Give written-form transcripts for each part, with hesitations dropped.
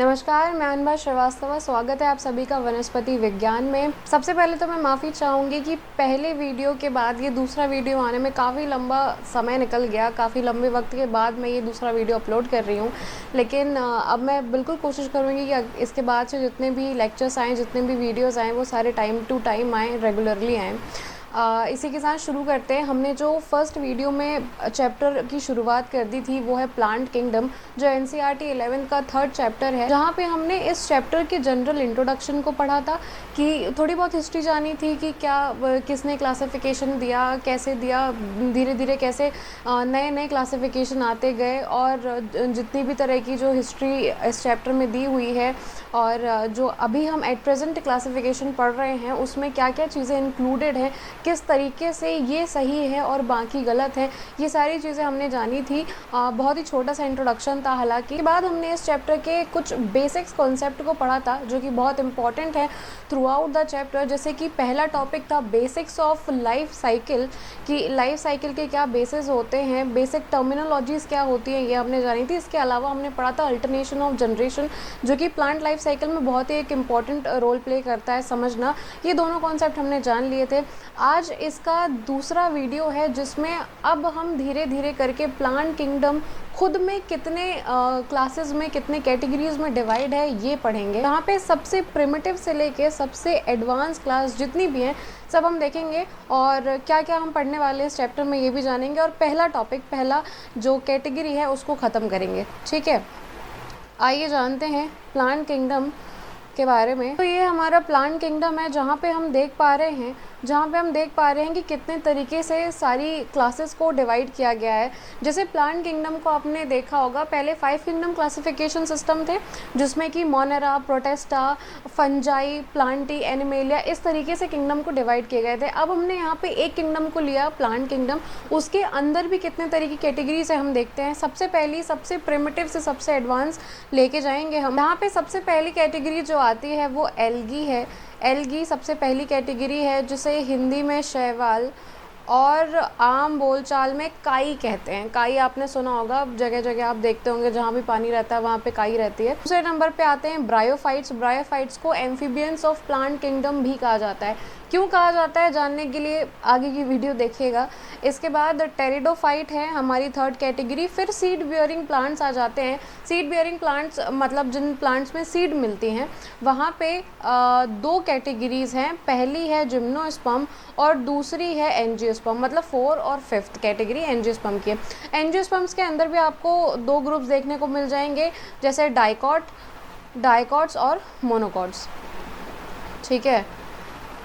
नमस्कार, मैं अनुभा श्रीवास्तव। स्वागत है आप सभी का वनस्पति विज्ञान में। सबसे पहले तो मैं माफ़ी चाहूँगी कि पहले वीडियो के बाद ये दूसरा वीडियो आने में काफ़ी लंबा समय निकल गया। काफ़ी लंबे वक्त के बाद मैं ये दूसरा वीडियो अपलोड कर रही हूँ, लेकिन अब मैं बिल्कुल कोशिश करूँगी कि इसके बाद से जितने भी लेक्चर्स आएँ, जितने भी वीडियोज़ आएँ, वो सारे टाइम टू टाइम आएँ, रेगुलरली आएँ। इसी के साथ शुरू करते हैं। हमने जो फर्स्ट वीडियो में चैप्टर की शुरुआत कर दी थी वो है प्लांट किंगडम, जो एनसीईआरटी 11 का थर्ड चैप्टर है, जहाँ पे हमने इस चैप्टर के जनरल इंट्रोडक्शन को पढ़ा था कि थोड़ी बहुत हिस्ट्री जानी थी कि क्या किसने क्लासिफिकेशन दिया, कैसे दिया, धीरे धीरे कैसे नए नए क्लासिफिकेशन आते गए, और जितनी भी तरह की जो हिस्ट्री इस चैप्टर में दी हुई है और जो अभी हम एट प्रेजेंट क्लासिफिकेशन पढ़ रहे हैं उसमें क्या क्या चीज़ें इंक्लूडेड हैं, किस तरीके से ये सही है और बाकी गलत है, ये सारी चीज़ें हमने जानी थी। बहुत ही छोटा सा इंट्रोडक्शन था। हालांकि के बाद हमने इस चैप्टर के कुछ बेसिक्स कॉन्सेप्ट को पढ़ा था जो कि बहुत इंपॉर्टेंट है थ्रू आउट द चैप्टर। जैसे कि पहला टॉपिक था बेसिक्स ऑफ लाइफ साइकिल, कि लाइफ साइकिल के क्या बेसिस होते हैं, बेसिक टर्मिनोलॉजीज़ क्या होती हैं, ये हमने जानी थी। इसके अलावा हमने पढ़ा था अल्टरनेशन ऑफ जनरेशन, जो कि प्लांट लाइफ साइकिल में बहुत ही एक इम्पॉर्टेंट रोल प्ले करता है समझना। ये दोनों कॉन्सेप्ट हमने जान लिए थे। आज इसका दूसरा वीडियो है जिसमें अब हम धीरे धीरे करके प्लांट किंगडम खुद में कितने क्लासेस में, कितने कैटेगरीज में डिवाइड है, ये पढ़ेंगे। यहाँ पे सबसे प्रिमिटिव से लेके सबसे एडवांस क्लास जितनी भी हैं सब हम देखेंगे, और क्या क्या हम पढ़ने वाले हैं इस चैप्टर में ये भी जानेंगे, और पहला टॉपिक, पहला जो कैटेगरी है उसको ख़त्म करेंगे। ठीक है, आइए जानते हैं प्लांट किंगडम के बारे में। तो ये हमारा प्लांट किंगडम है जहाँ पे हम देख पा रहे हैं कि कितने तरीके से सारी क्लासेस को डिवाइड किया गया है। जैसे प्लांट किंगडम को आपने देखा होगा, पहले 5 किंगडम क्लासिफिकेशन सिस्टम थे जिसमें कि Monera, Protista, fungi, Plantae, animalia, इस तरीके से किंगडम को डिवाइड किए गए थे। अब हमने यहाँ पे एक किंगडम को लिया, प्लांट किंगडम, उसके अंदर भी कितने तरह की कैटेगरीज है हम देखते हैं। सबसे पहली, सबसे प्रिमिटिव से सबसे एडवांस लेके जाएंगे हम। यहाँ पे सबसे पहली कैटेगरी जो आती है वो एल्गी है। एल्गी सबसे पहली कैटेगरी है जिसे हिंदी में शैवाल और आम बोलचाल में काई कहते हैं। काई आपने सुना होगा, जगह जगह आप देखते होंगे जहाँ भी पानी रहता है वहाँ पे काई रहती है। दूसरे नंबर पे आते हैं ब्रायोफाइट्स। ब्रायोफाइट्स को एम्फीबियंस ऑफ प्लांट किंगडम भी कहा जाता है। क्यों कहा जाता है जानने के लिए आगे की वीडियो देखिएगा। इसके बाद टेरिडोफाइट है हमारी थर्ड कैटेगरी। फिर सीड बियरिंग प्लांट्स आ जाते हैं। सीड बियरिंग प्लांट्स मतलब जिन प्लांट्स में सीड मिलती हैं, वहाँ पे 2 कैटेगरीज हैं। पहली है जिम्नोस्पर्म और दूसरी है एंजियोस्पर्म, मतलब 4 और 5th कैटेगरी एंजियोस्पर्म की है। एंजियोस्पर्म्स के अंदर भी आपको 2 ग्रुप्स देखने को मिल जाएंगे, जैसे डाइकॉट्स और मोनोकॉट्स। ठीक है,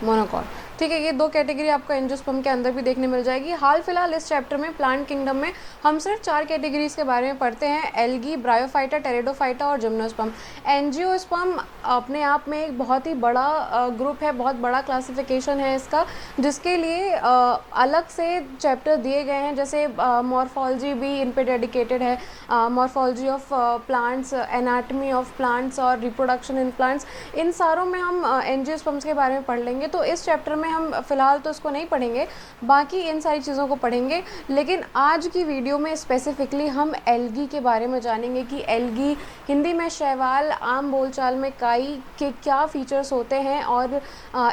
मोनोकॉट। ठीक है, ये 2 कैटेगरी आपको एंजियोस्पर्म के अंदर भी देखने मिल जाएगी। हाल फिलहाल इस चैप्टर में प्लांट किंगडम में हम सिर्फ 4 कैटेगरीज के बारे में पढ़ते हैं, एल्गी, ब्रायोफाइटा, टेरिडोफाइटा और जिम्नोस्पर्म। एंजियोस्पर्म अपने आप में एक बहुत ही बड़ा ग्रुप है, बहुत बड़ा क्लासिफिकेशन है इसका, जिसके लिए अलग से चैप्टर दिए गए हैं। जैसे मॉर्फोलॉजी भी इन पे डेडिकेटेड है, morphology of plants, anatomy of plants और रिप्रोडक्शन इन प्लांट्स, इन सारों में हम एंजियोस्पर्म्स के बारे में पढ़ लेंगे। तो इस चैप्टर में हम फिलहाल तो इसको नहीं पढ़ेंगे, बाकी इन सारी चीज़ों को पढ़ेंगे। लेकिन आज की वीडियो में स्पेसिफिकली हम एल्गी के बारे में जानेंगे कि एल्गी, हिंदी में शैवाल, आम बोलचाल में काई, के क्या फीचर्स होते हैं, और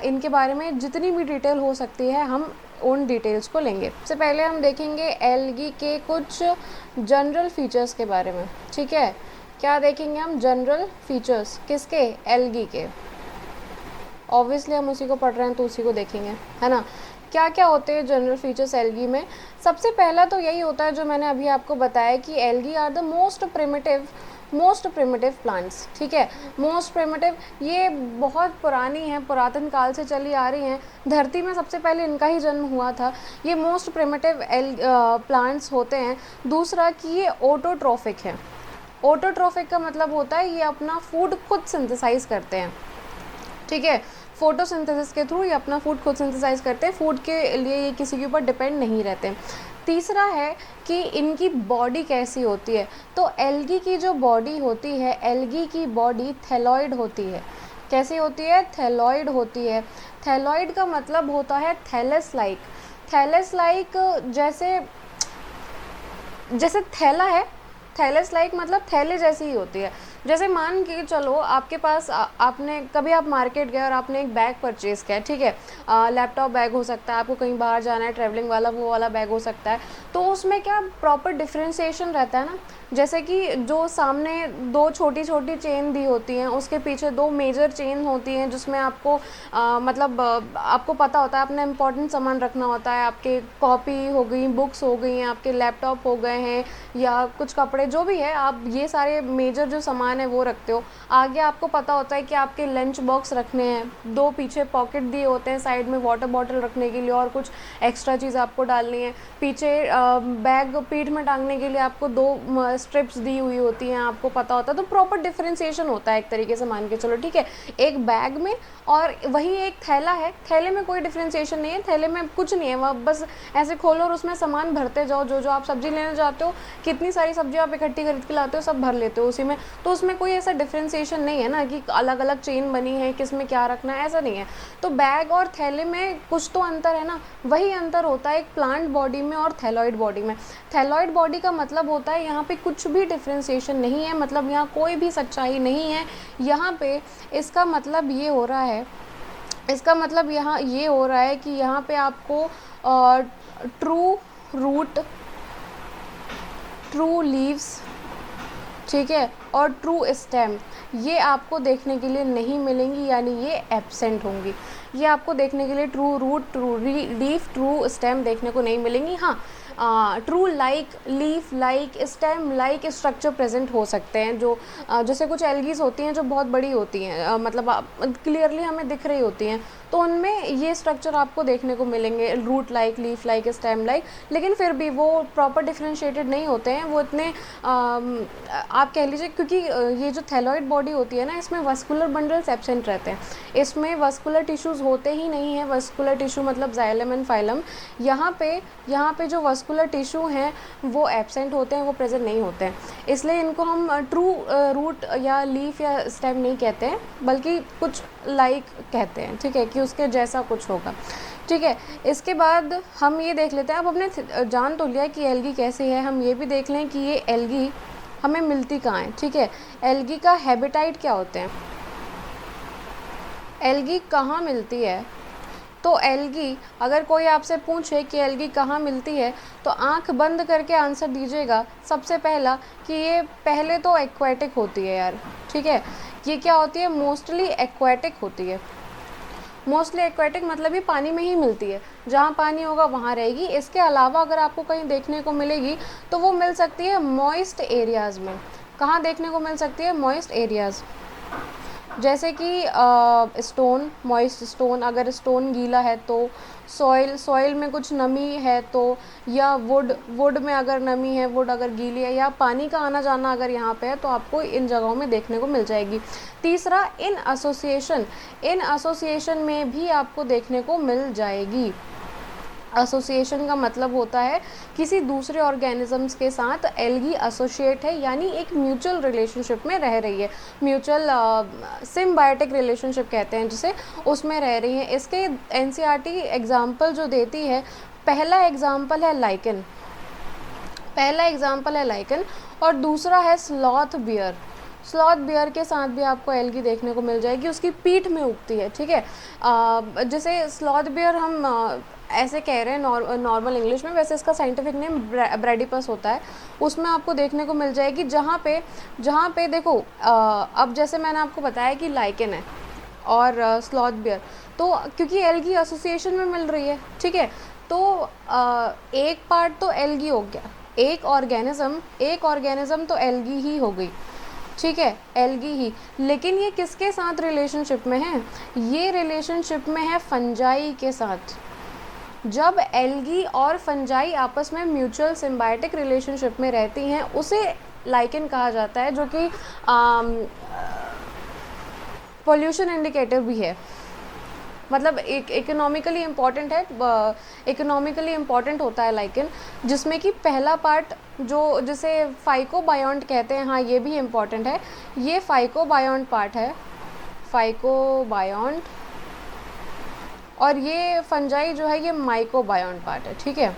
इनके बारे में जितनी भी डिटेल हो सकती है हम उन डिटेल्स को लेंगे। सबसे पहले हम देखेंगे एल्गी के कुछ जनरल फीचर्स के बारे में। ठीक है, क्या देखेंगे हम? जनरल फीचर्स किसके? एल्गी के। ऑब्वियसली हम उसी को पढ़ रहे हैं तो उसी को देखेंगे, है ना। क्या क्या होते हैं जनरल फीचर्स एल्गी में? सबसे पहला तो यही होता है जो मैंने अभी आपको बताया कि algae are the most primitive plants. ठीक है, मोस्ट प्रिमिटिव, ये बहुत पुरानी हैं, पुरातन काल से चली आ रही हैं। धरती में सबसे पहले इनका ही जन्म हुआ था। ये मोस्ट प्रिमिटिव प्लांट्स होते हैं। दूसरा कि ये ऑटोट्रॉफिक हैं। ऑटोट्रॉफिक का मतलब होता है ये अपना फूड खुद सिंथेसाइज करते हैं। ठीक है, फोटोसिंथेसिस के थ्रू ये अपना फूड खुद सिंथेसाइज करते हैं, फूड के लिए ये किसी के ऊपर डिपेंड नहीं रहते। तीसरा है कि इनकी बॉडी कैसी होती है। तो एल्गी की जो बॉडी होती है, एल्गी की बॉडी थैलॉइड होती है। कैसी होती है? थैलॉइड होती है। थैलॉइड का मतलब होता है थैलस लाइक। थैलस लाइक जैसे थैला है, थैलस लाइक मतलब थैले जैसी ही होती है। जैसे मान के चलो आपके पास आपने कभी आप मार्केट गए और आपने एक बैग परचेज़ किया, ठीक है, लैपटॉप बैग हो सकता है, आपको कहीं बाहर जाना है ट्रैवलिंग वाला, वो वाला बैग हो सकता है। तो उसमें क्या प्रॉपर डिफरेंशिएशन रहता है ना, जैसे कि जो सामने दो छोटी छोटी चेन दी होती हैं, उसके पीछे दो मेजर चेन होती हैं, जिसमें आपको मतलब आपको पता होता है अपना इम्पोर्टेंट सामान रखना होता है, आपके कॉपी हो गई, बुक्स हो गई हैं, आपके लैपटॉप हो गए हैं, या कुछ कपड़े, जो भी है, आप ये सारे मेजर जो सामान है वो रखते हो। आगे आपको पता होता है कि आपके लंच बॉक्स रखने हैं, दो पीछे पॉकेट दिए होते हैं साइड में वाटर बॉटल रखने के लिए, और कुछ एक्स्ट्रा चीज़ आपको डालनी है। पीछे बैग पीठ में टांगने के लिए आपको दो स्ट्रिप्स दी हुई होती हैं, आपको पता होता है। तो प्रॉपर डिफरेंशिएशन होता है एक तरीके से, मान के चलो, ठीक है, एक बैग में और वही एक थैला है, थैले में कोई डिफरेंशिएशन नहीं है, थैले में कुछ नहीं है, वह बस ऐसे खोलो और उसमें सामान भरते जाओ, जो जो आप सब्जी लेने जाते हो, कितनी सारी सब्जी आप इकट्ठी खरीद के लाते हो, सब भर लेते हो उसी में। तो उसमें कोई ऐसा डिफरेंशिएशन नहीं है ना कि अलग अलग चेन बनी है, किस में क्या रखना है, ऐसा नहीं है। तो बैग और थैले में कुछ तो अंतर है ना, वही अंतर होता है एक प्लांट बॉडी में और थैलॉइड बॉडी में। थैलॉइड बॉडी का मतलब होता है यहाँ पे कुछ भी डिफरेंशिएशन नहीं है, मतलब यहाँ कोई भी सच्चाई नहीं है। यहाँ पे इसका मतलब ये हो रहा है, इसका मतलब यहाँ ये हो रहा है कि यहाँ पे आपको ट्रू रूट, ट्रू लीव्स, ठीक है, और ट्रू स्टेम, ये आपको देखने के लिए नहीं मिलेंगी, यानी ये एब्सेंट होंगी। ये आपको देखने के लिए true root, true leaf, true stem देखने को नहीं मिलेंगी। हाँ, true like, leaf like, stem like structure present हो सकते हैं, जो जैसे कुछ एल्गीज होती हैं जो बहुत बड़ी होती हैं, मतलब क्लियरली हमें दिख रही होती हैं, तो उनमें ये स्ट्रक्चर आपको देखने को मिलेंगे, root like, leaf like, stem like. लेकिन फिर भी वो प्रॉपर डिफरेंशिएटेड नहीं होते हैं, वो इतने आप कह लीजिए, क्योंकि ये जो थैलॉइड बॉडी होती है ना, इसमें वस्कुलर बंडल्स एब्सेंट रहते हैं, इसमें वस्कुलर टिश्यूज़ होते ही नहीं है। वस्कुलर टिश्यू मतलब जाइलम एंड फाइलम, यहाँ पे जो वस्कुलर टिश्यू हैं वो एब्सेंट होते हैं, वो प्रेजेंट नहीं होते हैं। इसलिए इनको हम ट्रू रूट या लीफ या स्टेम नहीं कहते हैं, बल्कि कुछ लाइक कहते हैं, ठीक है, कि उसके जैसा कुछ होगा, ठीक है। इसके बाद हम ये देख लेते हैं, अब हमने जान तो लिया कि एल्गी कैसी है, हम ये भी देख लें कि ये एल्गी हमें मिलती कहाँ है, ठीक है। एल्गी का हैबिटाइट क्या होते हैं, एल्गी कहाँ मिलती है। तो एल्गी, अगर कोई आपसे पूछे कि एल्गी कहाँ मिलती है, तो आंख बंद करके आंसर दीजिएगा सबसे पहला कि ये पहले तो एक्वेटिक होती है यार, ठीक है। ये क्या होती है, मोस्टली एक्वेटिक होती है। मोस्टली एक्वेटिक मतलब ये पानी में ही मिलती है, जहाँ पानी होगा वहाँ रहेगी। इसके अलावा अगर आपको कहीं देखने को मिलेगी तो वो मिल सकती है मॉइस्ट एरियाज़ में। कहाँ देखने को मिल सकती है, मॉइस्ट एरियाज़, जैसे कि स्टोन, मॉइस्ट स्टोन, अगर स्टोन गीला है तो, सॉइल में कुछ नमी है तो, या वुड में अगर नमी है, वुड अगर गीली है, या पानी का आना जाना अगर यहाँ पे है, तो आपको इन जगहों में देखने को मिल जाएगी। तीसरा, इन एसोसिएशन में भी आपको देखने को मिल जाएगी। एसोसिएशन का मतलब होता है किसी दूसरे ऑर्गेनिजम्स के साथ एल्गी एसोसिएट है, यानी एक म्यूचुअल रिलेशनशिप में रह रही है, म्यूचुअल सिम्बायोटिक रिलेशनशिप कहते हैं जिसे, उसमें रह रही है। इसके एनसीईआरटी एग्जाम्पल जो देती है, पहला एग्जाम्पल है लाइकन, और दूसरा है स्लॉथ बियर। स्लॉथ बियर के साथ भी आपको एल्गी देखने को मिल जाएगी, उसकी पीठ में उगती है, ठीक है। जैसे स्लॉथ बियर हम ऐसे कह रहे हैं नॉर्मल इंग्लिश में, वैसे इसका साइंटिफिक नेम ब्रेडिपस होता है। उसमें आपको देखने को मिल जाएगी, जहाँ पे देखो, अब जैसे मैंने आपको बताया कि लाइकेन है और स्लॉथ बियर, तो क्योंकि एल्गी एसोसिएशन में मिल रही है, ठीक है, तो एक पार्ट तो एल्गी हो गया, एक ऑर्गेनिज्म तो एल्गी ही हो गई, ठीक है, एल्गी ही। लेकिन ये किसके साथ रिलेशनशिप में है, ये रिलेशनशिप में है फंजाई के साथ। जब एल्गी और फंजाई आपस में म्यूचुअल सिम्बायोटिक रिलेशनशिप में रहती हैं, उसे लाइकेन कहा जाता है, जो कि पोल्यूशन इंडिकेटर भी है, मतलब एक इकोनॉमिकली इम्पॉर्टेंट है, इकोनॉमिकली इम्पॉर्टेंट होता है लाइकेन, जिसमें कि पहला पार्ट जो जिसे फाइकोबायोंट कहते हैं, हाँ ये भी इम्पॉर्टेंट है, ये फाइकोबायोंट पार्ट है, फाइकोबायोंट, और ये फंजाई जो है ये माइकोबायोंट पार्ट है, ठीक है।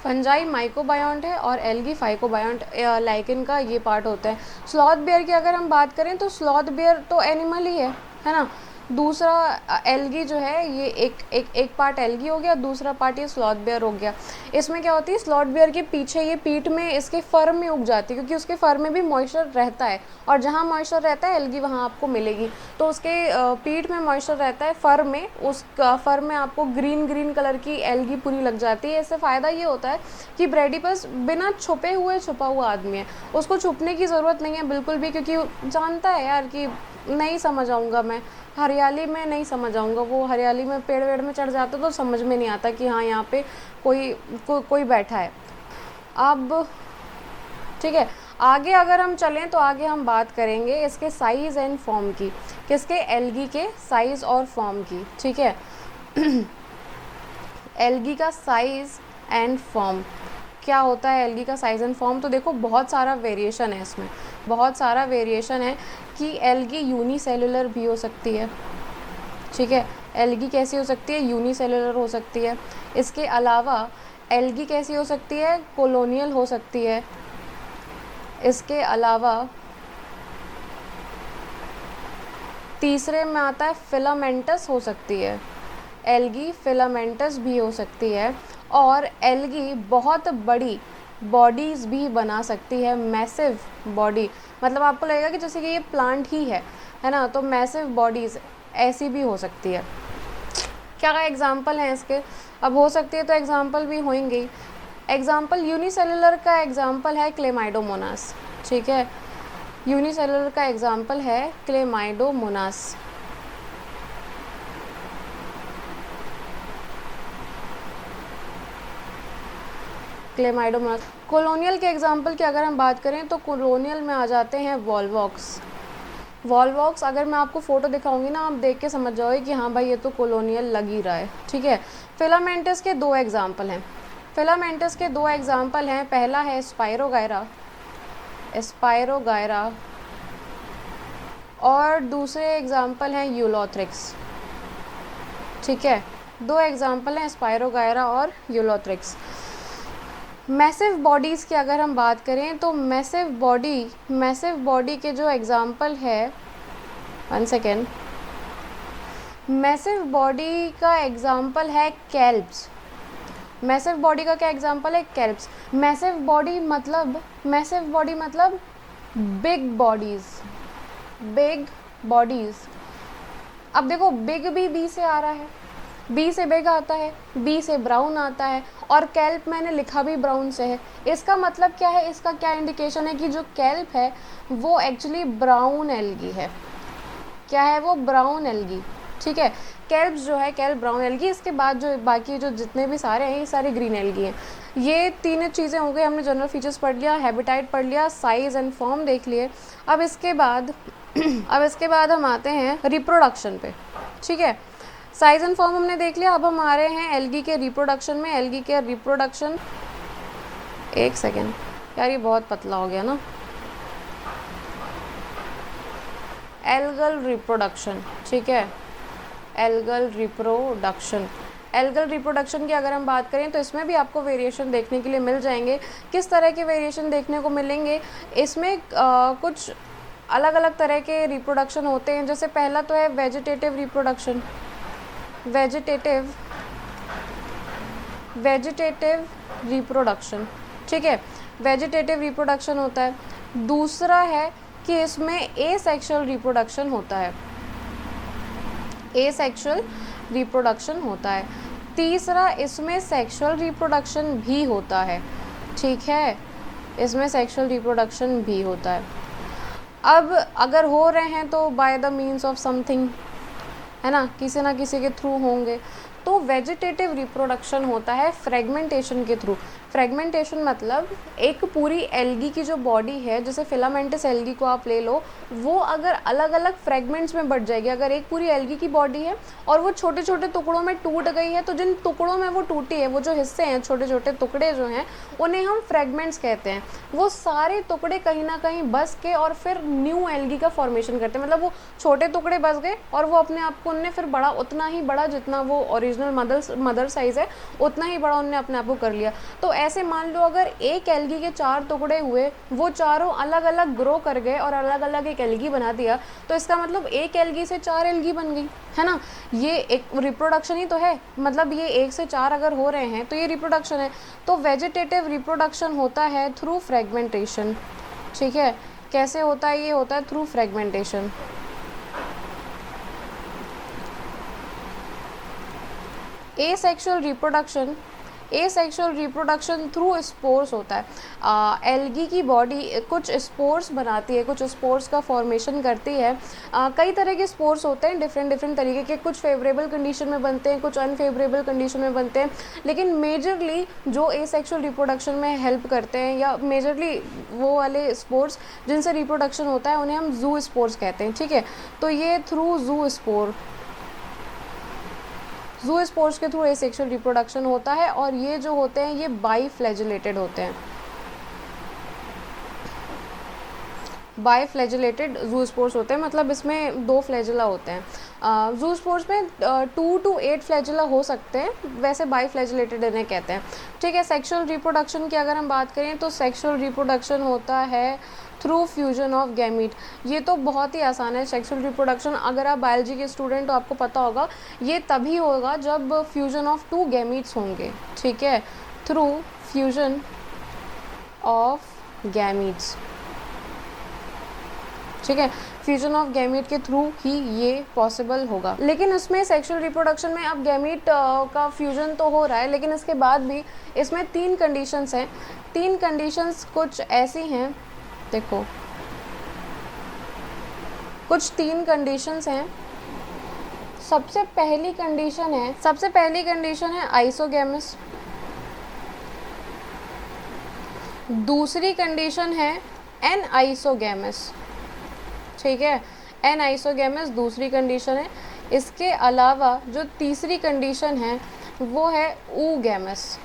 फंजाई माइक्रोबायोन्ट है और एल्गी फाइकोबायोन्ट लाइकेन का ये पार्ट होता है। स्लॉथ बेयर की अगर हम बात करें तो स्लॉथ बेयर तो एनिमल ही है ना। दूसरा एल्गी जो है ये एक पार्ट एल्गी हो गया, दूसरा पार्ट ये स्लॉथ बेयर हो गया। इसमें क्या होती है, स्लॉथ बेयर के पीछे ये पीठ में इसके फर में उग जाती है, क्योंकि उसके फर में भी मॉइस्चर रहता है, और जहाँ मॉइस्चर रहता है एल्गी वहाँ आपको मिलेगी। तो उसके पीठ में मॉइस्चर रहता है, फर में, उस फर में आपको ग्रीन कलर की एल्गी पूरी लग जाती है। इससे फ़ायदा ये होता है कि ब्रेडिपस बिना छुपा हुआ आदमी है, उसको छुपने की ज़रूरत नहीं है बिल्कुल भी, क्योंकि जानता है यार कि नहीं समझ आऊँगा, मैं हरियाली में नहीं समझ आऊँगा। वो हरियाली में पेड़ वेड़ में चढ़ जाता तो समझ में नहीं आता कि हाँ यहाँ पे कोई बैठा है। अब ठीक है, आगे अगर हम चलें तो आगे हम बात करेंगे इसके साइज़ एंड फॉर्म की, किसके, एल्गी के साइज़ और फॉर्म की। ठीक है एल्गी का साइज़ एंड फॉर्म क्या होता है, एल्गी का साइज़ एंड फॉर्म, तो देखो बहुत सारा वेरिएशन है इसमें, बहुत सारा वेरिएशन है कि एल्गी यूनिसेलुलर भी हो सकती है। ठीक है, एल्गी कैसी हो सकती है, यूनिसेलुलर हो सकती है। इसके अलावा एल्गी कैसी हो सकती है, कॉलोनियल हो सकती है। इसके अलावा तीसरे में आता है फिलामेंटस हो सकती है, एल्गी फिलामेंटस भी हो सकती है। और एल्गी बहुत बड़ी बॉडीज़ भी बना सकती है, मैसिव बॉडी, मतलब आपको लगेगा कि जैसे कि ये प्लांट ही है ना, तो मैसिव बॉडीज़ ऐसी भी हो सकती है। क्या एग्जांपल हैं इसके, अब हो सकती है तो एग्जांपल भी होंगे। एग्जांपल यूनिसेलुलर का एग्जांपल है क्लेमाइडोमोनास। ठीक है, यूनिसेलुलर का एग्जांपल है क्लेमाइडोमोनास। क्लेमाइडोमोनास। कॉलोनियल के एग्जांपल की अगर हम बात करें तो कॉलोनियल में आ जाते हैं वॉल्वॉक्स। वॉल्वॉक्स अगर मैं आपको फ़ोटो दिखाऊंगी ना, आप देख के समझ जाओगे कि हाँ भाई ये तो कॉलोनियल लग ही रहा है। ठीक है, फिलामेंटस के दो एग्जांपल हैं, फिलामेंटस के दो एग्जांपल हैं, पहला है स्पाइरोगायरा, स्पाइरोगायरा, और दूसरे एग्जांपल हैं यूलोथ्रिक्स। ठीक है, दो एग्जांपल हैं स्पाइरोगायरा और यूलोथ्रिक्स। मैसिव बॉडीज़ की अगर हम बात करें तो मैसिव बॉडी के जो एग्जांपल है, 1 सेकेंड, मैसिव बॉडी का एग्जांपल है कैल्प्स। मैसिव बॉडी का क्या एग्जांपल है, कैल्प्स। मैसिव बॉडी मतलब बिग बॉडीज़। अब देखो बिग भी बी से आ रहा है, बी से बिग आता है, बी से ब्राउन आता है, और कैल्प मैंने लिखा भी ब्राउन से है। इसका मतलब क्या है, इसका क्या इंडिकेशन है कि जो कैल्प है वो एक्चुअली ब्राउन एल्गी है। क्या है वो, ब्राउन एल्गी। ठीक है, कैल्प जो है, कैल्प ब्राउन एल्गी। इसके बाद जो बाकी जो जितने भी सारे हैं ये सारे ग्रीन एल्गी हैं। ये तीन चीज़ें हो गई, हमने जनरल फीचर्स पढ़ लिया, हैबिटाइट पढ़ लिया, साइज़ एंड फॉर्म देख लिए। अब इसके बाद हम आते हैं रिप्रोडक्शन पे। ठीक है, साइज़ एंड फॉर्म हमने देख लिया, अब हम आ रहे हैं एल्गी के रिप्रोडक्शन में। एल्गी के रिप्रोडक्शन, 1 सेकेंड यार ये बहुत पतला हो गया ना। Algal reproduction. ठीक है, एल्गल रिप्रोडक्शन की अगर हम बात करें तो इसमें भी आपको वेरिएशन देखने के लिए मिल जाएंगे। किस तरह के वेरिएशन देखने को मिलेंगे, इसमें कुछ अलग अलग तरह के रिप्रोडक्शन होते हैं। जैसे पहला तो है वेजिटेटिव रिप्रोडक्शन, वेजिटेटिव रिप्रोडक्शन। ठीक है, वेजिटेटिव रिप्रोडक्शन होता है। दूसरा है कि इसमें एसेक्सुअल रिप्रोडक्शन होता है, एसेक्सुअल रिप्रोडक्शन होता है। तीसरा, इसमें सेक्सुअल रिप्रोडक्शन भी होता है। ठीक है, इसमें सेक्सुअल रिप्रोडक्शन भी होता है। अब अगर हो रहे हैं तो by the means of something, है ना किसी के थ्रू होंगे। तो वेजिटेटिव रिप्रोडक्शन होता है फ्रेगमेंटेशन के थ्रू। फ्रेगमेंटेशन मतलब एक पूरी एल्गी की जो बॉडी है, जैसे फिलामेंटस एल्गी को आप ले लो, वो अगर अलग अलग फ्रेगमेंट्स में बढ़ जाएगी। अगर एक पूरी एल्गी की बॉडी है और वो छोटे छोटे टुकड़ों में टूट गई है, तो जिन टुकड़ों में वो टूटी है, वो जो हिस्से हैं, छोटे छोटे टुकड़े जो हैं, उन्हें हम फ्रेगमेंट्स कहते हैं। वो सारे टुकड़े कहीं ना कहीं बस के और फिर न्यू एल्गी का फॉर्मेशन करते हैं। मतलब वो छोटे टुकड़े बस गए और वो अपने आप को उनने फिर बड़ा, उतना ही बड़ा जितना वो ओरिजिनल मदर साइज़ है, उतना ही बड़ा उनने अपने आप को कर लिया। तो ऐसे मान लो अगर एक एल्गी के 4 टुकड़े हुए, वो चारों अलग अलग ग्रो कर गए और अलग अलग एक एल्गी बना दिया, तो इसका मतलब एक एल्गी से 4 एल्गी बन गई, है ना। ये एक रिप्रोडक्शन ही तो है, मतलब ये 1 से 4 अगर हो रहे हैं तो ये रिप्रोडक्शन है। तो वेजिटेटिव रिप्रोडक्शन होता है थ्रू फ्रेगमेंटेशन, ठीक है। कैसे होता है? ये होता है through fragmentation. Asexual reproduction through spores होता है। एल्गी की बॉडी कुछ स्पोर्स बनाती है, कुछ स्पोर्स का फॉर्मेशन करती है। कई तरह के स्पोर्स होते हैं, डिफरेंट तरीके के, कुछ फेवरेबल कंडीशन में बनते हैं, कुछ अनफेवरेबल कंडीशन में बनते हैं। लेकिन मेजरली जो एसेक्सुअल रिप्रोडक्शन में हेल्प करते हैं, या मेजरली वो वाले स्पोर्स जिनसे रिप्रोडक्शन होता है, उन्हें हम जू स्पोर्स कहते हैं, ठीक है। तो ये थ्रू जू स्पोर्स के थ्रू एसेक्सुअल रिप्रोडक्शन होता है, और ये जो होते हैं ये बाईफ्लैजिलेटेड होते हैं। बाईफ्लैजिलेटेड जू स्पोर्स होते हैं, मतलब इसमें 2 फ्लैजिला होते हैं। जू स्पोर्स में 2 to 8 फ्लैजिला हो सकते हैं, वैसे बाईफ्लैजिलेटेड इन्हें कहते हैं, ठीक है। सेक्सुअल रिप्रोडक्शन की अगर हम बात करें तो सेक्सुअल रिप्रोडक्शन होता है थ्रू फ्यूजन ऑफ गैमीट। ये तो बहुत ही आसान है। सेक्सुअल रिप्रोडक्शन, अगर आप बायोलॉजी के स्टूडेंट तो आपको पता होगा, ये तभी होगा जब फ्यूजन ऑफ 2 गैमीट्स होंगे, ठीक है, थ्रू फ्यूजन ऑफ गैमीट्स, ठीक है। फ्यूजन ऑफ गैमीट के थ्रू ही ये पॉसिबल होगा। लेकिन इसमें सेक्सुअल रिप्रोडक्शन में अब गैमीट का फ्यूजन तो हो रहा है, लेकिन इसके बाद भी इसमें 3 कंडीशंस हैं। 3 कंडीशंस कुछ ऐसी हैं, देखो, कुछ 3 कंडीशंस हैं। सबसे पहली कंडीशन है आइसोगैमस। दूसरी कंडीशन है एनआइसोगैमस, ठीक है। एनआइसोगैमस दूसरी कंडीशन है। इसके अलावा जो तीसरी कंडीशन है वो है ऊगैमस,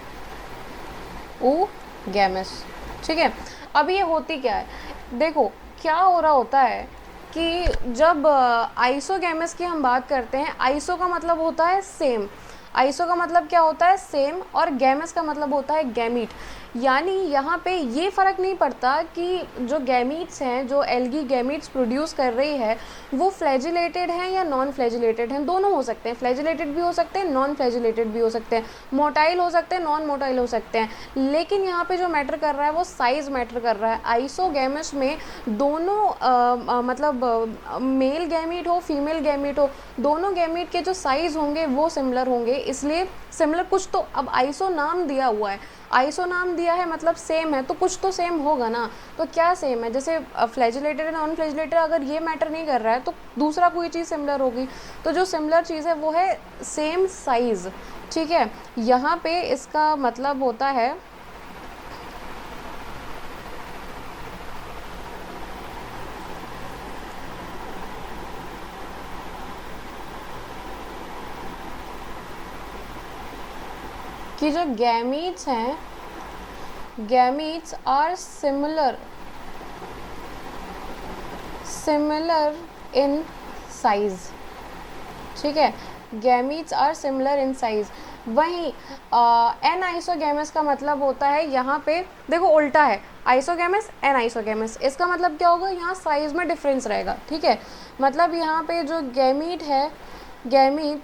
ठीक है। अब ये होती क्या है? देखो, क्या हो रहा होता है कि जब आइसोगैमस की हम बात करते हैं, आइसो का मतलब होता है सेम, आइसो का मतलब क्या होता है? सेम, और गैमस का मतलब होता है गैमीट। यानी यहाँ पे ये फ़र्क नहीं पड़ता कि जो गैमीट्स हैं, जो एल्गी गैमीट्स प्रोड्यूस कर रही है, वो फ्लैजिलेटेड हैं या नॉन फ्लैजिलेटेड हैं। दोनों हो सकते हैं, फ्लैजिलेटेड भी हो सकते हैं, नॉन फ्लैजिलेटेड भी हो सकते हैं, मोटाइल हो सकते हैं, नॉन मोटाइल हो सकते हैं। लेकिन यहाँ पे जो मैटर कर रहा है वो साइज़ मैटर कर रहा है। आइसोगैमस में दोनों मतलब मेल गैमीट हो, फीमेल गैमीट हो, दोनों गैमीट के जो साइज़ होंगे वो सिमिलर होंगे। इसलिए सिमिलर कुछ तो, अब आइसो नाम दिया हुआ है, आइसो नाम दिया है मतलब सेम है, तो कुछ तो सेम होगा ना। तो क्या सेम है? जैसे फ्लैजिलेटेड एंड नॉन फ्लैजिलेटेड, अगर ये मैटर नहीं कर रहा है तो दूसरा कोई चीज़ सिमिलर होगी। तो जो सिमिलर चीज़ है वो है सेम साइज़, ठीक है। यहाँ पे इसका मतलब होता है कि जो गैमीट्स हैं, gametes are similar in size, ठीक है। Gametes are similar in size. वहीं एन आइसोगैमस का मतलब होता है, यहाँ पे देखो उल्टा है, आइसोगैमस एन आइसोगैमस। इसका मतलब क्या होगा? यहाँ साइज में डिफरेंस रहेगा, ठीक है। मतलब यहाँ पे जो गैमीट है, gamete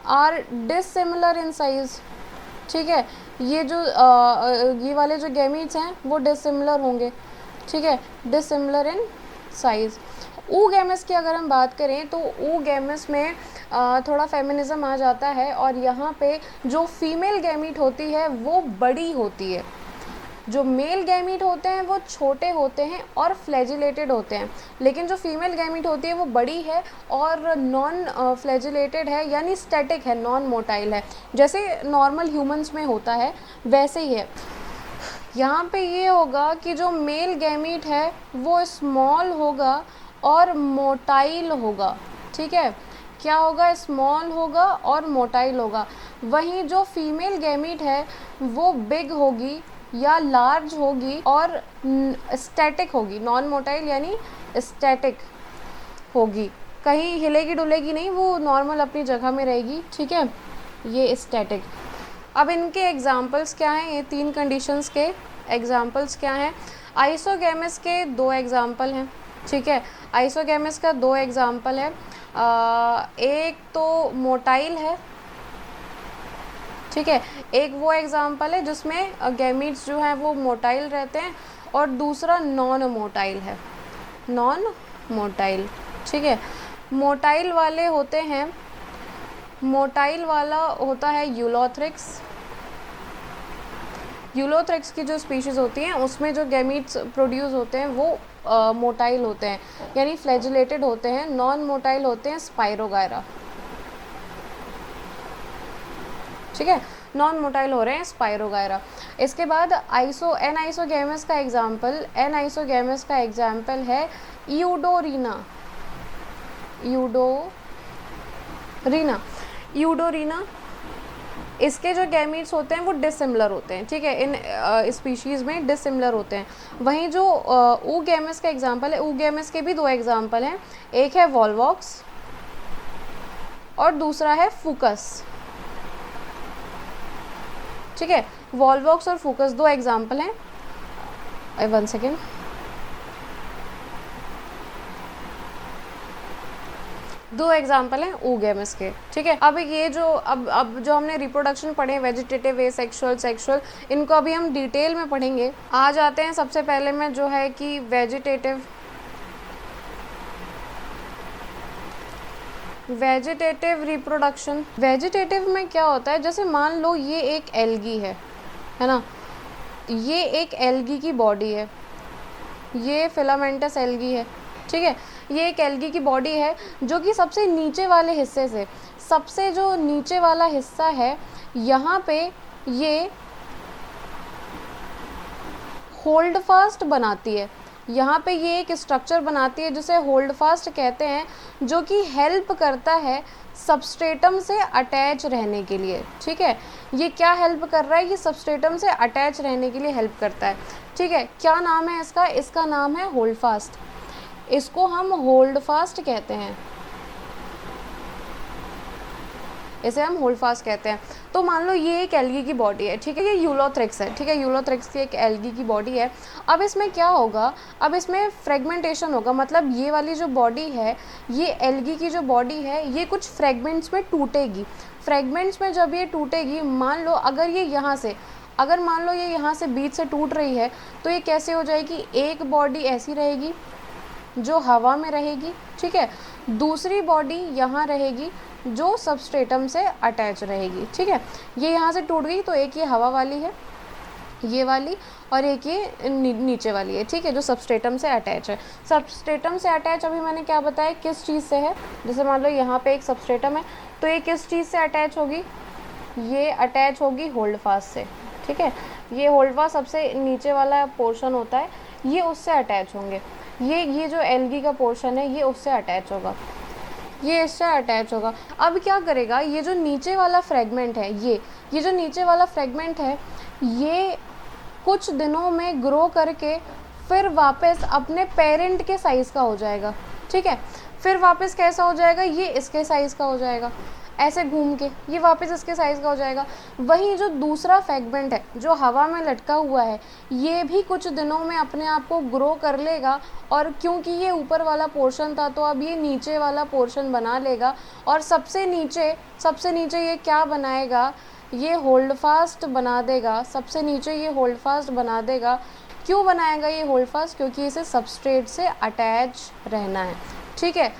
are dissimilar in size, ठीक है। ये जो ये वाले जो गैमीट्स हैं वो डिसिमिलर होंगे, ठीक है, डिसिमिलर इन साइज। ऊगैमस की अगर हम बात करें तो ऊगैमस में थोड़ा फेमिनिज्म आ जाता है, और यहाँ पे जो फीमेल गैमीट होती है वो बड़ी होती है, जो मेल गैमीट होते हैं वो छोटे होते हैं और फ्लैजिलेटेड होते हैं, लेकिन जो फीमेल गैमीट होती है वो बड़ी है और नॉन फ्लैजिलेटेड है, यानी स्टैटिक है, नॉन मोटाइल है। जैसे नॉर्मल ह्यूमंस में होता है वैसे ही है। यहाँ पे ये होगा कि जो मेल गैमीट है वो स्मॉल होगा और मोटाइल होगा, ठीक है। क्या होगा? स्मॉल होगा और मोटाइल होगा। वहीं जो फीमेल गैमीट है वो बिग होगी या लार्ज होगी और स्टैटिक होगी, नॉन मोटाइल यानी स्टैटिक होगी, कहीं हिलेगी डुलेगी नहीं, वो नॉर्मल अपनी जगह में रहेगी, ठीक है। ये स्टैटिक। अब इनके एग्जाम्पल्स क्या हैं, ये 3 कंडीशंस के एग्जाम्पल्स क्या हैं? आइसोगैमस के 2 एग्जाम्पल हैं, ठीक है। आइसोगैमस का 2 एग्जाम्पल है। एक तो मोटाइल है, ठीक है, एक वो एग्जाम्पल है जिसमें गैमीट्स जो हैं वो मोटाइल रहते हैं, और दूसरा नॉन मोटाइल है, नॉन मोटाइल, ठीक है। मोटाइल वाले होते हैं, मोटाइल वाला होता है यूलोथ्रिक्स। यूलोथ्रिक्स की जो स्पीशीज़ होती हैं उसमें जो गैमीट्स प्रोड्यूस होते हैं वो मोटाइल होते हैं, यानी फ्लैजिलेटेड होते हैं। नॉन मोटाइल होते हैं स्पाइरोगायरा, ठीक है, नॉन मोटाइल हो रहे हैं स्पाइरोगायरा। इसके बाद एन आइसोगैमस का एग्जाम्पल, एन आइसोगैमस का एग्जाम्पल है यूडोरीना, यूडोरीना, यूडोरीना। इसके जो गैमीट्स होते हैं वो डिसिमिलर होते हैं, ठीक है, इन स्पीशीज़ में डिसिमिलर होते हैं। वहीं जो ऊगैमस का एग्जाम्पल है, ऊगैमस के भी 2 एग्जाम्पल हैं, एक है वॉल्वॉक्स और दूसरा है फूकस, ठीक है। वॉल्वॉक्स और फूकस 2 एग्जाम्पल हैं। 1 सेकेंड, दो एग्जाम्पल हैं ऊगैमस के, ठीक है। अब ये जो अब जो हमने रिप्रोडक्शन पढ़े, वेजिटेटिव, एसेक्सुअल, सेक्सुअल, इनको अभी हम डिटेल में पढ़ेंगे। आ जाते हैं सबसे पहले में जो है कि वेजिटेटिव रिप्रोडक्शन। वेजिटेटिव में क्या होता है, जैसे मान लो ये एक एल्गी है ना, ये एक एल्गी की बॉडी है, ये फिलामेंटस एल्गी है, ठीक है। ये एक एल्गी की बॉडी है जो कि सबसे नीचे वाले हिस्से से, सबसे जो नीचे वाला हिस्सा है यहाँ पे ये होल्ड फास्ट बनाती है, यहाँ पे ये एक स्ट्रक्चर बनाती है जिसे होल्ड फास्ट कहते हैं, जो कि हेल्प करता है सबस्ट्रेटम से अटैच रहने के लिए, ठीक है। ये क्या हेल्प कर रहा है, ये सबस्ट्रेटम से अटैच रहने के लिए हेल्प करता है, ठीक है। क्या नाम है इसका? इसका नाम है होल्ड फास्ट, इसको हम होल्ड फास्ट कहते हैं, इसे हम होल्ड फास्ट कहते हैं। तो मान लो ये एक एल्गी की बॉडी है, ठीक है, ये यूलोथ्रिक्स है, ठीक है, यूलोथ्रिक्स की एक एल्गी की बॉडी है। अब इसमें क्या होगा, अब इसमें फ्रेगमेंटेशन होगा, मतलब ये वाली जो बॉडी है, ये एल्गी की जो बॉडी है, ये कुछ फ्रेगमेंट्स में टूटेगी। फ्रेगमेंट्स में जब ये टूटेगी, मान लो अगर ये यहाँ से, अगर मान लो ये यहाँ से बीच से टूट रही है, तो ये कैसे हो जाएगी, एक बॉडी ऐसी रहेगी जो हवा में रहेगी, ठीक है, दूसरी बॉडी यहाँ रहेगी जो सबस्ट्रेटम से अटैच रहेगी, ठीक है। ये यहाँ से टूट गई तो एक ये हवा वाली है, ये वाली, और एक ये नीचे वाली है, ठीक है, जो सबस्ट्रेटम से अटैच है। सबस्ट्रेटम से अटैच अभी मैंने क्या बताया, किस चीज़ से है, जैसे मान लो यहाँ पे एक सबस्ट्रेटम है, तो ये किस चीज़ से अटैच होगी, ये अटैच होगी होल्ड फास्ट से, ठीक है। ये होल्ड फास्ट सबसे नीचे वाला पोर्शन होता है, ये उससे अटैच होंगे। ये जो एल्गी का पोर्शन है ये उससे अटैच होगा, ये इससे अटैच होगा। अब क्या करेगा, ये जो नीचे वाला फ्रेगमेंट है, ये जो नीचे वाला फ्रेगमेंट है, ये कुछ दिनों में ग्रो करके फिर वापस अपने पेरेंट के साइज़ का हो जाएगा, ठीक है। फिर वापस कैसा हो जाएगा, ये इसके साइज़ का हो जाएगा, ऐसे घूम के ये वापस इसके साइज़ का हो जाएगा। वहीं जो दूसरा फ्रेगमेंट है जो हवा में लटका हुआ है, ये भी कुछ दिनों में अपने आप को ग्रो कर लेगा, और क्योंकि ये ऊपर वाला पोर्शन था तो अब ये नीचे वाला पोर्शन बना लेगा, और सबसे नीचे ये क्या बनाएगा, ये होल्ड फास्ट बना देगा। सबसे नीचे ये होल्ड फास्ट बना देगा। क्यों बनाएगा ये होल्ड फास्ट? क्योंकि इसे सबस्ट्रेट से अटैच रहना है, ठीक है।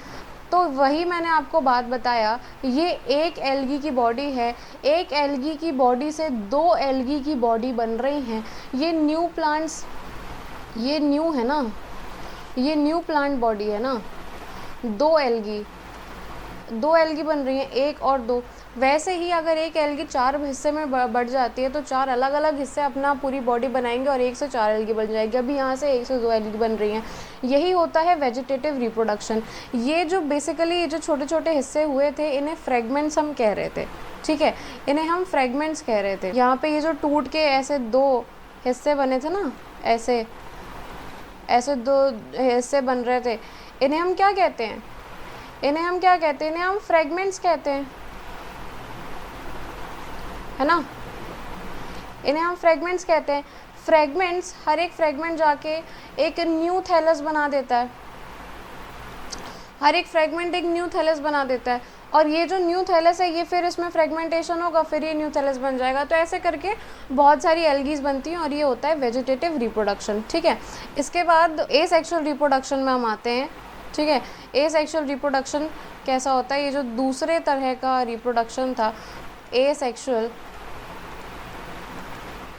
तो वही मैंने आपको बात बताया, ये एक एल्गी की बॉडी है, एक एल्गी की बॉडी से 2 एल्गी की बॉडी बन रही हैं। ये न्यू प्लांट्स, ये न्यू है ना, ये न्यू प्लांट बॉडी है ना, 2 एल्गी बन रही हैं, 1 और 2। वैसे ही अगर एक एल्गी 4 हिस्से में बढ़ जाती है तो 4 अलग अलग हिस्से अपना पूरी बॉडी बनाएंगे और 1 से 4 एल्गी बन जाएगी। अभी यहाँ से 1 से 2 एल्गी बन रही हैं। यही होता है वेजिटेटिव रिप्रोडक्शन। ये जो बेसिकली जो छोटे छोटे हिस्से हुए थे, इन्हें फ्रेगमेंट्स हम कह रहे थे, ठीक है, इन्हें हम फ्रेगमेंट्स कह रहे थे। यहाँ पे ये जो टूट के ऐसे 2 हिस्से बने थे ना, ऐसे 2 हिस्से बन रहे थे, इन्हें हम क्या कहते हैं, इन्हें हम फ्रेगमेंट्स कहते हैं, है ना। इन्हें हम फ्रेगमेंट्स कहते हैं। फ्रेगमेंट्स, हर एक फ्रेगमेंट जाके एक न्यू थैलस बना देता है, हर एक फ्रेगमेंट एक न्यू थैलस बना देता है, और ये जो न्यू थैलस है ये फिर इसमें फ्रेगमेंटेशन होगा, फिर ये न्यू थैलस बन जाएगा। तो ऐसे करके बहुत सारी एल्गीज बनती हैं और ये होता है वेजिटेटिव रिप्रोडक्शन। ठीक है, इसके बाद एसेक्सुअल रिप्रोडक्शन में हम आते हैं। ठीक है, एसेक्सुअल रिप्रोडक्शन कैसा होता है? ये जो दूसरे तरह का रिप्रोडक्शन था,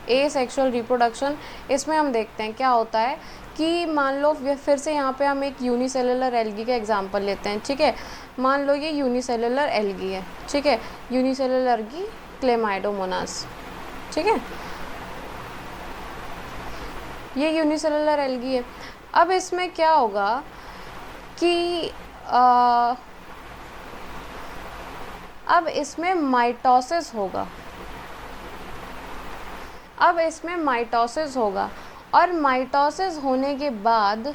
एसेक्सुअल रिप्रोडक्शन, इसमें हम देखते हैं क्या होता है कि मान लो फिर से यहाँ पे हम एक यूनिसेलुलर एल्गी का एग्जांपल लेते हैं। ठीक है, मान लो ये यूनिसेलुलर एल्गी है। ठीक है, यूनिसेलुलर एल्गी क्लेमाइडोमोनास। ठीक है, ये यूनिसेलुलर एल्गी है। अब इसमें क्या होगा कि अब इसमें माइटोसिस होगा, और माइटोसिस होने के बाद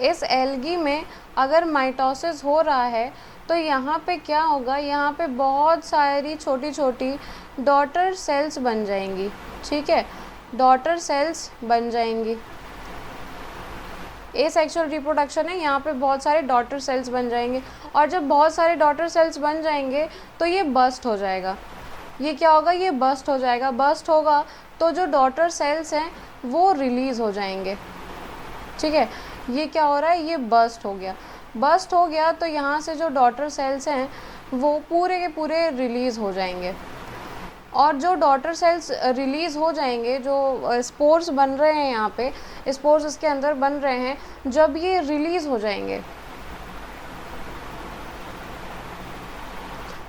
इस एल्गी में अगर माइटोसिस हो रहा है तो यहाँ पे क्या होगा, यहाँ पे बहुत सारी छोटी छोटी डॉटर सेल्स बन जाएंगी। ठीक है, डॉटर सेल्स बन जाएंगी। एसेक्सुअल रिप्रोडक्शन है, यहाँ पे बहुत सारे डॉटर सेल्स बन जाएंगे, और जब बहुत सारे डॉटर सेल्स बन जाएंगे तो ये बस्ट हो जाएगा। ये क्या होगा? ये बस्ट हो जाएगा। बस्ट होगा तो जो डॉटर सेल्स हैं वो रिलीज़ हो जाएंगे। ठीक है, ये क्या हो रहा है? ये बस्ट हो गया तो यहाँ से जो डॉटर सेल्स हैं वो पूरे के पूरे रिलीज़ हो जाएंगे, और जो डॉटर सेल्स रिलीज़ हो जाएंगे, जो स्पोर्स बन रहे हैं यहाँ पे, स्पोर्स इसके अंदर बन रहे हैं, जब ये रिलीज़ हो जाएंगे,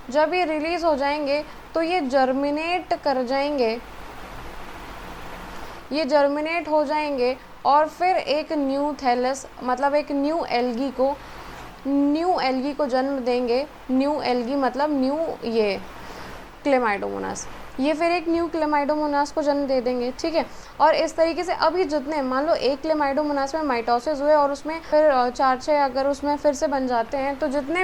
जब ये रिलीज़ हो जाएंगे तो ये जर्मिनेट कर जाएंगे, ये जर्मिनेट हो जाएंगे, और फिर एक न्यू थैलस, मतलब एक न्यू एल्गी को जन्म देंगे। न्यू एल्गी मतलब न्यू ये क्लेमाइडोमोनास, ये फिर एक न्यू क्लेमाइडोमोनास को जन्म दे देंगे। ठीक है, और इस तरीके से अभी जितने, मान लो एक क्लेमाइडोमोनास में माइटोसिस हुए और उसमें फिर 4-6 अगर उसमें फिर से बन जाते हैं, तो जितने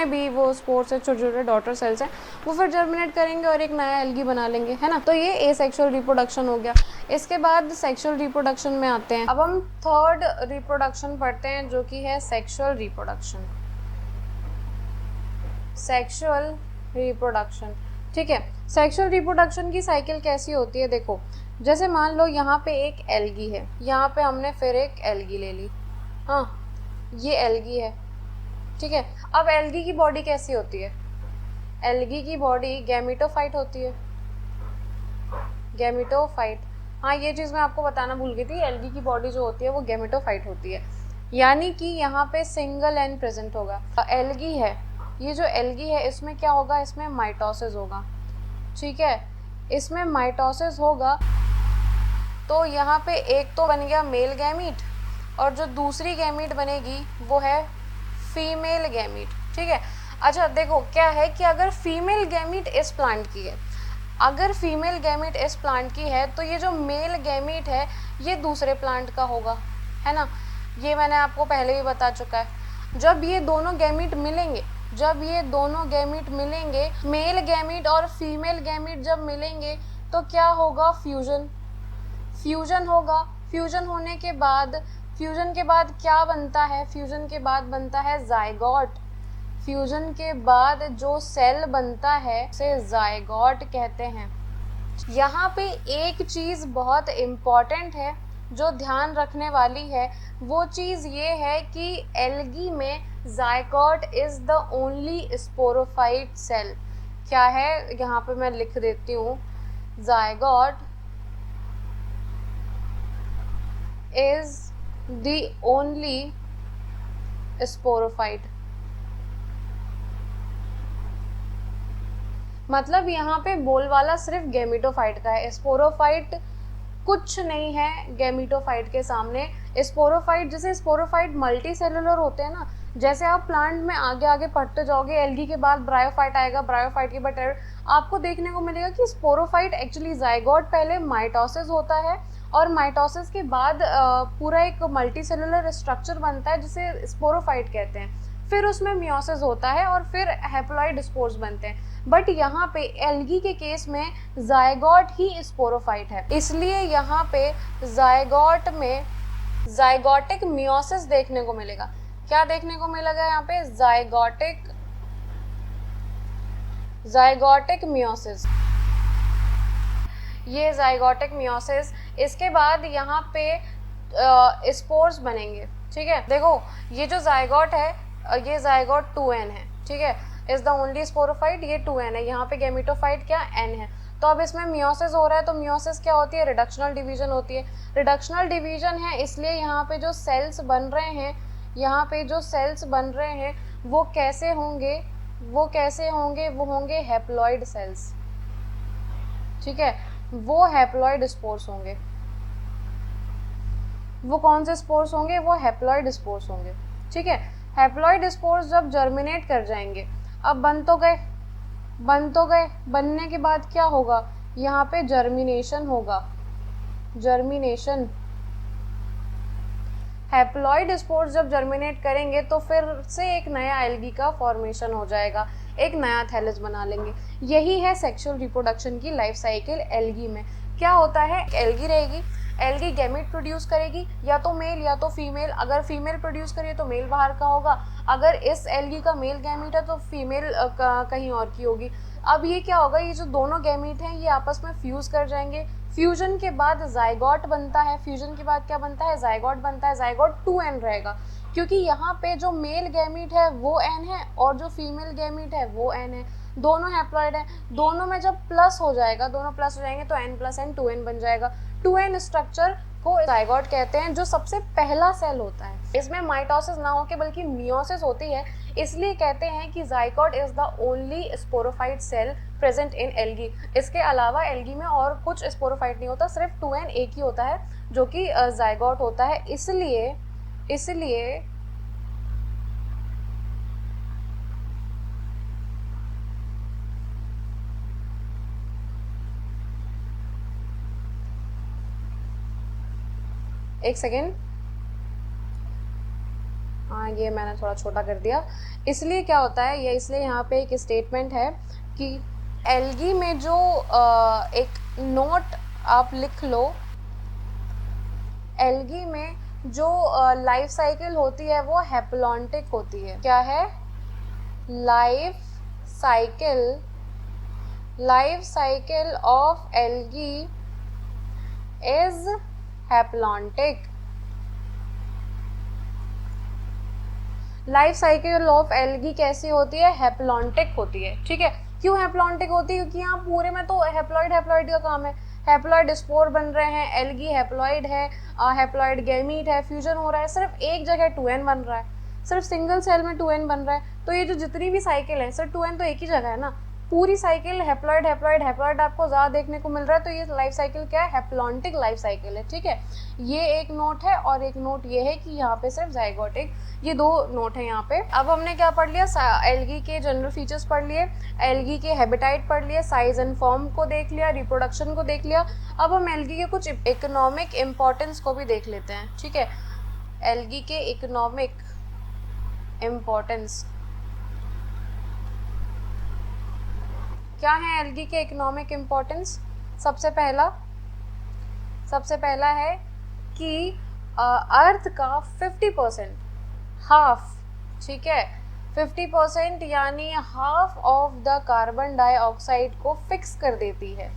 भी वो स्पोर्स से छोटे छोटे डॉटर सेल्स हैं वो फिर जर्मिनेट करेंगे और एक नया एल्गी बना लेंगे, है ना। तो ये एसेक्सुअल रिप्रोडक्शन हो गया। इसके बाद सेक्सुअल रिप्रोडक्शन में आते हैं। अब हम थर्ड रिप्रोडक्शन पढ़ते हैं जो कि है सेक्सुअल रिप्रोडक्शन। ठीक है, सेक्सुअल रिप्रोडक्शन की साइकिल कैसी होती है? देखो, जैसे मान लो यहाँ पे एक एल्गी है, यहाँ पे हमने फिर एक एल्गी ले ली। हाँ, ये एल्गी है। ठीक है, अब एल्गी की बॉडी कैसी होती है? एल्गी की बॉडी गैमेटोफाइट होती है। गैमेटोफाइट, हाँ ये चीज़ मैं आपको बताना भूल गई थी, एल्गी की बॉडी जो होती है वो गैमेटोफाइट होती है, यानी कि यहाँ पे सिंगल एंड प्रेजेंट होगा। एल्गी है, ये जो एल्गी है इसमें क्या होगा? इसमें माइटोसिस होगा। ठीक है, इसमें माइटोसिस होगा तो यहाँ पे एक तो बन गया मेल गैमीट, और जो दूसरी गैमीट बनेगी वो है फीमेल गैमीट। ठीक है, अच्छा देखो क्या है कि अगर फीमेल गैमीट इस प्लांट की है, तो ये जो मेल गैमीट है ये दूसरे प्लांट का होगा, है ना। ये मैंने आपको पहले भी बता चुका है। जब ये दोनों गैमीट मिलेंगे, मेल गैमीट और फीमेल गैमीट जब मिलेंगे तो क्या होगा? फ्यूजन होगा। फ्यूजन के बाद क्या बनता है? फ्यूजन के बाद बनता है जायगोट। फ्यूजन के बाद जो सेल बनता है उसे जायगोट कहते हैं। यहाँ पे एक चीज़ बहुत इम्पॉर्टेंट है जो ध्यान रखने वाली है, वो चीज़ ये है कि एल्गी में zygote is the only sporophyte cell. क्या है? यहाँ पे मैं लिख देती हूँ, zygote is the only sporophyte. मतलब यहाँ पे बोलबाला सिर्फ गैमेटोफाइट का है, स्पोरोफाइट कुछ नहीं है गैमेटोफाइट के सामने। स्पोरोफाइट, जैसे स्पोरोफाइट मल्टी सेलुलर होते हैं ना, जैसे आप प्लांट में आगे आगे पढ़ते जाओगे, एल्गी के बाद ब्रायोफाइट आएगा, ब्रायोफाइट के बाद आपको देखने को मिलेगा कि स्पोरोफाइट एक्चुअली जायगोट पहले माइटोसिस होता है, और माइटोसिस के बाद पूरा एक मल्टी सेलुलर स्ट्रक्चर बनता है जिसे स्पोरोफाइट कहते हैं। फिर उसमें मियोसिस होता है और फिर हैप्लॉइड स्पोर्स बनते हैं। बट यहाँ पे एल्गी के केस में जायगोट ही स्पोरोफाइट है, इसलिए यहाँ पे जायगोट में जायगोटिक मियोसिस देखने को मिलेगा। क्या देखने को मिलेगा यहाँ पे? जायगोटिक मियोसिस। ये जायगोटिक मियोसिस, इसके बाद यहाँ पे स्पोर्स बनेंगे। ठीक है, देखो ये जो जायगोट है ये जायगोट 2n है। ठीक है, इज द ओनली स्पोरोफाइट, ये 2n है। यहाँ पे गैमेटोफाइट क्या n है। तो अब इसमें मियोसिस हो रहा है, तो मियोसिस क्या होती है? रिडक्शनल डिवीजन होती है। रिडक्शनल डिवीजन है, इसलिए यहाँ पे जो सेल्स बन रहे हैं, यहाँ पे जो सेल्स बन रहे हैं वो कैसे होंगे? वो होंगे हैप्लॉइड सेल्स। ठीक है, वो हैप्लॉइड स्पोर्स होंगे। वो कौन से स्पोर्स होंगे? वो हैप्लॉइड स्पोर्स होंगे। ठीक है, हैप्लॉइड स्पोर्स जब जर्मिनेट कर जाएंगे, अब बन तो गए, बनने के बाद क्या होगा? यहाँ पे जर्मिनेशन होगा। जर्मिनेशन, हैप्लॉइड स्पोर्स जब जर्मिनेट करेंगे तो फिर से एक नया एल्गी का फॉर्मेशन हो जाएगा, एक नया थैलस बना लेंगे। यही है सेक्सुअल रिप्रोडक्शन की लाइफ साइकिल एल्गी में। क्या होता है? एल्गी रहेगी, एल्गी गैमेट प्रोड्यूस करेगी, या तो मेल या तो फीमेल। अगर फीमेल प्रोड्यूस करिए तो मेल बाहर का होगा, अगर इस एल्गी का मेल गैमेट है तो फीमेल कहीं और की होगी। अब ये क्या होगा? ये जो दोनों गैमेट हैं ये आपस में फ्यूज कर जाएंगे। फ्यूजन के बाद जायगोट बनता है। फ्यूजन के बाद क्या बनता है? जायगोट बनता है। जायगोट 2n रहेगा, क्योंकि यहाँ पे जो मेल गैमेट है वो n है और जो फीमेल गैमेट है वो n है। दोनों हैप्लॉइड है, दोनों में जब प्लस हो जाएगा, दोनों प्लस हो जाएंगे तो n प्लस n 2n बन जाएगा। 2n स्ट्रक्चर को जायगोट कहते हैं, जो सबसे पहला सेल होता है। इसमें माइटोसिस ना होके बल्कि मियोसिस होती है, इसलिए कहते हैं कि zygote is the only sporophyte cell present in algae. इसके अलावा एल्गी में और कुछ स्पोरोफाइट नहीं होता, सिर्फ 2n एक ही होता है जो कि जायगोट होता है। इसलिए एक सेकेंड, हाँ ये मैंने थोड़ा छोटा कर दिया। इसलिए क्या होता है, ये इसलिए यहाँ पे एक स्टेटमेंट है कि एल्गी में जो एक नोट आप लिख लो, एल्गी में जो लाइफ साइकिल होती है वो हैप्लॉन्टिक होती है। क्या है? Life cycle of algae is haplontic. Life cycle of algae कैसी होती है? हैप्लॉन्टिक होती है। ठीक है, क्यों हैप्लॉन्टिक होती है? क्योंकि यहाँ पूरे में तो हैप्लॉइड का काम है। हैप्लॉइड स्पोर बन रहे हैं, एल्गी हैप्लॉइड है, हैप्लॉइड गैमीट है, फ्यूजन हो रहा है, सिर्फ एक जगह 2n बन रहा है, सिर्फ सिंगल सेल में 2n बन रहा है। तो ये जो जितनी भी साइकिल है सिर्फ 2n तो एक ही जगह है ना। पूरी साइकिल हैप्लॉइड आपको ज़्यादा देखने को मिल रहा है, तो ये लाइफ साइकिल क्या है? हैप्लॉन्टिक लाइफ साइकिल है। ठीक है, ये एक नोट है और एक नोट ये है कि यहाँ पे सिर्फ जायगोटिक, ये दो नोट है यहाँ पे। अब हमने क्या पढ़ लिया? एल्गी के जनरल फीचर्स पढ़ लिए, एल्गी के हैबिटाइट पढ़ लिए, साइज एंड फॉर्म को देख लिया, रिप्रोडक्शन को देख लिया। अब हम एल्गी के कुछ इकोनॉमिक इम्पोर्टेंस को भी देख लेते हैं। ठीक है, एल्गी के इकोनॉमिक इम्पोर्टेंस क्या है? एल्गी के इकोनॉमिक इम्पोर्टेंस सबसे पहला है कि अर्थ का 50%, हाफ, ठीक है, 50% यानी half of the carbon dioxide को फिक्स कर देती है।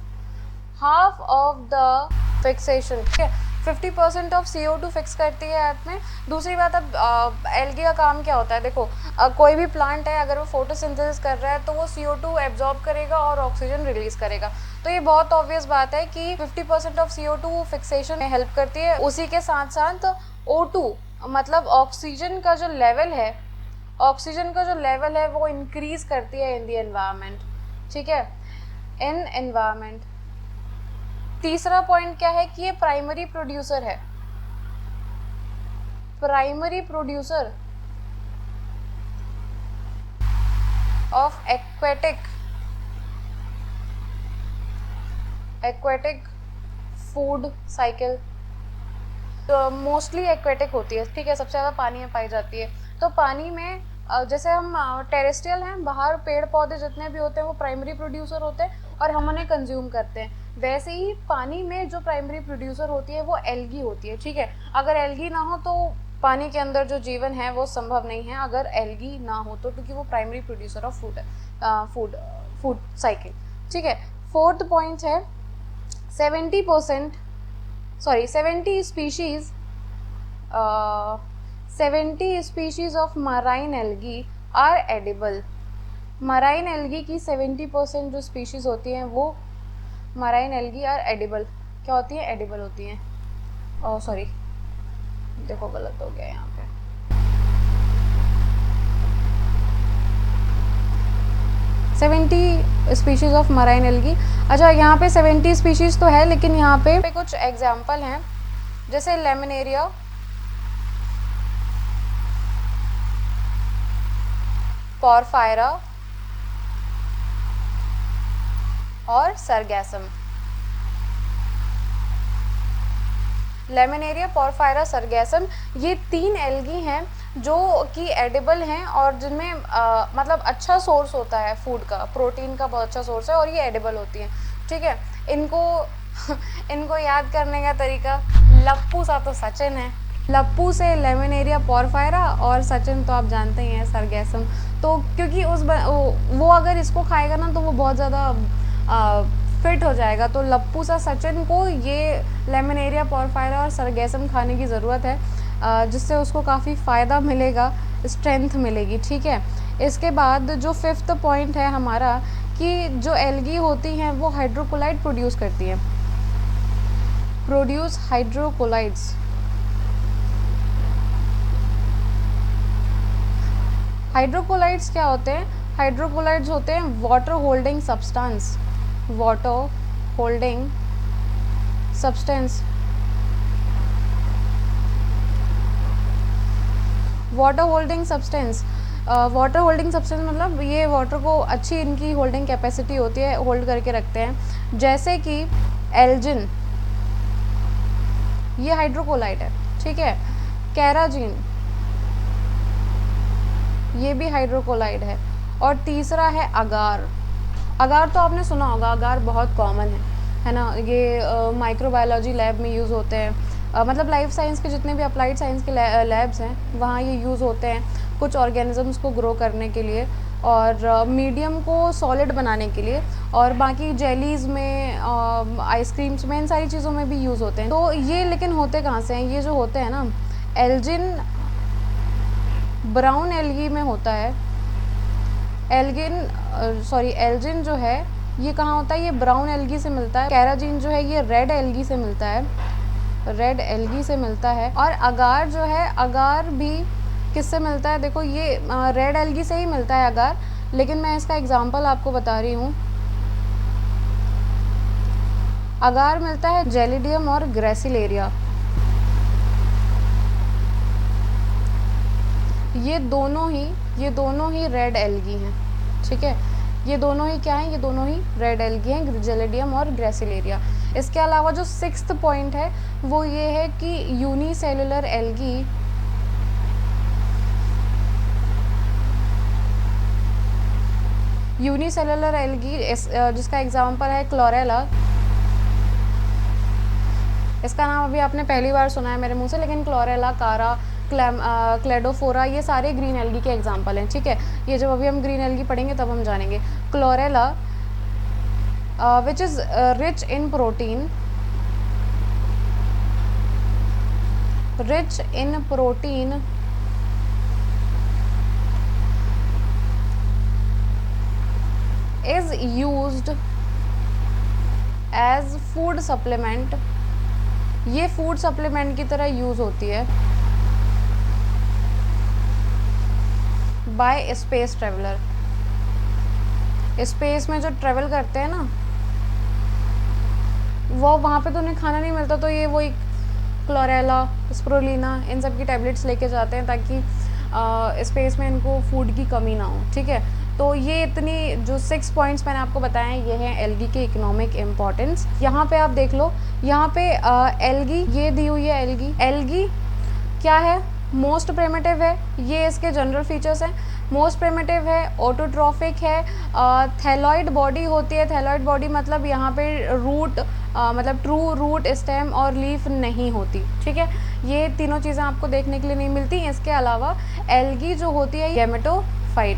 हाफ ऑफ द फिक्सेशन, ठीक है, 50% ऑफ CO2 फिक्स करती है अर्थ में। दूसरी बात, अब एल्गी का काम क्या होता है? देखो, कोई भी प्लांट है अगर वो फोटोसिंथेसिस कर रहा है तो वो CO2 एब्जॉर्ब करेगा और ऑक्सीजन रिलीज करेगा। तो ये बहुत ऑब्वियस बात है कि 50% ऑफ CO2 फिक्सेशन में हेल्प करती है। उसी के साथ साथ O2 मतलब ऑक्सीजन का जो लेवल है वो इंक्रीज करती है इन द एनवायरनमेंट। ठीक है, इन एनवायरनमेंट। तीसरा पॉइंट क्या है कि ये प्राइमरी प्रोड्यूसर है, primary producer of aquatic food cycle. तो मोस्टली एक्वेटिक होती है, ठीक है, सबसे ज़्यादा पानी में पाई जाती है। तो पानी में जैसे हम टेरेस्ट्रियल हैं, बाहर पेड़ पौधे जितने भी होते हैं वो प्राइमरी प्रोड्यूसर होते हैं और हम उन्हें कंज्यूम करते हैं। वैसे ही पानी में जो प्राइमरी प्रोड्यूसर होती है वो एल्गी होती है, ठीक है। अगर एल्गी ना हो तो पानी के अंदर जो जीवन है वो संभव नहीं है, अगर एल्गी ना हो तो, क्योंकि वो प्राइमरी प्रोड्यूसर ऑफ फूड है, फूड साइकिल, ठीक है। फोर्थ पॉइंट है 70 species 70 species of marine algae are edible. Marine algae की 70% जो स्पीशीज होती हैं वो मराइन एल्गी आर एडिबल। क्या होती है? एडिबल होती हैं। ओह सॉरी, देखो गलत हो गया यहाँ पे। Species of marine algae. अच्छा, यहाँ पे 70 स्पीशीज तो है, लेकिन यहाँ पे कुछ एग्जाम्पल हैं, जैसे लेमिनेरिया, पोरफायरा और सरगैसम। लेमिनेरिया, पोरफायरा, सरगैसम, ये 3 एल्गी हैं जो कि एडिबल हैं और जिनमें मतलब अच्छा सोर्स होता है फूड का, प्रोटीन का बहुत अच्छा सोर्स है और ये एडिबल होती हैं, ठीक है। इनको इनको याद करने का तरीका, लप्पू सा तो सचिन है, लप्पू से लेमिनेरिया, पोरफायरा, और सचिन तो आप जानते ही हैं सरगैसम। तो क्योंकि वो अगर इसको खाएगा ना तो वो बहुत ज़्यादा फिट हो जाएगा, तो लप्पू सा सचिन को ये लेमिनेरिया, पोरफायरा और सरगैसम खाने की ज़रूरत है, जिससे उसको काफ़ी फ़ायदा मिलेगा, स्ट्रेंथ मिलेगी, ठीक है। इसके बाद जो 5th पॉइंट है हमारा, कि जो एल्गी होती हैं वो हाइड्रोकोलाइड प्रोड्यूस करती हैं, प्रोड्यूस हाइड्रोकोलाइड्स। हाइड्रोकोलाइड्स क्या होते हैं? हाइड्रोकोलाइड्स होते हैं water holding substance, water holding substance. Water holding substance, water holding substance मतलब ये वाटर को अच्छी इनकी होल्डिंग कैपेसिटी होती है, होल्ड करके रखते हैं। जैसे कि एल्जिन, ये हाइड्रोकोलाइड है, ठीक है। कैराजीन, ये भी हाइड्रोकोलाइड है। और तीसरा है अगार। अगार तो आपने सुना होगा, अगार बहुत कॉमन है ना। ये माइक्रोबायोलॉजी लैब में यूज़ होते हैं, मतलब लाइफ साइंस के जितने भी अप्लाइड साइंस के लैब्स हैं वहाँ ये यूज़ होते हैं कुछ ऑर्गेनिजम्स को ग्रो करने के लिए और मीडियम को सॉलिड बनाने के लिए, और बाकी जेलीज़ में, आइसक्रीम्स में, इन सारी चीज़ों में भी यूज़ होते हैं। तो ये लेकिन होते कहाँ से हैं? ये जो होते हैं ना, एल्जिन ब्राउन एल्गी में होता है। एल्जिन जो है ये कहाँ होता है? ये ब्राउन एल्गी से मिलता है। कैराजीन जो है ये रेड एल्गी से मिलता है, रेड एल्गी से मिलता है। और अगार जो है, अगार भी किससे मिलता है? देखो ये रेड एल्गी से ही मिलता है अगार, लेकिन मैं इसका एग्जांपल आपको बता रही हूँ। अगार मिलता है जेलिडियम और ग्रेसिलेरिया, ये दोनों ही रेड एल्गी हैं, ठीक है। ये दोनों ही क्या हैं? ये दोनों ही रेड एल्गी हैं, जेलिडियम और ग्रेसिलेरिया। इसके अलावा जो 6th पॉइंट है वो ये है कि यूनिसेलुलर एल्गी, जिसका एग्जांपल है क्लोरेला। इसका नाम अभी आपने पहली बार सुना है मेरे मुंह से, लेकिन क्लोरेला, कारा, क्लेडोफोरा, ये सारे ग्रीन एल्गी के एग्जांपल हैं, ठीक है। ये जब अभी हम ग्रीन एल्गी पढ़ेंगे तब हम जानेंगे। Chlorella which is rich in protein, is used as food supplement, ये फूड सप्लीमेंट की तरह यूज़ होती है बाय स्पेस ट्रेवलर। स्पेस में जो ट्रेवल करते हैं ना, वो वहाँ पे तो उन्हें खाना नहीं मिलता, तो ये वही क्लोरेला, स्प्रुलिना, इन सब की टैबलेट्स लेके जाते हैं ताकि स्पेस में इनको फूड की कमी ना हो, ठीक है। तो ये इतनी जो 6 पॉइंट्स मैंने आपको बताए हैं, ये हैं एल्गी के इकोनॉमिक इम्पोर्टेंस। यहाँ पे आप देख लो, यहाँ पे एल्गी ये दी हुई है। एल्गी क्या है? मोस्ट प्रिमिटिव है, ये इसके जनरल फीचर्स हैं। मोस्ट प्रिमिटिव है, ऑटोट्रॉफिक है, थैलॉइड बॉडी होती है। थैलॉइड बॉडी मतलब यहाँ पे रूट मतलब ट्रू रूट, स्टेम और लीफ नहीं होती, ठीक है। ये तीनों चीज़ें आपको देखने के लिए नहीं मिलती। इसके अलावा एल्गी जो होती है गैमेटोफाइट,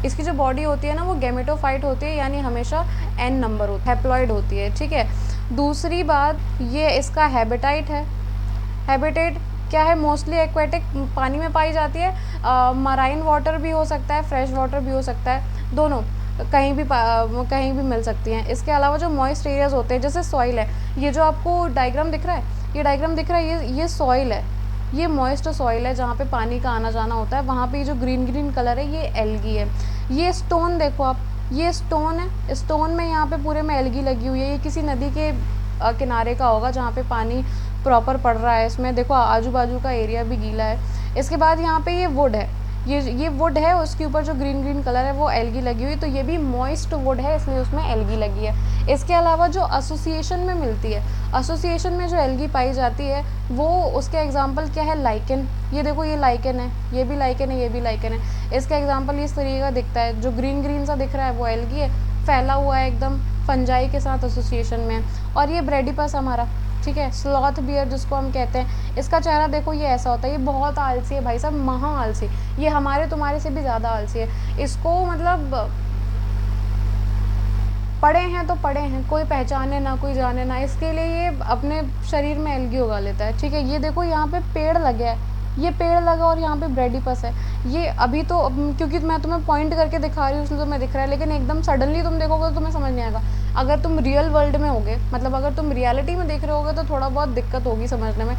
इसकी जो बॉडी होती है ना वो गैमेटोफाइट होती है, यानी हमेशा एन नंबर होता है, हैप्लॉइड होती है, ठीक है। दूसरी बात, ये इसका हैबिटाइट है। हैबिटेट क्या है? मोस्टली एक्वेटिक, पानी में पाई जाती है। मराइन वाटर भी हो सकता है, फ्रेश वाटर भी हो सकता है, दोनों कहीं भी मिल सकती हैं। इसके अलावा जो मॉइस्ट एरियाज होते हैं, जैसे सॉइल है, ये जो आपको डायग्राम दिख रहा है, ये सॉइल है, ये मॉइस्ट सॉइल है जहाँ पे पानी का आना जाना होता है। वहाँ पे जो ग्रीन ग्रीन कलर है ये एल्गी है। ये स्टोन देखो आप, ये स्टोन है, स्टोन में यहाँ पे पूरे में एल्गी लगी हुई है। ये किसी नदी के किनारे का होगा जहाँ पे पानी प्रॉपर पड़ रहा है। इसमें देखो आजू बाजू का एरिया भी गीला है। इसके बाद यहाँ पे ये वुड है, ये वुड है, उसके ऊपर जो ग्रीन ग्रीन कलर है वो एल्गी लगी हुई, तो ये भी मॉइस्ट वुड है, इसलिए उसमें एल्गी लगी है। इसके अलावा जो एसोसिएशन में मिलती है, एसोसिएशन में जो एल्गी पाई जाती है वो, उसके एग्जांपल क्या है? लाइकेन। ये देखो ये लाइकेन है, ये भी लाइकेन है, ये भी लाइकेन है। इसका एग्जांपल इस तरीके का दिखता है, जो ग्रीन ग्रीन सा दिख रहा है वो एल्गी है, फैला हुआ है एकदम, फंजाई के साथ एसोसिएशन में। और ये ब्रेडिपस हमारा, ठीक है, स्लॉथ बियर जिसको हम कहते हैं, इसका चेहरा देखो ये ऐसा होता है। ये बहुत आलसी है भाई साहब, महा आलसी, ये हमारे तुम्हारे से भी ज़्यादा आलसी है। इसको मतलब पढ़े हैं तो पढ़े हैं, कोई पहचाने ना कोई जाने ना, इसके लिए ये अपने शरीर में एल्गी उगा लेता है, ठीक है। ये देखो यहाँ पे पेड़ लगे है, ये पेड़ लगा और यहाँ पे ब्रेडिपस है। ये अभी तो क्योंकि मैं तुम्हें पॉइंट करके दिखा रही हूँ इसलिए तुम्हें दिख रहा है, लेकिन एकदम सडनली तुम देखोगे तो तुम्हें समझ नहीं आएगा। अगर तुम रियल वर्ल्ड में होगे, मतलब अगर तुम रियलिटी में देख रहे होगे तो थोड़ा बहुत दिक्कत होगी समझने में।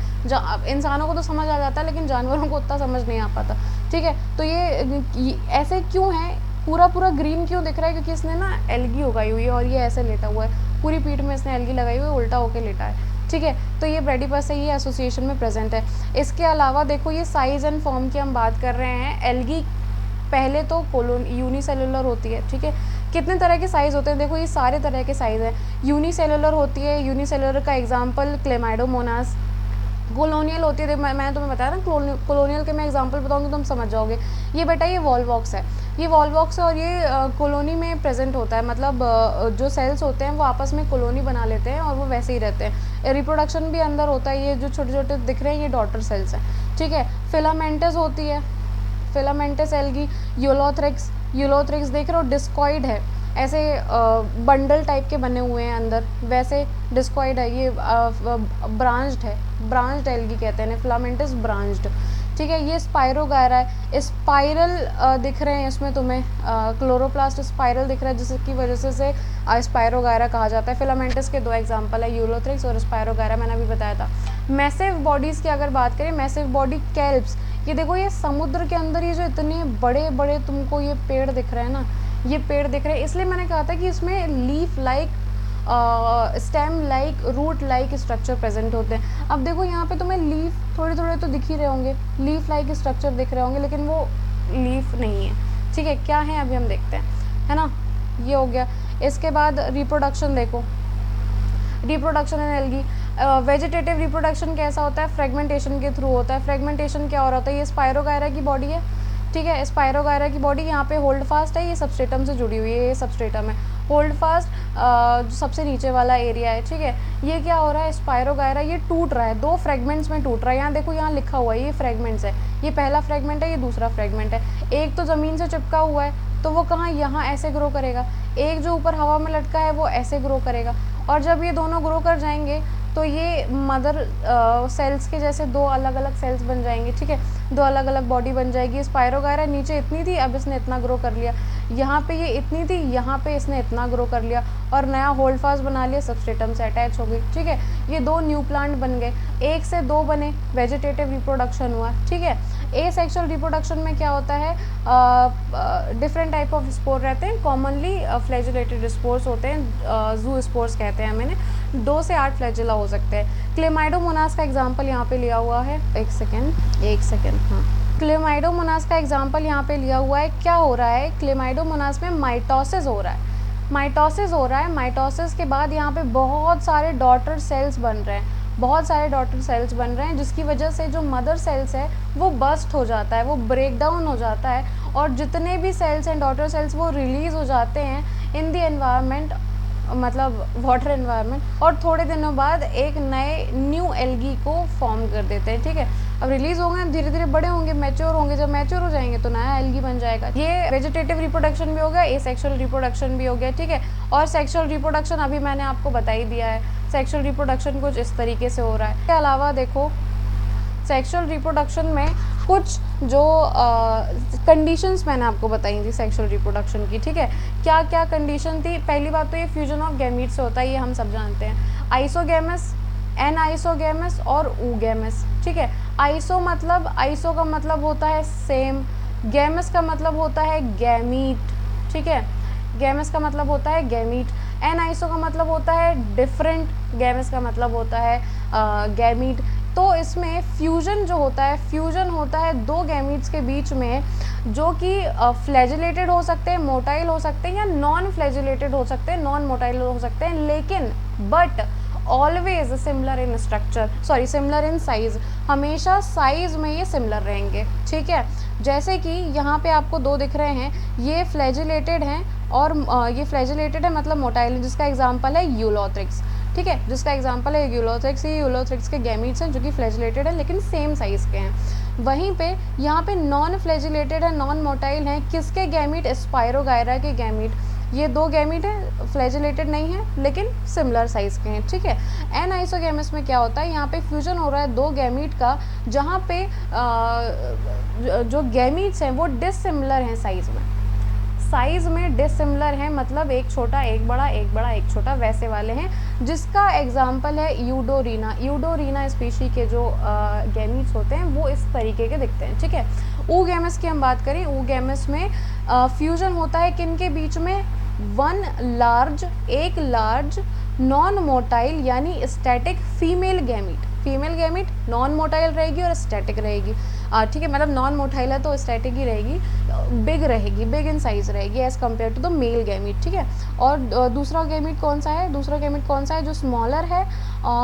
इंसानों को तो समझ आ जाता है लेकिन जानवरों को उतना समझ नहीं आ पाता, ठीक है। तो ये ऐसे क्यों है, पूरा ग्रीन क्यों दिख रहा है? क्योंकि इसने ना एल्गी उगाई हुई है और ये ऐसे लेटा हुआ है, पूरी पीठ में इसने एल्गी लगाई हुई है, उल्टा होके लेटा है, ठीक है। तो ये ब्रेडिपस है, ये एसोसिएशन में प्रेजेंट है। इसके अलावा देखो ये साइज़ एंड फॉर्म की हम बात कर रहे हैं। एल्गी पहले तो यूनिसेलुलर होती है, ठीक है। कितने तरह के साइज़ होते हैं? देखो ये सारे तरह के साइज़ हैं। यूनिसेलुलर होती है, यूनिसेलुलर का एग्जांपल क्लेमाइडोमोनास। कॉलोनियल होती है, मैंने तुम्हें बताया ना, कॉलोनियल के मैं एग्जांपल बताऊंगी तुम समझ जाओगे। ये बेटा ये वॉलवॉक्स है, ये वॉलवॉक्स है और ये कॉलोनी में प्रेजेंट होता है, मतलब जो सेल्स होते हैं वो आपस में कॉलोनी बना लेते हैं और वो वैसे ही रहते हैं। रिप्रोडक्शन भी अंदर होता है। ये जो छोटे छोटे दिख रहे हैं ये डॉटर सेल्स हैं, ठीक है। फिलामेंटस होती है, फिलामेंटस एल्गी। यूलोथ्रिक्स देख रहे हो, डिस्कॉइड है, ऐसे बंडल टाइप के बने हुए हैं अंदर, वैसे डिस्कॉइड है। ये ब्रांच्ड है, ब्रांच्ड एल्गी कहते हैं, फिलामेंटस ब्रांच्ड, ठीक है। ये स्पाइरोगायरा है, स्पाइरल दिख रहे हैं इसमें तुम्हें, क्लोरोप्लास्ट स्पाइरल दिख रहा है जिसकी वजह से स्पाइरोगायरा कहा जाता है। फिलामेंटस के दो एग्जांपल है, यूलोथ्रिक्स और स्पाइरोगायरा, मैंने अभी बताया था। मैसिव बॉडीज़ की अगर बात करें, मैसिव बॉडी कैल्प्स, ये देखो ये समुद्र के अंदर ये जो इतने बड़े बड़े तुमको ये पेड़ दिख रहे हैं ना, ये पेड़ दिख रहे हैं, इसलिए मैंने कहा था कि इसमें leaf like, stem like, root like structure present होते हैं। अब देखो यहाँ पे तुम्हें लीफ थोड़े थोड़े तो दिख ही रहे होंगे, लीफ लाइक स्ट्रक्चर दिख रहे होंगे, लेकिन वो लीफ नहीं है, ठीक है। क्या है अभी हम देखते हैं, है ना, ये हो गया। इसके बाद रिप्रोडक्शन देखो, reproduction in algae. Vegetative reproduction कैसा होता है? फ्रेगमेंटेशन के थ्रू होता है। फ्रेगमेंटेशन क्या हो रहा होता है? ये स्पाइरोगायरा की बॉडी है, ठीक है। स्पाइरोगायरा की बॉडी यहाँ पे होल्ड फास्ट है, ये सबस्ट्रेटम से जुड़ी हुई है, ये सबस्ट्रेटम है। होल्ड फास्ट जो सबसे नीचे वाला एरिया है, ठीक है। ये क्या हो रहा है? स्पाइरोगायरा ये टूट रहा है, दो फ्रेगमेंट्स में टूट रहा है। यहाँ देखो, यहाँ लिखा हुआ है ये फ्रेगमेंट्स है, ये पहला फ्रेगमेंट है, ये दूसरा फ्रेगमेंट है। एक तो ज़मीन से चिपका हुआ है तो वो कहाँ, यहाँ ऐसे ग्रो करेगा। एक जो ऊपर हवा में लटका है वो ऐसे ग्रो करेगा। और जब ये दोनों ग्रो कर जाएंगे तो ये मदर सेल्स के जैसे दो अलग अलग सेल्स बन जाएंगे, ठीक है, दो अलग अलग बॉडी बन जाएगी। स्पाइरोगायरा नीचे इतनी थी, अब इसने इतना ग्रो कर लिया। यहाँ पे ये इतनी थी, यहाँ पे इसने इतना ग्रो कर लिया और नया होल्ड फास्ट बना लिया, सबस्ट्रेटम से अटैच हो गई, ठीक है। ये दो न्यू प्लांट बन गए, एक से दो बने, वेजिटेटिव रिप्रोडक्शन हुआ, ठीक है। एसेक्सुअल रिप्रोडक्शन में क्या होता है? डिफरेंट टाइप ऑफ स्पोर रहते हैं, कॉमनली फ्लैजेलेटेड स्पोर्स होते हैं, जू स्पोर्स कहते हैं मैंने। 2 से 8 फ्लैजेला हो सकते हैं। क्लेमाइडोमोनास का एग्जाम्पल यहाँ पे लिया हुआ है, एक सेकेंड, हाँ, क्लेमाइडोमोनास का एग्जाम्पल यहाँ पे लिया हुआ है। क्या हो रहा है? क्लेमाइडोमोनास में माइटोसिस हो रहा है, माइटोसिस के बाद यहाँ पे बहुत सारे डॉटर सेल्स बन रहे हैं, बहुत सारे डॉटर सेल्स बन रहे हैं, जिसकी वजह से जो मदर सेल्स है वो बस्ट हो जाता है, वो ब्रेक डाउन हो जाता है, और जितने भी सेल्स हैं डॉटर सेल्स वो रिलीज़ हो जाते हैं इन द एनवायरनमेंट, मतलब वाटर एनवायरनमेंट, और थोड़े दिनों बाद एक नए न्यू एल्गी को फॉर्म कर देते हैं। ठीक है, अब रिलीज होंगे, धीरे धीरे बड़े होंगे, मैच्योर होंगे, जब मैच्योर हो जाएंगे तो नया एल्गी बन जाएगा। ये वेजिटेटिव रिप्रोडक्शन भी हो गया, एसेक्सुअल रिप्रोडक्शन भी हो गया। ठीक है, और सेक्सुअल रिप्रोडक्शन अभी मैंने आपको बता ही दिया है, सेक्सुअल रिप्रोडक्शन कुछ इस तरीके से हो रहा है। इसके अलावा देखो सेक्सुअल रिप्रोडक्शन में कुछ जो कंडीशंस मैंने आपको बताई थी सेक्सुअल रिप्रोडक्शन की। ठीक है, क्या क्या कंडीशन थी? पहली बात तो ये फ्यूजन ऑफ गैमीट से होता है, ये हम सब जानते हैं। आइसोगैमस, एनआइसोगैमस और ऊगैमस। ठीक है, आइसो का मतलब होता है सेम, गैमस का मतलब होता है गैमीट। ठीक है, गैमस का मतलब होता है गैमीट, एनआइसो का मतलब होता है डिफरेंट, गैमस का मतलब होता है गैमीट। तो इसमें फ्यूजन जो होता है, फ्यूजन होता है दो गैमीट्स के बीच में, जो कि फ्लैजिलेटेड हो सकते हैं, मोटाइल हो सकते हैं, या नॉन फ्लैजिलेटेड हो सकते हैं, नॉन मोटाइल हो सकते हैं, लेकिन but always similar in structure, sorry similar in size, हमेशा साइज में ये सिमिलर रहेंगे। ठीक है, जैसे कि यहाँ पे आपको दो दिख रहे हैं, ये फ्लैजिलेटेड हैं और ये फ्लैजिलेटेड है मतलब मोटाइल, जिसका एग्जांपल है यूलोथ्रिक्स। ठीक है, जिसका एग्जांपल है यूलोथ्रिक्स। ये यूलोथ्रिक्स के गैमीट्स हैं जो कि फ्लैजिलेटेड है लेकिन सेम साइज के हैं। वहीं पे यहाँ पे नॉन फ्लैजिलेटेड है, नॉन मोटाइल हैं, किसके गैमीट? स्पायरोगायरा के गैमीट। ये दो गैमीट हैं, फ्लैजिलेटेड नहीं है लेकिन सिमिलर साइज के हैं। ठीक है, एनआइसोगैमस में क्या होता है? यहाँ पे फ्यूजन हो रहा है दो गैमीट का, जहाँ पे जो गैमीट्स हैं वो डिसिमिलर हैं साइज में डिसिमिलर हैं, मतलब एक छोटा एक बड़ा, एक बड़ा एक छोटा, वैसे वाले हैं, जिसका एग्जाम्पल है यूडोरीना। यूडोरीना स्पीशी के जो गैमीट्स होते हैं वो इस तरीके के दिखते हैं। ठीक है, ऊगैमस की हम बात करें, ऊगैमस में फ्यूजन होता है किन के बीच में? एक लार्ज नॉन मोटाइल यानी static female gamete non motile रहेगी और स्टैटिक रहेगी। ठीक है, मतलब नॉन मोटाइल है तो स्टैटिक ही रहेगी, बिग इन साइज रहेगी as compare to the male gamete. ठीक है, और दूसरा गैमीट कौन सा है? जो स्मॉलर है,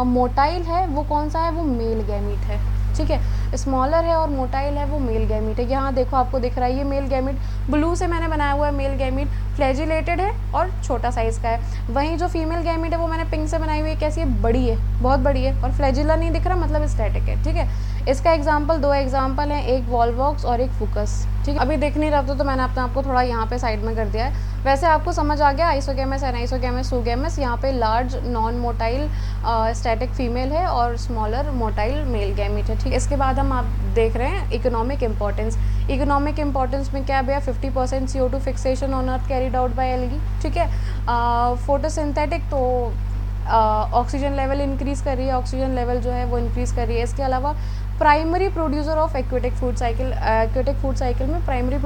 मोटाइल है, वो कौन सा है? वो मेल गैमीट है। ठीक है, स्मॉलर है और मोटाइल है, वो मेल गैमीट है। यहाँ देखो आपको दिख रहा है ये मेल गैमीट, ब्लू से मैंने बनाया हुआ है मेल गैमीट, फ्लैजिलेटेड है और छोटा साइज़ का है। वहीं जो फीमेल गैमीट है वो मैंने पिंक से बनाई हुई है, कैसी है? बड़ी है, बहुत बड़ी है, और फ्लैजिला नहीं दिख रहा मतलब स्टैटिक है। ठीक है, इसका एग्जाम्पल, दो एग्जाम्पल हैं, एक वॉल्वॉक्स और एक फुकस। ठीक है, अभी देख नहीं रहा तो मैंने अपने आपको थोड़ा यहाँ पे साइड में कर दिया है। वैसे आपको समझ आ गया, आइसोगैमस, एनाइसोगैमस, सूगैमस। यहाँ पे large non motile static female है और स्मॉलर मोटाइल मेल गैमीट है। ठीक है, इसके बाद हम आप देख रहे हैं इकोनॉमिक इंपॉर्टेंस। इकोनॉमिक इंपॉर्टेंस में क्या भैया? 50% CO2 fixation on earth carried out by algae. ठीक है, फोटोसिंथेटिक तो ऑक्सीजन लेवल इंक्रीज कर रही है, ऑक्सीजन लेवल जो है वो इंक्रीज कर रही है। इसके अलावा primary producer of aquatic food cycle में प्राइमरी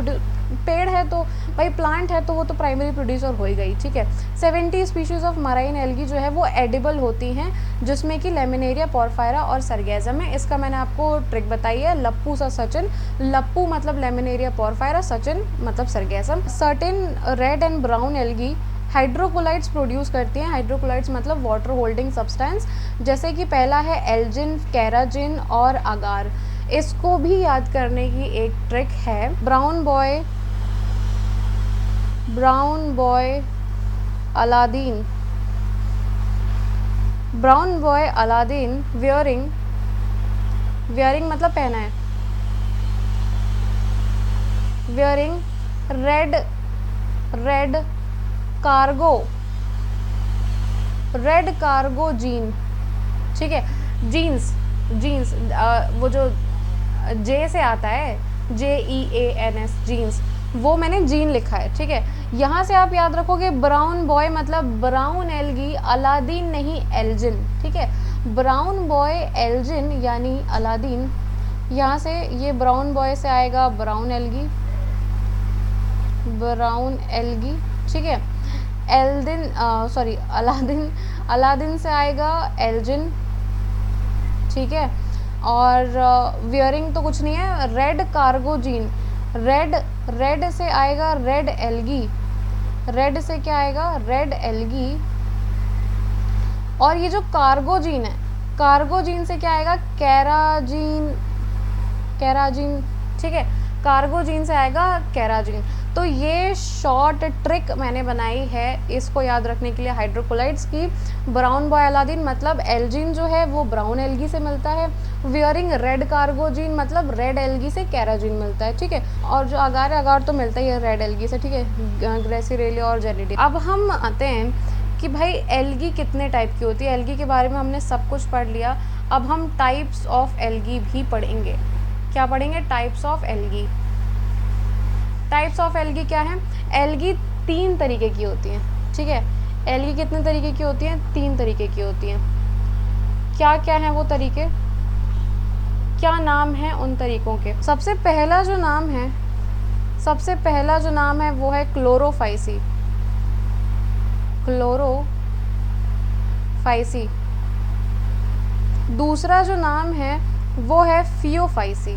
पेड़ है तो भाई, प्लांट है तो वो तो प्राइमरी प्रोड्यूसर हो ही गई। ठीक है, 70 स्पीशीज ऑफ मराइन एल्गी जो है वो एडिबल होती हैं, जिसमें कि लेमिनेरिया, पोरफायरा और सरगैज़म है। इसका मैंने आपको ट्रिक बताई है, लप्पू सा सचिन, लप्पू मतलब लेमिनेरिया पोरफायरा, सचिन मतलब Sargassum. Certain red and brown algae hydrocolloids produce करती हैं। हाइड्रोकोलाइट्स मतलब वाटर होल्डिंग सब्सटेंस, जैसे कि पहला है एल्जिन, कैराजिन और अगार। इसको भी याद करने की एक ट्रिक है, ब्राउन बॉय अलादीन, वियरिंग मतलब पहना है, वियरिंग रेड कार्गो जीन। ठीक है, जीन्स वो जो जे से आता है, JEANS, जीन्स, वो मैंने जीन लिखा है। ठीक है, यहाँ से आप याद रखोगे ब्राउन बॉय मतलब ब्राउन एल्गी, अलादीन नहीं एल्जिन। ठीक है, ब्राउन बॉय एल्जिन यानी अलादीन। यहाँ से ये ब्राउन बॉय से आएगा ब्राउन एल्गी। ठीक है, अलादीन से आएगा एल्जिन। ठीक है, और वियरिंग तो कुछ नहीं है, रेड कार्गो जीन, रेड से आएगा रेड एल्गी, रेड से क्या आएगा? Red algae. और ये जो कार्गो जीन है, कार्गोजीन से क्या आएगा, कैराजीन, कैराजीन, ठीक है, कार्गोजीन से आएगा कैराजीन। तो ये शॉर्ट ट्रिक मैंने बनाई है इसको याद रखने के लिए हाइड्रोकोलाइड्स की। ब्राउन बॉय अलादीन मतलब एल्जीन जो है वो ब्राउन एल्गी से मिलता है, वियरिंग रेड कार्गोजीन मतलब रेड एल्गी से कैराजीन मिलता है, ठीक है। और जो अगार अगार तो मिलता ही है रेड एल्गी से, ठीक है, ग्रेसिरेलिया और जेनिडी। अब हम आते हैं कि भाई एल्गी कितने टाइप की होती है। एल्गी के बारे में हमने सब कुछ पढ़ लिया, अब हम टाइप्स ऑफ एल्गी भी पढ़ेंगे। क्या पढ़ेंगे, types of algae. Types of algae क्या है, एल्गी 3 तरीके की होती हैं, ठीक है। एल्गी कितने तरीके की होती हैं, 3 तरीके की होती हैं। क्या क्या है वो तरीके, क्या नाम है उन तरीकों के। सबसे पहला जो नाम है, सबसे पहला जो नाम है वो है क्लोरोफाइसी, क्लोरोफाइसी। दूसरा जो नाम है वो है फियोफाइसी,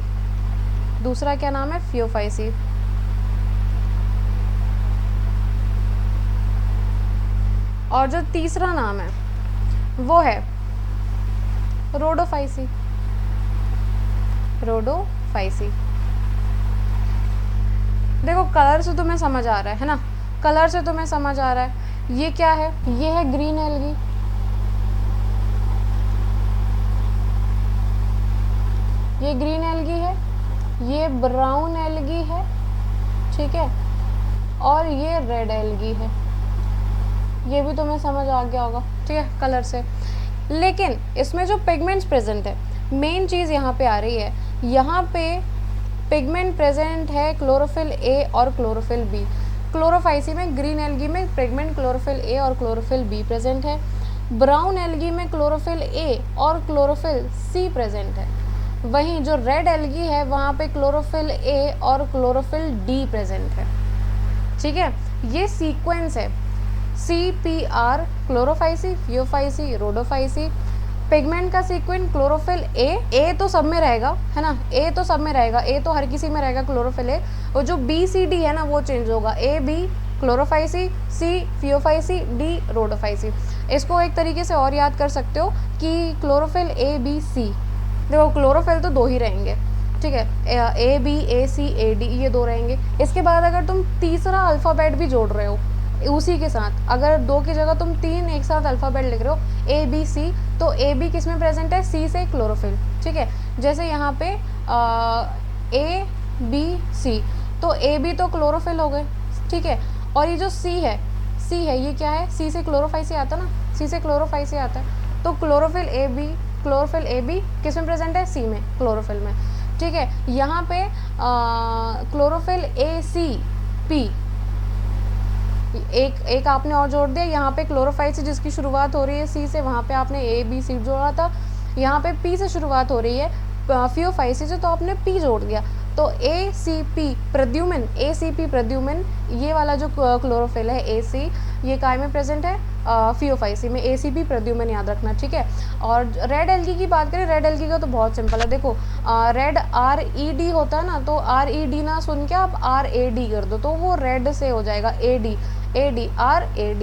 दूसरा क्या नाम है, फियोफाइसी। और जो तीसरा नाम है वो है रोडोफाइसी, रोडोफाइसी। देखो कलर से तुम्हें समझ आ रहा है ना, कलर से तुम्हें समझ आ रहा है। ये क्या है, ये है ग्रीन एल्गी, ये ग्रीन एल्गी है, ये ब्राउन एल्गी है, ठीक है, और ये रेड एल्गी है। ये भी तुम्हें समझ आ गया होगा, ठीक है, कलर से। लेकिन इसमें जो पिगमेंट्स प्रेजेंट है, मेन चीज़ यहाँ पे आ रही है, यहाँ पे पिगमेंट प्रेजेंट है क्लोरोफिल ए और क्लोरोफिल बी। क्लोरोफाइसी में, ग्रीन एल्गी में पिगमेंट क्लोरोफिल ए और क्लोरोफिल बी प्रेजेंट है। ब्राउन एल्गी में क्लोरोफिल ए और क्लोरोफिल सी प्रेजेंट है। वहीं जो रेड एल्गी है वहाँ पे क्लोरोफिल ए और क्लोरोफिल डी प्रेजेंट है, ठीक है। ये सीक्वेंस है, CPR Chlorophyceae, Phaeophyceae, Rhodophyceae. Pigment का सीक्वेंस क्लोरोफिल ए तो सब में रहेगा, है ना, ए तो सब में रहेगा, ए तो हर किसी में रहेगा क्लोरोफिल ए। और जो BCD है ना वो चेंज होगा, AB Chlorophyceae, C Phaeophyceae, D Rhodophyceae. इसको एक तरीके से और याद कर सकते हो कि क्लोरोफिल ABC, देखो क्लोरोफिल तो 2 ही रहेंगे, ठीक है, AB AC AD ये 2 रहेंगे। इसके बाद अगर तुम तीसरा अल्फ़ाबेट भी जोड़ रहे हो उसी के साथ, अगर 2 की जगह तुम 3 एक साथ अल्फ़ाबेट लिख रहे हो ABC, तो AB किस में प्रेजेंट है, C से क्लोरोफिल, ठीक है। जैसे यहाँ पे ABC, तो AB तो क्लोरोफिल हो गए, ठीक है। और ये जो C है ये क्या है, C से क्लोरोफाइसी आता है ना, C से क्लोरोफाइसी आता है, तो क्लोरोफिल AB किस में प्रेजेंट है, C में, क्लोरोफिल में, ठीक है। यहाँ पे क्लोरोफिल ACP एक आपने और जोड़ दिया। यहाँ पे क्लोरोफाइसी जिसकी शुरुआत हो रही है C से, वहाँ पे आपने ABC जोड़ा था। यहाँ पे P से शुरुआत हो रही है फियोफाइसी से, तो आपने P जोड़ दिया। तो ACP प्रद्युमन, ये वाला जो क्लोरोफिल है AC, ये काय में प्रेजेंट है, फियोफाइसी में। ACP प्रद्युमन याद रखना, ठीक है। और रेड एल्गी की बात करें, रेड एल्गी का तो बहुत सिंपल है। देखो रेड RED होता है ना, तो RED ना सुन के आप RAD कर दो, तो वो रेड से हो जाएगा AD RAD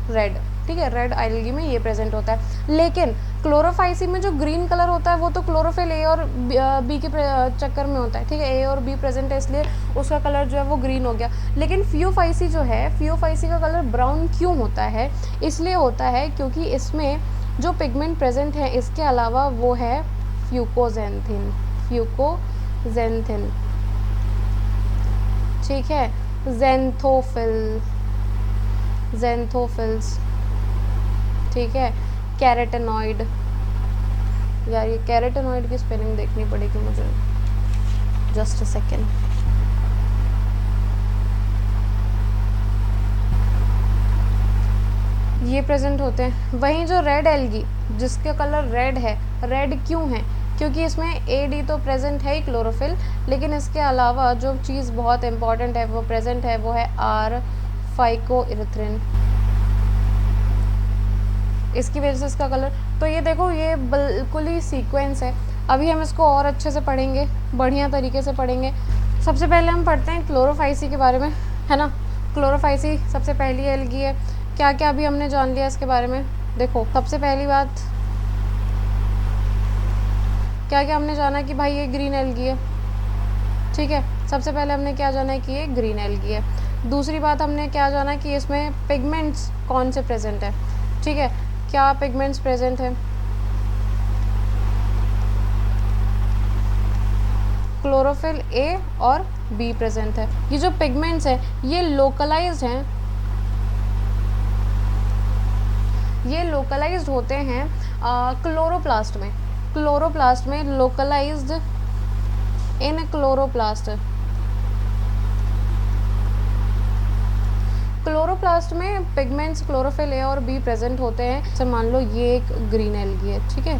रेड, ठीक है। रेड एल्गी में ये प्रेजेंट होता है। लेकिन क्लोरोफाइसी में जो ग्रीन कलर होता है वो तो क्लोरोफिल ए और बी के चक्कर में होता है, ठीक है। ए और बी प्रेजेंट है इसलिए उसका कलर जो है वो ग्रीन हो गया। लेकिन फियोफाइसी जो है, फियोफाइसी का कलर ब्राउन क्यों होता है, इसलिए होता है क्योंकि इसमें जो पिगमेंट प्रेजेंट है इसके अलावा वो है फ्यूकोजेंथिन, ठीक है, ज़ेंथोफिल्स, ठीक है, कैरेटेनॉइड। यार ये कैरेटेनॉइड की स्पेलिंग देखनी पड़ेगी मुझे, जस्ट अ सेकेंड। ये प्रेजेंट होते हैं। वहीं जो रेड एल्गी जिसका कलर रेड है, रेड क्यों है, क्योंकि इसमें AD तो प्रेजेंट है ही क्लोरोफिल, लेकिन इसके अलावा जो चीज़ बहुत इंपॉर्टेंट है वो प्रेजेंट है, वो है R फाइकोइरिथ्रिन, इसकी वजह से इसका कलर। तो ये देखो ये बिल्कुल ही सीक्वेंस है। अभी हम इसको और अच्छे से पढ़ेंगे, बढ़िया तरीके से पढ़ेंगे। सबसे पहले हम पढ़ते हैं क्लोरोफाइसी के बारे में, है ना। क्लोरोफाइसी सबसे पहली एल्गी है। क्या क्या अभी हमने जान लिया इसके बारे में। देखो सबसे पहली बात क्या क्या हमने जाना कि भाई ये ग्रीन एल्गी है, ठीक है। सबसे पहले हमने क्या जाना है कि ये ग्रीन एल्गी है। दूसरी बात हमने क्या जाना कि इसमें पिगमेंट्स कौन से प्रेजेंट है, ठीक है। क्या पिगमेंट्स प्रेजेंट है, क्लोरोफिल ए और बी प्रेजेंट है। ये जो पिगमेंट्स हैं ये लोकलाइज्ड हैं, ये लोकलाइज्ड होते हैं क्लोरोप्लास्ट में, क्लोरोप्लास्ट में लोकलाइज्ड इन क्लोरोप्लास्ट। क्लोरोप्लास्ट में पिगमेंट्स क्लोरोफिल ए और बी प्रेजेंट होते हैं। जैसे मान लो ये एक ग्रीन एल्गी है, ठीक है,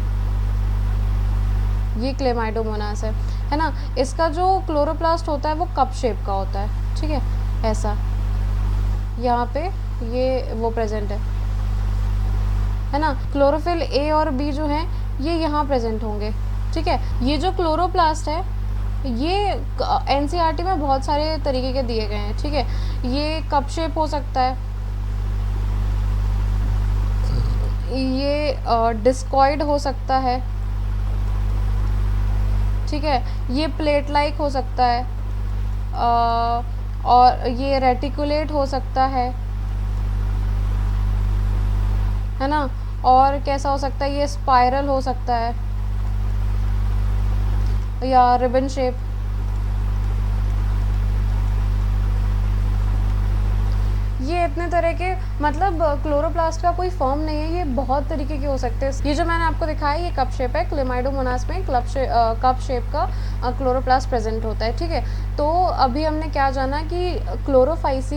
ये क्लेमाइडोमोनास है ना। इसका जो क्लोरोप्लास्ट होता है वो कप शेप का होता है, ठीक है, ऐसा। यहाँ पे ये वो प्रेजेंट है ना। क्लोरोफिल ए और बी जो हैं ये यहाँ प्रेजेंट होंगे, ठीक है। ये जो क्लोरोप्लास्ट है ये एनसीईआरटी में बहुत सारे तरीके के दिए गए हैं, ठीक है। ये कप शेप हो सकता है, ये डिस्कॉइड हो सकता है, ठीक है, ये प्लेट लाइक हो सकता है, और ये रेटिकुलेट हो सकता है ना। और कैसा हो सकता है, ये स्पाइरल हो सकता है या रिबन शेप। ये इतने तरह के, मतलब क्लोरोप्लास्ट का कोई फॉर्म नहीं है, ये बहुत तरीके के हो सकते हैं। ये जो मैंने आपको दिखाया ये कप शेप है, क्लेमाइडोमोनास में कप शेप का क्लोरोप्लास्ट प्रेजेंट होता है, ठीक है। तो अभी हमने क्या जाना कि क्लोरोफाइसी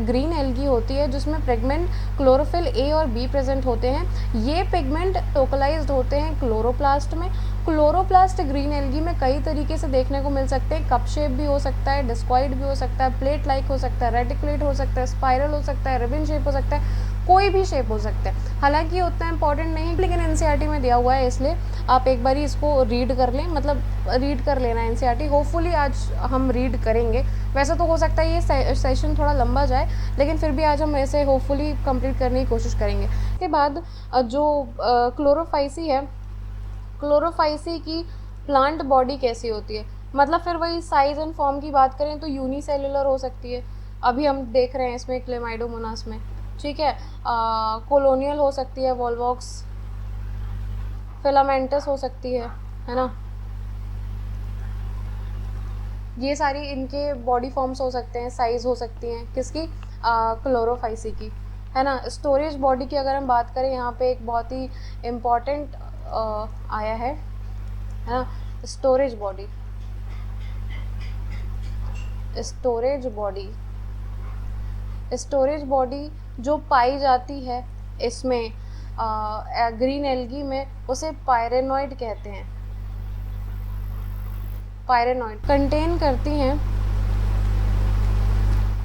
ग्रीन एल्गी होती है जिसमें पिगमेंट क्लोरोफिल ए और बी प्रेजेंट होते हैं। ये पिगमेंट लोकलाइज्ड होते हैं क्लोरोप्लास्ट में। क्लोरोप्लास्ट ग्रीन एल्गी में कई तरीके से देखने को मिल सकते हैं, कप शेप भी हो सकता है, डिस्कॉइड भी हो सकता है, प्लेट लाइक हो सकता है, रेटिकुलेट हो सकता है, स्पाइरल हो सकता है, रिबन शेप हो सकता है, कोई भी शेप हो सकता है। हालांकि ये उतना इंपॉर्टेंट नहीं, लेकिन एनसीईआरटी में दिया हुआ है इसलिए आप एक बार इसको रीड कर लें, मतलब रीड कर लेना एनसीईआरटी। होपफुली आज हम रीड करेंगे, वैसे तो हो सकता है ये सेशन थोड़ा लंबा जाए, लेकिन फिर भी आज हम ऐसे होपफुली कंप्लीट करने की कोशिश करेंगे। इसके बाद जो क्लोरोफाइसी है, क्लोरोफाइसी की प्लांट बॉडी कैसी होती है, मतलब फिर वही साइज एंड फॉर्म की बात करें तो यूनिसेलुलर हो सकती है, अभी हम देख रहे हैं इसमें क्लेमाइडोमोनास में, ठीक है। कॉलोनियल हो सकती है, वॉल्वॉक्स, फिलामेंटस हो सकती है ना। ये सारी इनके बॉडी फॉर्म्स हो सकते हैं, साइज हो सकती हैं, किसकी, क्लोरोफाइसी की, है ना। स्टोरेज बॉडी की अगर हम बात करें, यहाँ पे एक बहुत ही इम्पॉर्टेंट आया है ना, storage body. Storage body, storage body जो पाई जाती है इसमें ग्रीन एल्गी में, उसे पायरेनॉइड कहते हैं। पायरेनॉइड कंटेन करती हैं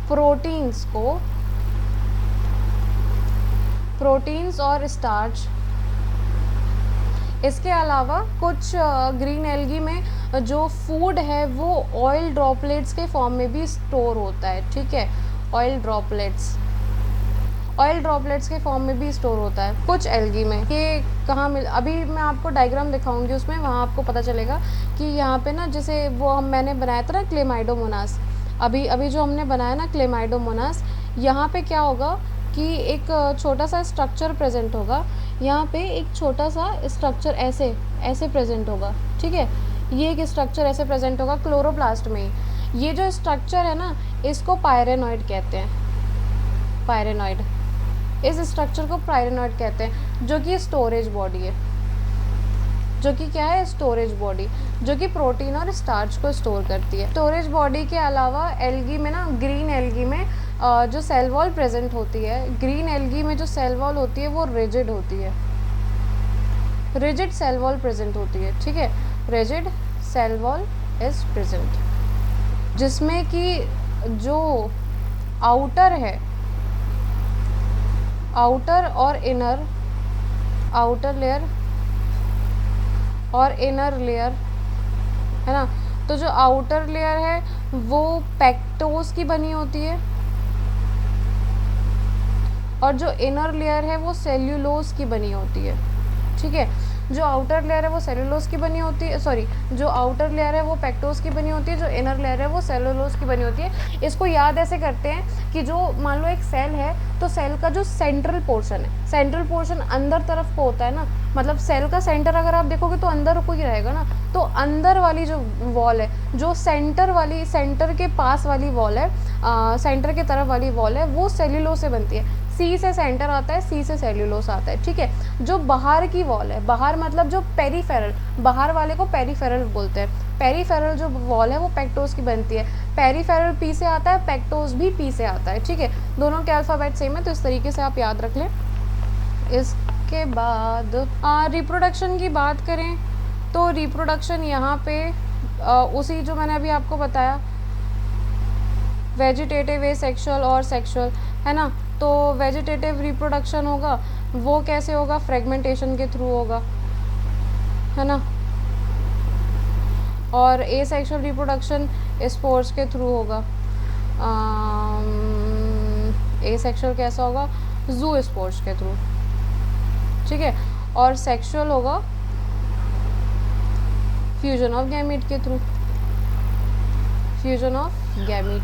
प्रोटीन्स को, प्रोटीन्स और स्टार्च। इसके अलावा कुछ ग्रीन एल्गी में जो फूड है वो ऑयल ड्रॉपलेट्स के फॉर्म में भी स्टोर होता है, ठीक है। ऑयल ड्रॉपलेट्स, ऑयल ड्रॉपलेट्स के फॉर्म में भी स्टोर होता है कुछ एल्गी में। ये कहाँ मिल, अभी मैं आपको डायग्राम दिखाऊंगी उसमें, वहाँ आपको पता चलेगा कि यहाँ पे ना, जैसे वो मैंने बनाया था ना क्लेमाइडोमोनास, अभी जो हमने बनाया ना क्लेमाइडोमोनास, यहाँ पे क्या होगा कि एक छोटा सा स्ट्रक्चर प्रेजेंट होगा, यहाँ पे एक छोटा सा स्ट्रक्चर ऐसे ऐसे प्रेजेंट होगा, ठीक है। ये एक स्ट्रक्चर ऐसे प्रेजेंट होगा क्लोरोप्लास्ट में ही। ये जो स्ट्रक्चर है ना, इसको पायरेनॉइड कहते हैं, पायरेनॉइड। इस स्ट्रक्चर को पायरेनॉइड कहते हैं, जो कि स्टोरेज बॉडी है, जो कि क्या है, स्टोरेज बॉडी, जो कि प्रोटीन और स्टार्च को स्टोर करती है। स्टोरेज बॉडी के अलावा एल्गी में ना, ग्रीन एल्गी में जो सेल वॉल प्रेजेंट होती है, ग्रीन एल्गी में जो सेल वॉल होती है वो रिजिड होती है, रिजिड सेल वॉल प्रेजेंट होती है, ठीक है। Rigid cell wall is present, जिसमें कि जो आउटर है, आउटर और इनर, आउटर लेयर और इनर लेयर, है ना। तो जो आउटर लेयर है वो पेक्टोज की बनी होती है, और जो इनर लेयर है वो सेल्यूलोज की बनी होती है, ठीक है। जो आउटर लेयर है वो सेलुलोज की बनी होती है, सॉरी जो आउटर लेयर है वो पेक्टोज की बनी होती है, जो इनर लेयर है वो सेलुलोज की बनी होती है। इसको याद ऐसे करते हैं कि जो मान लो एक सेल है तो सेल का जो सेंट्रल पोर्शन है, सेंट्रल पोर्शन अंदर तरफ को होता है ना, मतलब सेल का सेंटर अगर आप देखोगे तो अंदर को ही रहेगा ना, तो अंदर वाली जो वॉल है, जो सेंटर वाली, सेंटर के पास वाली वॉल है, सेंटर के तरफ वाली वॉल है, वो सेल्यूलोज से बनती है। सी से सेंटर आता है, सी से सेल्यूलोस आता है, ठीक है। जो बाहर की वॉल है, बाहर मतलब जो पेरीफेरल, बाहर वाले को पेरीफेरल बोलते हैं, पेरीफेरल जो वॉल है वो पेक्टोज की बनती है। पेरीफेरल पी से आता है, पेक्टोज भी पी से आता है, ठीक है। दोनों के अल्फ़ाबेट सेम है, तो इस तरीके से आप याद रख लें। इसके बाद रिप्रोडक्शन की बात करें तो रिप्रोडक्शन यहाँ पे उसी जो मैंने अभी आपको बताया, वेजिटेटिव, एसेक्सुअल और सेक्सुअल, है ना। तो वेजिटेटिव रिप्रोडक्शन होगा वो कैसे होगा, फ्रेगमेंटेशन के थ्रू होगा, है ना। और एसेक्सुअल रिप्रोडक्शन स्पोर्स के थ्रू होगा। एसेक्सुअल कैसा होगा, जू स्पोर्स के थ्रू, ठीक है। और सेक्सुअल होगा फ्यूजन ऑफ गैमीट के थ्रू, फ्यूजन ऑफ गैमीट,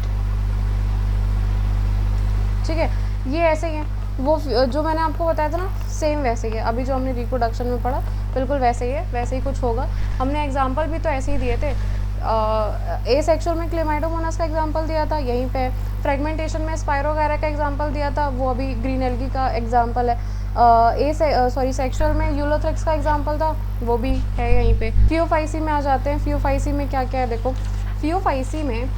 ठीक है। ये ऐसे ही है, वो जो मैंने आपको बताया था ना सेम वैसे ही है, अभी जो हमने रिप्रोडक्शन में पढ़ा बिल्कुल वैसे ही है, वैसे ही कुछ होगा। हमने एग्जांपल भी तो ऐसे ही दिए थे, एसेक्सुअल में क्लेमाइडोमोनास का एग्जांपल दिया था, यहीं पे फ्रेगमेंटेशन में स्पायरोगायरा का एग्जांपल दिया था, वो अभी ग्रीन एल्गी का एग्जांपल है। सेक्सुअल में यूलोथ्रिक्स का एग्जांपल था, वो भी है यहीं पे। फियोफाइसी में आ जाते हैं। फियोफाइसी में क्या क्या है देखो, फियोफाइसी में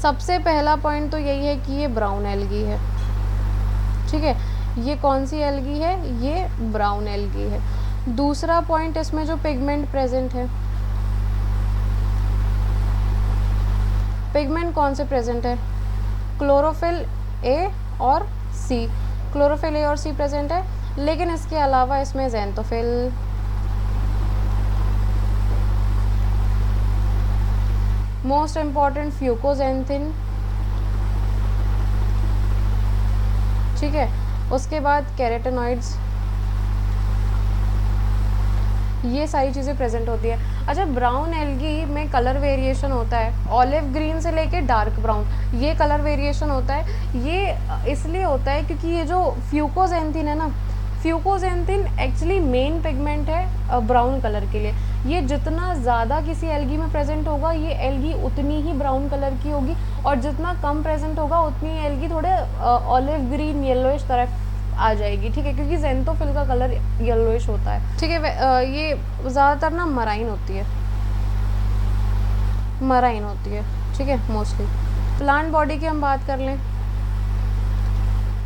सबसे पहला पॉइंट तो यही है कि ये ब्राउन एल्गी है, ठीक है। ये कौन सी एल्गी है, ये ब्राउन एल्गी है। दूसरा पॉइंट, इसमें जो पिगमेंट प्रेजेंट है, पिगमेंट कौन से प्रेजेंट है, क्लोरोफिल ए और सी, क्लोरोफिल ए और सी प्रेजेंट है। लेकिन इसके अलावा इसमें ज़ैंथोफिल, मोस्ट इम्पॉर्टेंट फ्यूकोजेंथिन, ठीक है। उसके बाद कैरोटेनॉइड्स, ये सारी चीज़ें प्रेजेंट होती है। अच्छा, ब्राउन एल्गी में कलर वेरिएशन होता है, ऑलिव ग्रीन से लेके डार्क ब्राउन, ये कलर वेरिएशन होता है। ये इसलिए होता है क्योंकि ये जो फ्यूकोजेंथिन है ना, फ्यूकोजेंथिन एक्चुअली मेन पिगमेंट है ब्राउन कलर के लिए। ये जितना ज़्यादा किसी एल्गी में प्रेजेंट होगा, ये एल्गी उतनी ही ब्राउन कलर की होगी, और जितना कम प्रेजेंट होगा उतनी एल्गी थोड़े ऑलिव ग्रीन येलोइश तरफ आ जाएगी, ठीक है, क्योंकि ज़ैंथोफिल का कलर येलोइश होता है, ठीक है। ये ज़्यादातर ना मराइन होती है, मराइन होती है, ठीक है, मोस्टली। प्लांट बॉडी की हम बात कर लें,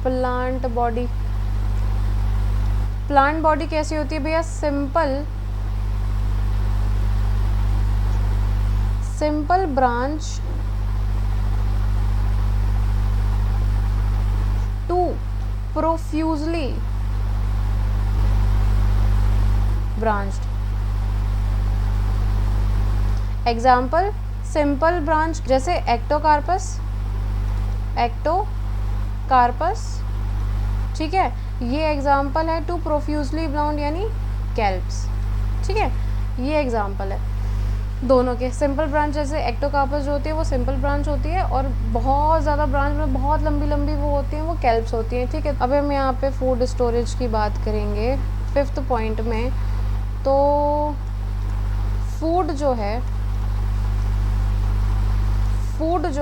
प्लांट बॉडी, प्लांट बॉडी कैसी होती है भैया, simple branch to profusely branched. Example, simple branch जैसे एक्टोकार्पस, ठीक है, ये एग्जाम्पल है। टू प्रोफ्यूजली ब्राउन यानी कैल्प्स, ठीक है, ये एग्जाम्पल है दोनों के। सिंपल ब्रांच जैसे एक्टोकार्पस जो होती है वो सिंपल ब्रांच होती है, और बहुत ज़्यादा ब्रांच में बहुत लंबी लंबी वो होती हैं, वो कैल्प्स होती हैं, ठीक है। अब हम यहाँ पे फूड स्टोरेज की बात करेंगे 5th पॉइंट में। तो फूड जो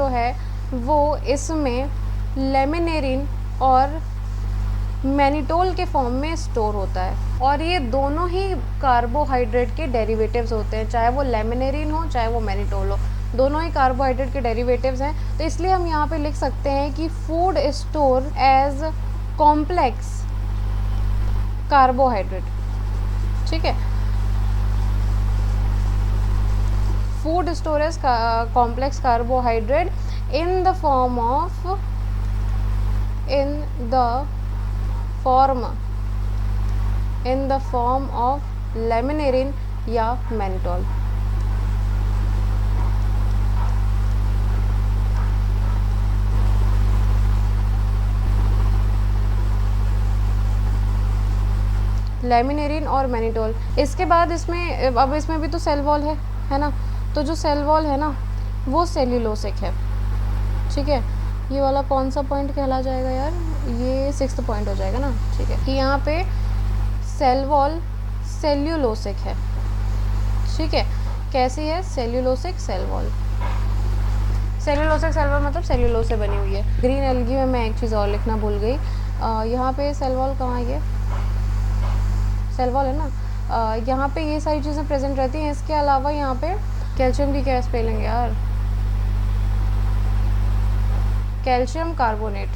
है वो इसमें लेमिनेरिन और मैनिटोल के फॉर्म में स्टोर होता है, और ये दोनों ही कार्बोहाइड्रेट के डेरिवेटिव्स होते हैं, चाहे वो लेमिनेरिन हो चाहे वो मैनिटोल हो, दोनों ही कार्बोहाइड्रेट के डेरिवेटिव्स हैं। तो इसलिए हम यहाँ पे लिख सकते हैं कि food store as complex carbohydrate, ठीक है, food store as complex carbohydrate in the form of laminarin या मैनिटोल। लैमिनेरिन और मैनिटोल। इसके बाद इसमें अब इसमें भी तो सेल वॉल है ना, तो जो सेल वॉल है ना वो सेल्यूलोसिक है, ठीक है। ये वाला कौन सा पॉइंट कहला जाएगा यार, ये 6th पॉइंट हो जाएगा ना, ठीक है, कि यहाँ पे सेल वॉल सेल्यूलोसिक है, ठीक है। कैसी है, cellulosic cell wall. Cellulosic cell wall मतलब सेल्यूलोज से बनी हुई है। ग्रीन एल्गी में मैं एक चीज़ और लिखना भूल गई, यहाँ पे सेल वॉल कहाँ है, ये सेल वॉल है ना, यहाँ पे ये सारी चीज़ें प्रेजेंट रहती हैं। इसके अलावा यहाँ पे कैल्शियम की क्या स्पेलिंग है यार, calcium carbonate,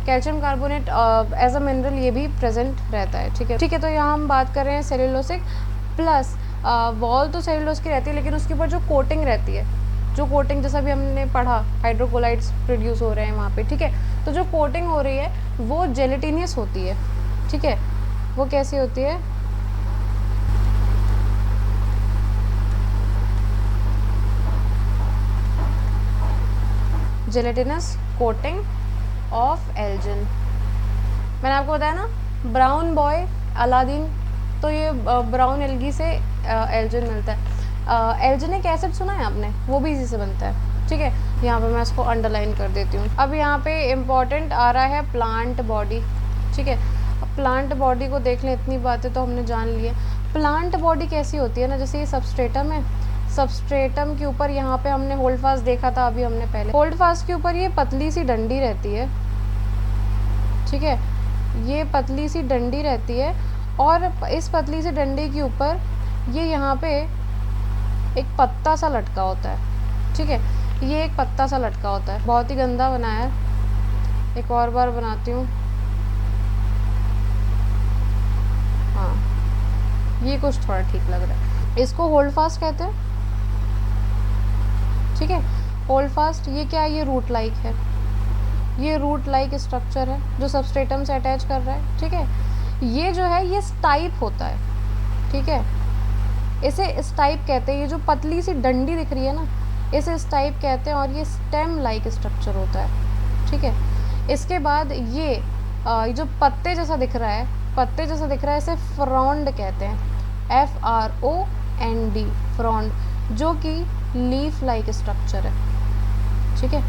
calcium carbonate as a mineral ये भी प्रेजेंट रहता है, ठीक है, ठीक है। तो यहाँ हम बात कर रहे हैं सेल्यूलोसिक प्लस वॉल तो सेल्यूलोज की रहती है, लेकिन उसके ऊपर जो कोटिंग रहती है, जो कोटिंग जैसा भी हमने पढ़ा हाइड्रोकोलाइड्स प्रोड्यूस हो रहे हैं वहाँ पे, ठीक है। तो जो कोटिंग हो रही है वो जेलेटिनियस होती है, ठीक है। वो कैसी होती है, जेलेटिनस कोटिंग ऑफ एल्जिन। मैंने आपको बताया ना ब्राउन बॉय अलादीन, तो ये ब्राउन एल्गी से एल्जिन मिलता है। एल्जिनिक एसिड सुना है आपने, वो भी इसी से बनता है, ठीक है। यहाँ पे मैं इसको अंडरलाइन कर देती हूँ। अब यहाँ पे इम्पॉर्टेंट आ रहा है प्लांट बॉडी, ठीक है। अब प्लांट बॉडी को देख लें, इतनी बातें तो हमने जान ली है। प्लांट बॉडी कैसी होती है ना, जैसे ये सबस्ट्रेटम है, सबस्ट्रेटम के ऊपर यहाँ पे हमने होल्ड फास्ट देखा था अभी हमने पहले, होल्ड फास्ट के ऊपर ये पतली सी डंडी रहती है, ठीक है। ये पतली सी डंडी रहती है और इस पतली सी डंडी के ऊपर ये यहाँ पे एक पत्ता सा लटका होता है, ठीक है। ये एक पत्ता सा लटका होता है, बहुत ही गंदा बनाया है, एक और बार बनाती हूँ। हाँ, ये कुछ थोड़ा ठीक लग रहा है। इसको होल्ड फास्ट कहते हैं, ठीक है। होल्ड फास्ट ये क्या है, ये रूट लाइक है, ये रूट लाइक स्ट्रक्चर है जो सबस्ट्रेटम से अटैच कर रहा है, ठीक है। ये जो है ये स्टाइप होता है, ठीक है, इसे स्टाइप कहते हैं। ये जो पतली सी डंडी दिख रही है ना, इसे स्टाइप कहते हैं और ये स्टेम लाइक स्ट्रक्चर होता है, ठीक है। इसके बाद ये जो पत्ते जैसा दिख रहा है, पत्ते जैसा दिख रहा है, इसे फ्रॉन्ड कहते हैं, FROND, फ्रॉन्ड, जो कि लीफ लाइक स्ट्रक्चर है, ठीक है।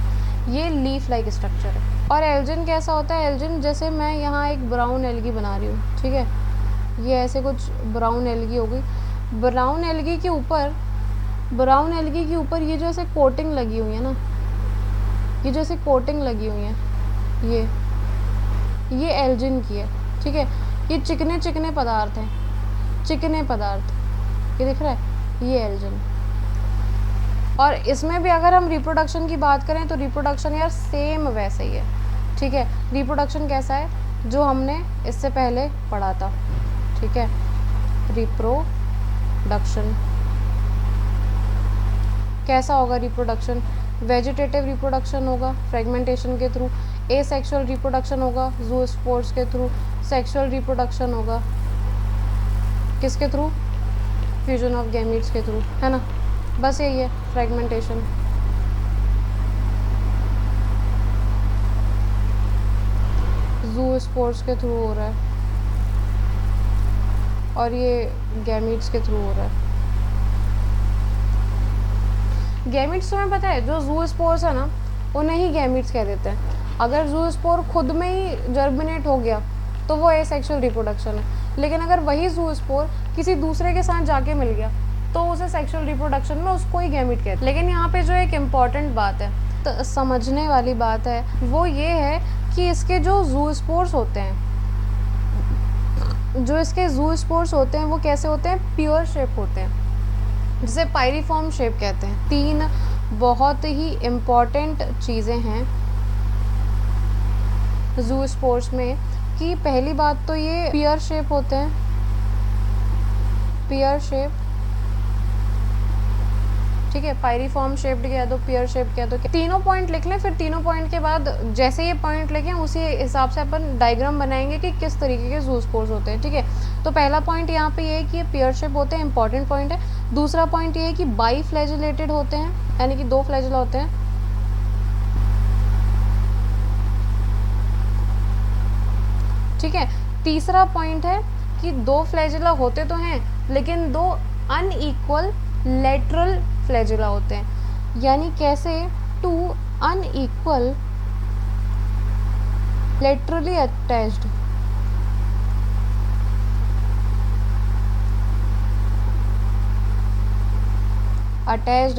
ये लीफ लाइक स्ट्रक्चर है। और एल्जिन कैसा होता है, एल्जिन जैसे मैं यहाँ एक ब्राउन एल्गी बना रही हूँ, ठीक है, ये ऐसे कुछ ब्राउन एल्गी हो गई। ब्राउन एल्गी के ऊपर, ब्राउन एल्गी के ऊपर ये जो ऐसे कोटिंग लगी हुई है ना, ये जो ऐसे कोटिंग लगी हुई है, ये एल्जिन की है, ठीक है। ये चिकने चिकने पदार्थ हैं, चिकने पदार्थ, ये दिख रहा है, ये एल्जिन। और इसमें भी अगर हम रिप्रोडक्शन की बात करें तो रिप्रोडक्शन यार सेम वैसे ही है, ठीक है। रिप्रोडक्शन कैसा है जो हमने इससे पहले पढ़ा था, ठीक है। रिप्रोडक्शन कैसा होगा, रिप्रोडक्शन वेजिटेटिव रिप्रोडक्शन होगा फ्रेगमेंटेशन के थ्रू, एसेक्सुअल रिप्रोडक्शन होगा ज़ूस्पोर्स के थ्रू, सेक्सुअल रिप्रोडक्शन होगा किसके थ्रू, फ्यूजन ऑफ गैमीट्स के थ्रू, है ना। बस यही है फ्रेगमेंटेशन। ज़ूस्पोर्स के थ्रू हो रहा है और ये गैमीट्स के थ्रू हो रहा है। गैमीट्स तुम्हें पता है, जो ज़ूस्पोर्स है ना उन्हें ही गैमीट्स कह देते हैं। अगर ज़ूस्पोर खुद में ही जर्मिनेट हो गया तो वो एसेक्सुअल रिप्रोडक्शन है, लेकिन अगर वही ज़ूस्पोर किसी दूसरे के साथ जाके मिल गया तो उसे सेक्सुअल रिप्रोडक्शन में उसको ही गैमीट कहते हैं। लेकिन यहाँ पे जो एक इम्पॉर्टेंट बात है, तो समझने वाली बात है, वो ये है कि इसके जो ज़ूस्पोर्स होते हैं, जो इसके ज़ूस्पोर्स होते हैं वो कैसे होते हैं, प्योर शेप होते हैं, जिसे पायरिफॉर्म शेप कहते हैं। 3 बहुत ही इम्पॉर्टेंट चीज़ें हैं ज़ूस्पोर्स में, कि पहली बात तो ये पियर शेप होते हैं, पियर शेप, ठीक है। पायरिफॉर्म शेप्ड कह दो, पियर शेप कह दो, तीनों पॉइंट लिख लें। फिर तीनों पॉइंट के बाद जैसे ये पॉइंट लिखें उसी हिसाब से अपन डायग्राम बनाएंगे कि किस तरीके के ज़ूस्पोर्स होते हैं, ठीक है। तो पहला पॉइंट यहाँ पे ये है कि ये पियर शेप होते हैं, इंपॉर्टेंट पॉइंट है। दूसरा पॉइंट ये है कि बाई फ्लैजिलेटेड होते हैं, यानी कि 2 फ्लैजिला होते हैं, ठीक है। तीसरा पॉइंट है कि दो फ्लैजिला होते तो हैं लेकिन दो अनइक्वल लेटरल फ्लैजिला होते हैं। यानी कैसे? Two unequal laterally attached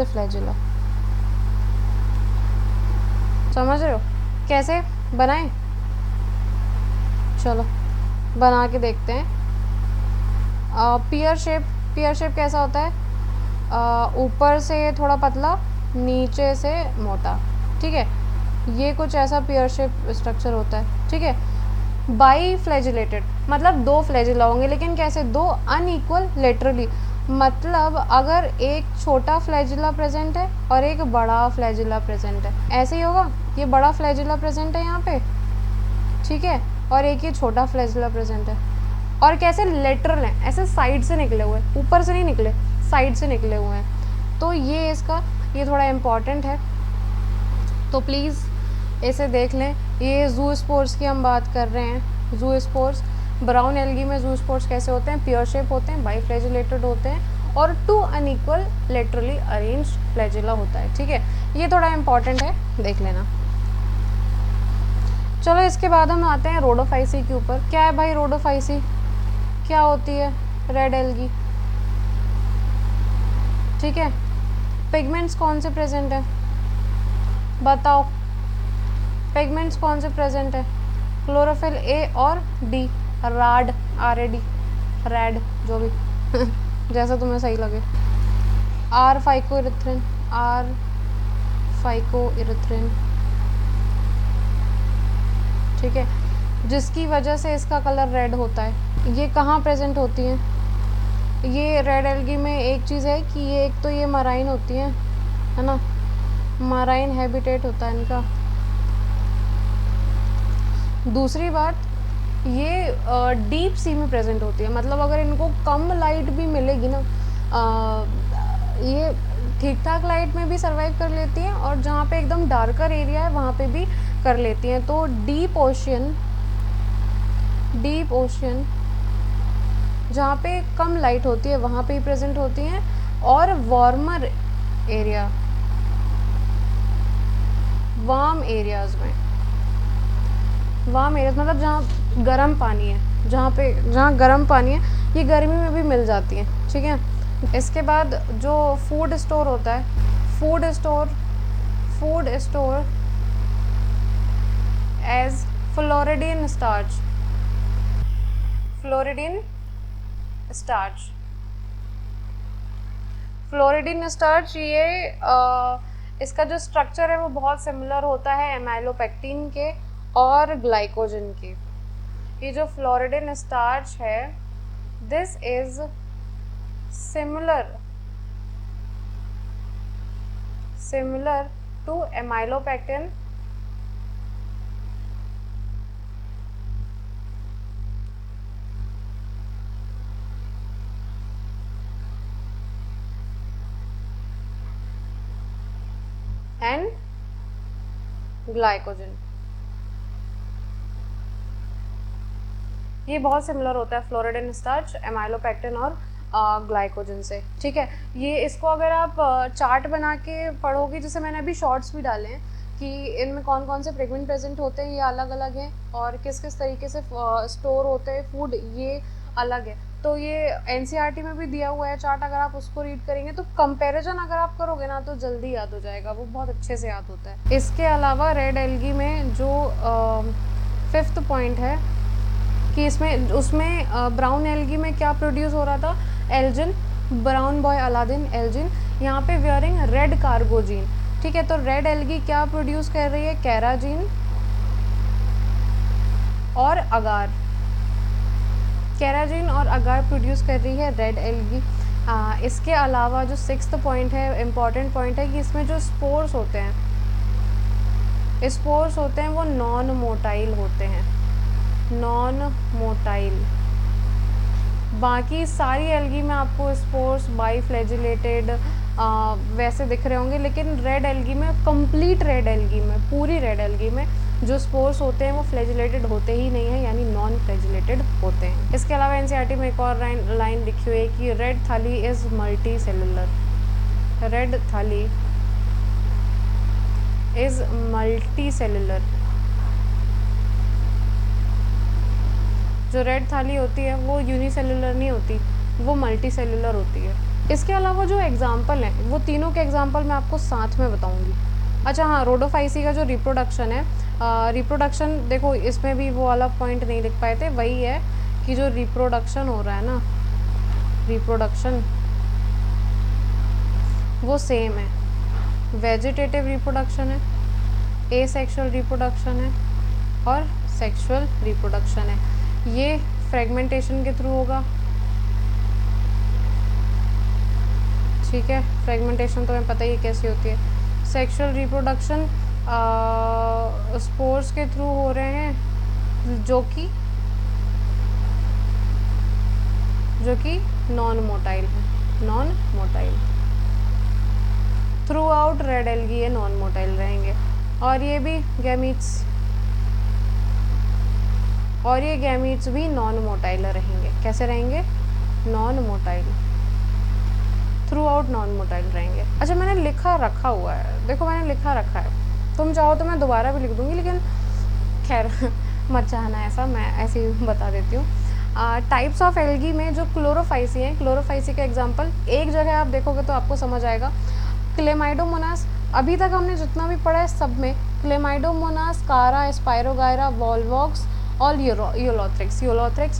flagella. समझ रहे हो? कैसे बनाएं? चलो बना के देखते हैं। पियर शेप कैसा होता है? ऊपर से थोड़ा पतला, नीचे से मोटा। ठीक है, ये कुछ ऐसा पियर शेप स्ट्रक्चर होता है। ठीक है, बाई फ्लैजिलेटेड मतलब दो फ्लैजिला होंगे, लेकिन कैसे? दो अनइक्वल लेटरली, मतलब अगर एक छोटा फ्लैजिला प्रेजेंट है और एक बड़ा फ्लैजिला प्रेजेंट है, ऐसे ही होगा। ये बड़ा फ्लैजिला प्रेजेंट है यहाँ पे, ठीक है, और एक ये छोटा फ्लैजिला प्रेजेंट है। और कैसे? लेटरल हैं, ऐसे साइड से निकले हुए, ऊपर से नहीं निकले, साइड से निकले हुए हैं। तो ये इसका ये थोड़ा इम्पॉर्टेंट है, तो प्लीज़ इसे देख लें। ये ज़ूस्पोर्स की हम बात कर रहे हैं। ज़ूस्पोर्स, ब्राउन एल्गी में ज़ूस्पोर्स कैसे होते हैं? पियर शेप होते हैं, बाईफ्लैजिलेटेड होते हैं और two unequal laterally arranged flagella होता है। ठीक है, ये थोड़ा इम्पॉर्टेंट है, देख लेना। चलो इसके बाद हम आते हैं रोडोफाइसी के ऊपर। क्या है भाई रोडोफाइसी? क्या होती है? Red algae. ठीक है, पिगमेंट्स कौन से प्रेजेंट है? बताओ, पिगमेंट्स कौन से प्रेजेंट है? क्लोरोफिल ए और डी, राड, RAD, रैड, जो भी जैसा तुम्हें सही लगे। आर फाइकोइरिथ्रिन, ठीक है, जिसकी वजह से इसका कलर रेड होता है। ये कहाँ प्रेजेंट होती हैं? ये रेड एल्गी में एक चीज़ है कि ये एक तो ये मराइन होती हैं, है ना, मराइन हैबिटेट होता है इनका। दूसरी बात, ये डीप सी में प्रेजेंट होती है, मतलब अगर इनको कम लाइट भी मिलेगी ना, ये ठीक ठाक लाइट में भी सर्वाइव कर लेती हैं और जहाँ पे एकदम डार्कर एरिया है वहाँ पे भी कर लेती हैं। तो डीप ओशियन जहाँ पे कम लाइट होती है वहाँ पे ही प्रेजेंट होती हैं, और वार्मर एरिया, वार्म एरियाज़ मतलब जहाँ गर्म पानी है, जहाँ गर्म पानी है, ये गर्मी में भी मिल जाती हैं। ठीक है, इसके बाद जो फूड स्टोर होता है, फूड स्टोर एज फ्लोरिडीन स्टार्च, ये इसका जो स्ट्रक्चर है वो बहुत सिमिलर होता है एमाइलोपेक्टिन के और ग्लाइकोजन के। ये जो फ्लोरिडीन स्टार्च है, this is similar to amylopectin and glycogen. ये बहुत सिमिलर होता है फ्लोरिडीन स्टार्च, एमाइलोपेक्टिन और ग्लाइकोजन से। ठीक है, ये इसको अगर आप चार्ट बना के पढ़ोगे, जैसे मैंने अभी शॉर्ट्स भी डाले हैं कि इनमें कौन कौन से फ्रेगमेंट प्रेजेंट होते हैं, ये अलग अलग हैं, और किस किस तरीके से स्टोर होते हैं फूड, ये अलग है। तो ये NCERT में भी दिया हुआ है चार्ट, अगर आप उसको रीड करेंगे तो कंपैरिजन अगर आप करोगे ना तो जल्दी याद हो जाएगा, वो बहुत अच्छे से याद होता है। इसके अलावा रेड एल्गी में जो 5th पॉइंट है कि उसमें ब्राउन एल्गी में क्या प्रोड्यूस हो रहा था? Elgin, brown boy Aladdin Elgin, यहाँ पे वेयरिंग रेड कार्गोजीन। ठीक है, तो रेड एल्गी क्या प्रोड्यूस कर रही है? कैराजीन और अगार, कैराजीन और अगार प्रोड्यूस कर रही है रेड एल्गी। इसके अलावा जो 6th पॉइंट है, इम्पॉर्टेंट पॉइंट है कि इसमें जो स्पोर्स होते हैं वो नॉन मोटाइल होते हैं, नॉन मोटाइल। बाकी सारी एल्गी में आपको स्पोर्स बाईफ्लैजिलेटेड वैसे दिख रहे होंगे, लेकिन रेड एल्गी में, कंप्लीट रेड एल्गी में, पूरी रेड एल्गी में जो स्पोर्स होते हैं वो फ्लैजिलेटेड होते ही नहीं हैं, यानी नॉन फ्लैजिलेटेड होते हैं। इसके अलावा एनसीईआरटी में एक और लाइन लिखी हुई है कि रेड थाली इज मल्टी सेलुलर। रेड थाली इज मल्टी सेलुलर। जो रेड थाली होती है वो यूनिसेलुलर नहीं होती, वो मल्टी सेलुलर होती है। इसके अलावा जो एग्जाम्पल हैं वो तीनों के एग्जाम्पल मैं आपको साथ में बताऊंगी। अच्छा हाँ, रोडोफाइसी का जो रिप्रोडक्शन है, रिप्रोडक्शन देखो इसमें भी वो वाला पॉइंट नहीं लिख पाए थे, वही है कि जो रिप्रोडक्शन हो रहा है ना, रिप्रोडक्शन वो सेम है। वेजिटेटिव रिप्रोडक्शन है, एसेक्सुअल रिप्रोडक्शन है और सेक्सुअल रिप्रोडक्शन है। ये फ्रेगमेंटेशन के थ्रू होगा, ठीक है। फ्रेगमेंटेशन तो हमें पता ही है कैसी होती है। सेक्सुअल रिप्रोडक्शन स्पोर्स के थ्रू हो रहे हैं, जो कि नॉन मोटाइल है, non motile. Through out red algae ये नॉन मोटाइल रहेंगे। और ये भी गैमीट्स, और ये गैमीट्स भी नॉन मोटाइल रहेंगे। कैसे रहेंगे? Non motile, through out non motile रहेंगे। अच्छा, मैंने लिखा रखा हुआ है, देखो मैंने लिखा रखा है, तुम चाहो तो मैं दोबारा भी लिख दूंगी, लेकिन खैर मत चाहना ऐसा, मैं ऐसे ही बता देती हूँ। टाइप्स ऑफ एल्गी में जो क्लोरोफाइसी हैं, क्लोरोफाइसी का एग्जांपल एक जगह आप देखोगे तो आपको समझ आएगा। क्लेमाइडोमोनास, अभी तक हमने जितना भी पढ़ा है सब में क्लेमाइडोमोनास, कारा, स्पायरोगायरा, वॉल्वॉक्स और यूलोथ्रिक्स,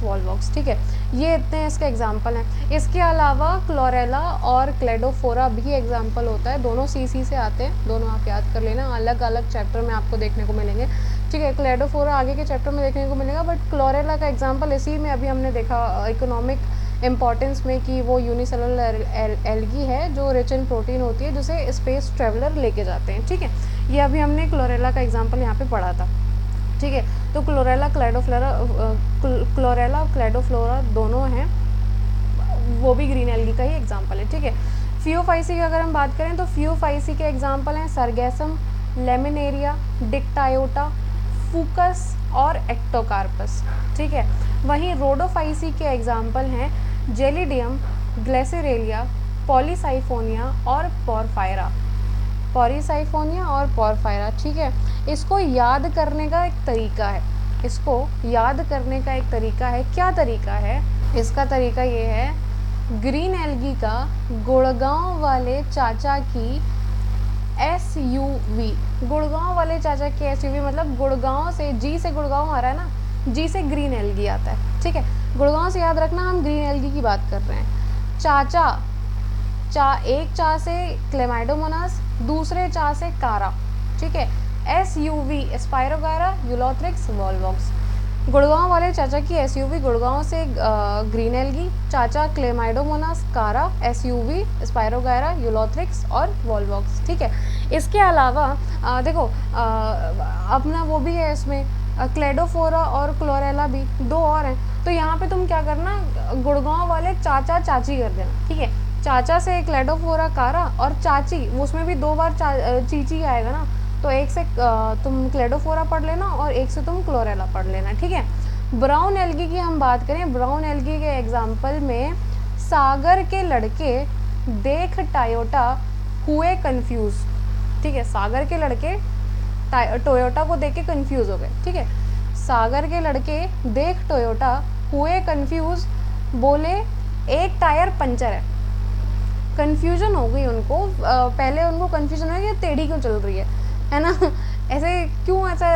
वॉल्वॉक्स, ठीक है। ये इतने इसके एग्जाम्पल हैं। इसके अलावा क्लोरेला और क्लेडोफोरा भी एग्जाम्पल होता है, दोनों सीसी से आते हैं, दोनों आप याद कर लेना, अलग अलग चैप्टर में आपको देखने को मिलेंगे, ठीक है। क्लेडोफोरा आगे के चैप्टर में देखने को मिलेगा, बट क्लोरेला का एग्जाम्पल इसी में अभी हमने देखा इकोनॉमिक इम्पॉर्टेंस में कि वो यूनिसेलुलर एल्गी है जो रिच इन प्रोटीन होती है, जिसे स्पेस ट्रेवलर लेके जाते हैं, ठीक है। ये अभी हमने क्लोरेला का एग्जाम्पल यहाँ पे पढ़ा था, ठीक है। तो क्लोरेला और क्लेडोफ्लोरा दोनों हैं, वो भी ग्रीन एल्गी का ही एग्जाम्पल है, ठीक है। फियोफाइसी की अगर हम बात करें तो फियोफाइसी के एग्जाम्पल हैं सरगैसम, लेमिनेरिया, डिक्टायोटा, फूकस और एक्टोकार्पस, ठीक है। वहीं रोडोफाइसी के एग्जाम्पल हैं जेलिडियम, ग्लेसिरेलिया, पॉलीसाइफोनिया और पोरफायरा, ठीक है। इसको याद करने का एक तरीका है, क्या तरीका है? इसका तरीका ये है, ग्रीन एल्गी का गुड़गांव वाले चाचा की SUV, गुड़गांव वाले चाचा की SUV मतलब गुड़गांव से, जी से गुड़गांव आ रहा है ना, जी से ग्रीन एल्गी आता है, ठीक है। गुड़गांव से याद रखना, हम ग्रीन एल्गी की बात कर रहे हैं। चाचा, एक चा से क्लेमाइडोमोनास, दूसरे चा से कारा, ठीक है। SUV spirogyra, Ulothrix, Volvox. Gurgaon वाले चाचा की SUV गुड़गांव से ग्रीन एल्गी, चाचा क्लेमाइडोमोनास, कारा, SUV स्पायरोगायरा, यूलोथ्रिक्स और वॉल्वॉक्स, ठीक है। इसके अलावा देखो अपना वो भी है इसमें क्लेडोफोरा और क्लोरेला भी, दो और हैं। तो यहाँ पे तुम क्या करना, गुड़गांव वाले चाचा चाची कर देना, ठीक है। चाचा से क्लेडोफोरा कारा और चाची, उसमें भी 2 बार चीची आएगा ना, तो एक से तुम क्लेडोफोरा पढ़ लेना और एक से तुम क्लोरेला पढ़ लेना, ठीक है। ब्राउन एल्गी की हम बात करें, ब्राउन एल्गी के एग्जाम्पल में सागर के लड़के देख टोयोटा हुए कंफ्यूज, ठीक है। सागर के लड़के टोयोटा को देख के कंफ्यूज हो गए, ठीक है। सागर के लड़के देख टोयोटा हुए कंफ्यूज, बोले एक टायर पंचर है। कन्फ्यूजन हो गई उनको, पहले उनको कन्फ्यूजन हो गया टेढ़ी क्यों चल रही है ना ऐसे क्यों, ऐसा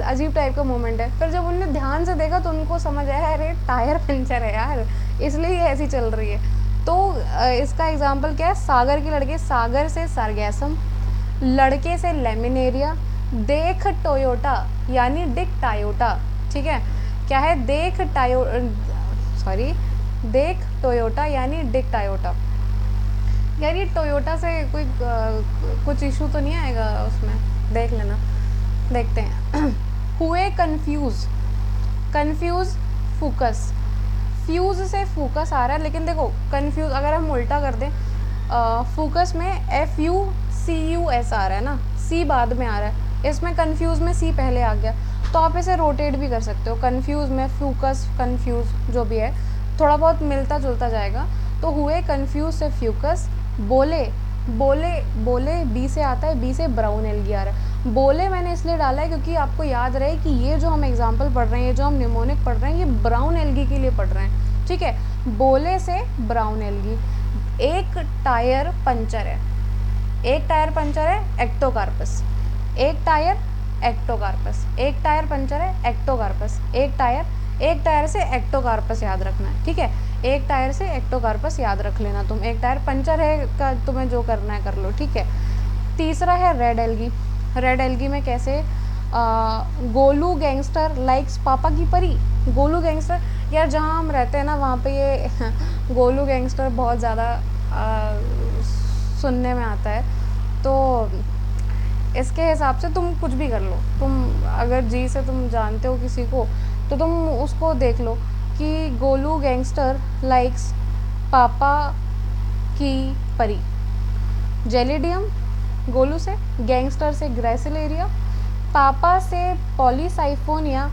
अजीब टाइप का मोमेंट है। फिर जब उन्होंने ध्यान से देखा तो उनको समझ आया अरे टायर पंचर है यार, इसलिए ये ऐसी चल रही है। तो इसका एग्जाम्पल क्या है, सागर के लड़के, सागर से सरगैसम, लड़के से लेमिनेरिया, देख टोयोटा यानी डिक टायोटा, ठीक है। क्या है, देख टोयोटा यानी डिक टायोटा। यार ये टोयोटा से कोई कुछ इशू तो नहीं आएगा उसमें, देख लेना, देखते हैं। हुए कंफ्यूज फोकस, फ्यूज से फोकस आ रहा है, लेकिन देखो कंफ्यूज अगर हम उल्टा कर दें, फोकस में FUCUS आ रहा है ना, सी बाद में आ रहा है, इसमें कन्फ्यूज़ में सी पहले आ गया, तो आप इसे रोटेट भी कर सकते हो, कन्फ्यूज़ में फ्यूकस, कन्फ्यूज़ जो भी है थोड़ा बहुत मिलता जुलता जाएगा। तो हुए कन्फ्यूज़ से फ्यूकस, बोले, बोले बोले बी से आता है, बी से ब्राउन एल्गी आ रहा है। बोले मैंने इसलिए डाला है क्योंकि आपको याद रहे कि ये जो हम एग्जाम्पल पढ़ रहे हैं, ये जो हम निमोनिक पढ़ रहे हैं, ये ब्राउन एल्गी के लिए पढ़ रहे हैं, ठीक है। बोले से ब्राउन एल्गी। एक टायर पंचर है, एक टायर पंचर है, एक्टोकार्पस। एक टायर एक्टोकार्पस, एक टायर पंचर है, एक्टोकार्पस। एक टायर से एक्टोकार्पस याद रखना है, ठीक है। एक टायर से एक्टोकार्पस याद रख लेना तुम। एक टायर पंचर है का तुम्हें जो करना है कर लो, ठीक है। तीसरा है रेड एल्गी। रेड एल्गी में कैसे, गोलू गैंगस्टर लाइक्स पापा की परी। गोलू गैंगस्टर, यार जहाँ हम रहते हैं ना वहाँ पे ये गोलू गैंगस्टर बहुत ज़्यादा सुनने में आता है, तो इसके हिसाब से तुम कुछ भी कर लो। तुम अगर जी से तुम जानते हो किसी को तो तुम उसको देख लो कि गोलू गैंगस्टर लाइक्स पापा की परी। जेलिडियम गोलू से, गैंगस्टर से ग्रेसिलेरिया, पापा से पॉलीसाइफोनिया,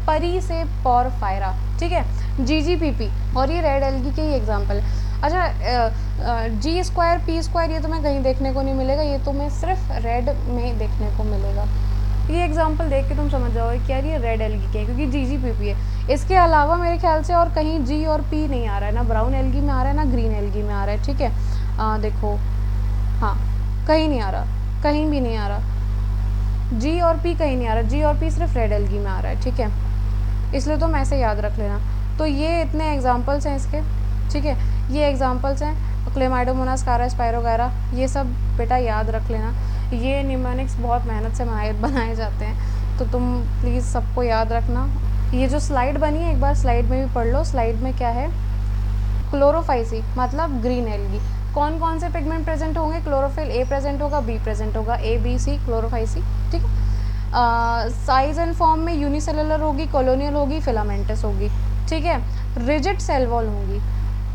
परी से पोरफायरा, ठीक है। जीजीपीपी, और ये रेड एल्गी के ही एग्जाम्पल है। अच्छा, जी स्क्वायर पी स्क्वायर ये तुम्हें कहीं देखने को नहीं मिलेगा, ये तुम्हें सिर्फ रेड में देखने को मिलेगा। ये एग्जाम्पल देख के तुम समझ जाओगे कि यार ये रेड एल्गी के है, क्योंकि जीजीपीपी है। इसके अलावा मेरे ख्याल से और कहीं जी और पी नहीं आ रहा है, ना ब्राउन एल्गी में आ रहा है, ना ग्रीन एल्गी में आ रहा है, ठीक है। देखो, हाँ, कहीं नहीं आ रहा, कहीं भी नहीं आ रहा, जी और पी कहीं नहीं आ रहा, जी और पी सिर्फ रेड एल्गी में आ रहा है, ठीक है। इसलिए तुम ऐसे याद रख लेना। तो ये इतने एग्जाम्पल्स हैं इसके, ठीक है। ये एग्जाम्पल्स हैं, क्लेमाइडोमोनास, कारा स्पायरोगारा, ये सब बेटा याद रख लेना। ये निमोनिक्स बहुत मेहनत से बनाए जाते हैं, तो तुम प्लीज़ सबको याद रखना। ये जो स्लाइड बनी है एक बार स्लाइड में भी पढ़ लो। स्लाइड में क्या है, क्लोरोफाइसी मतलब ग्रीन एल्गी। कौन कौन से पिगमेंट प्रेजेंट होंगे, क्लोरोफिल ए प्रेजेंट होगा, बी प्रेजेंट होगा, ए बी सी क्लोरोफाइसी, ठीक है। साइज एंड फॉर्म में यूनिसेलुलर होगी, कॉलोनियल होगी, फिलामेंटस होगी, ठीक है। रिजिड सेल वॉल होंगी,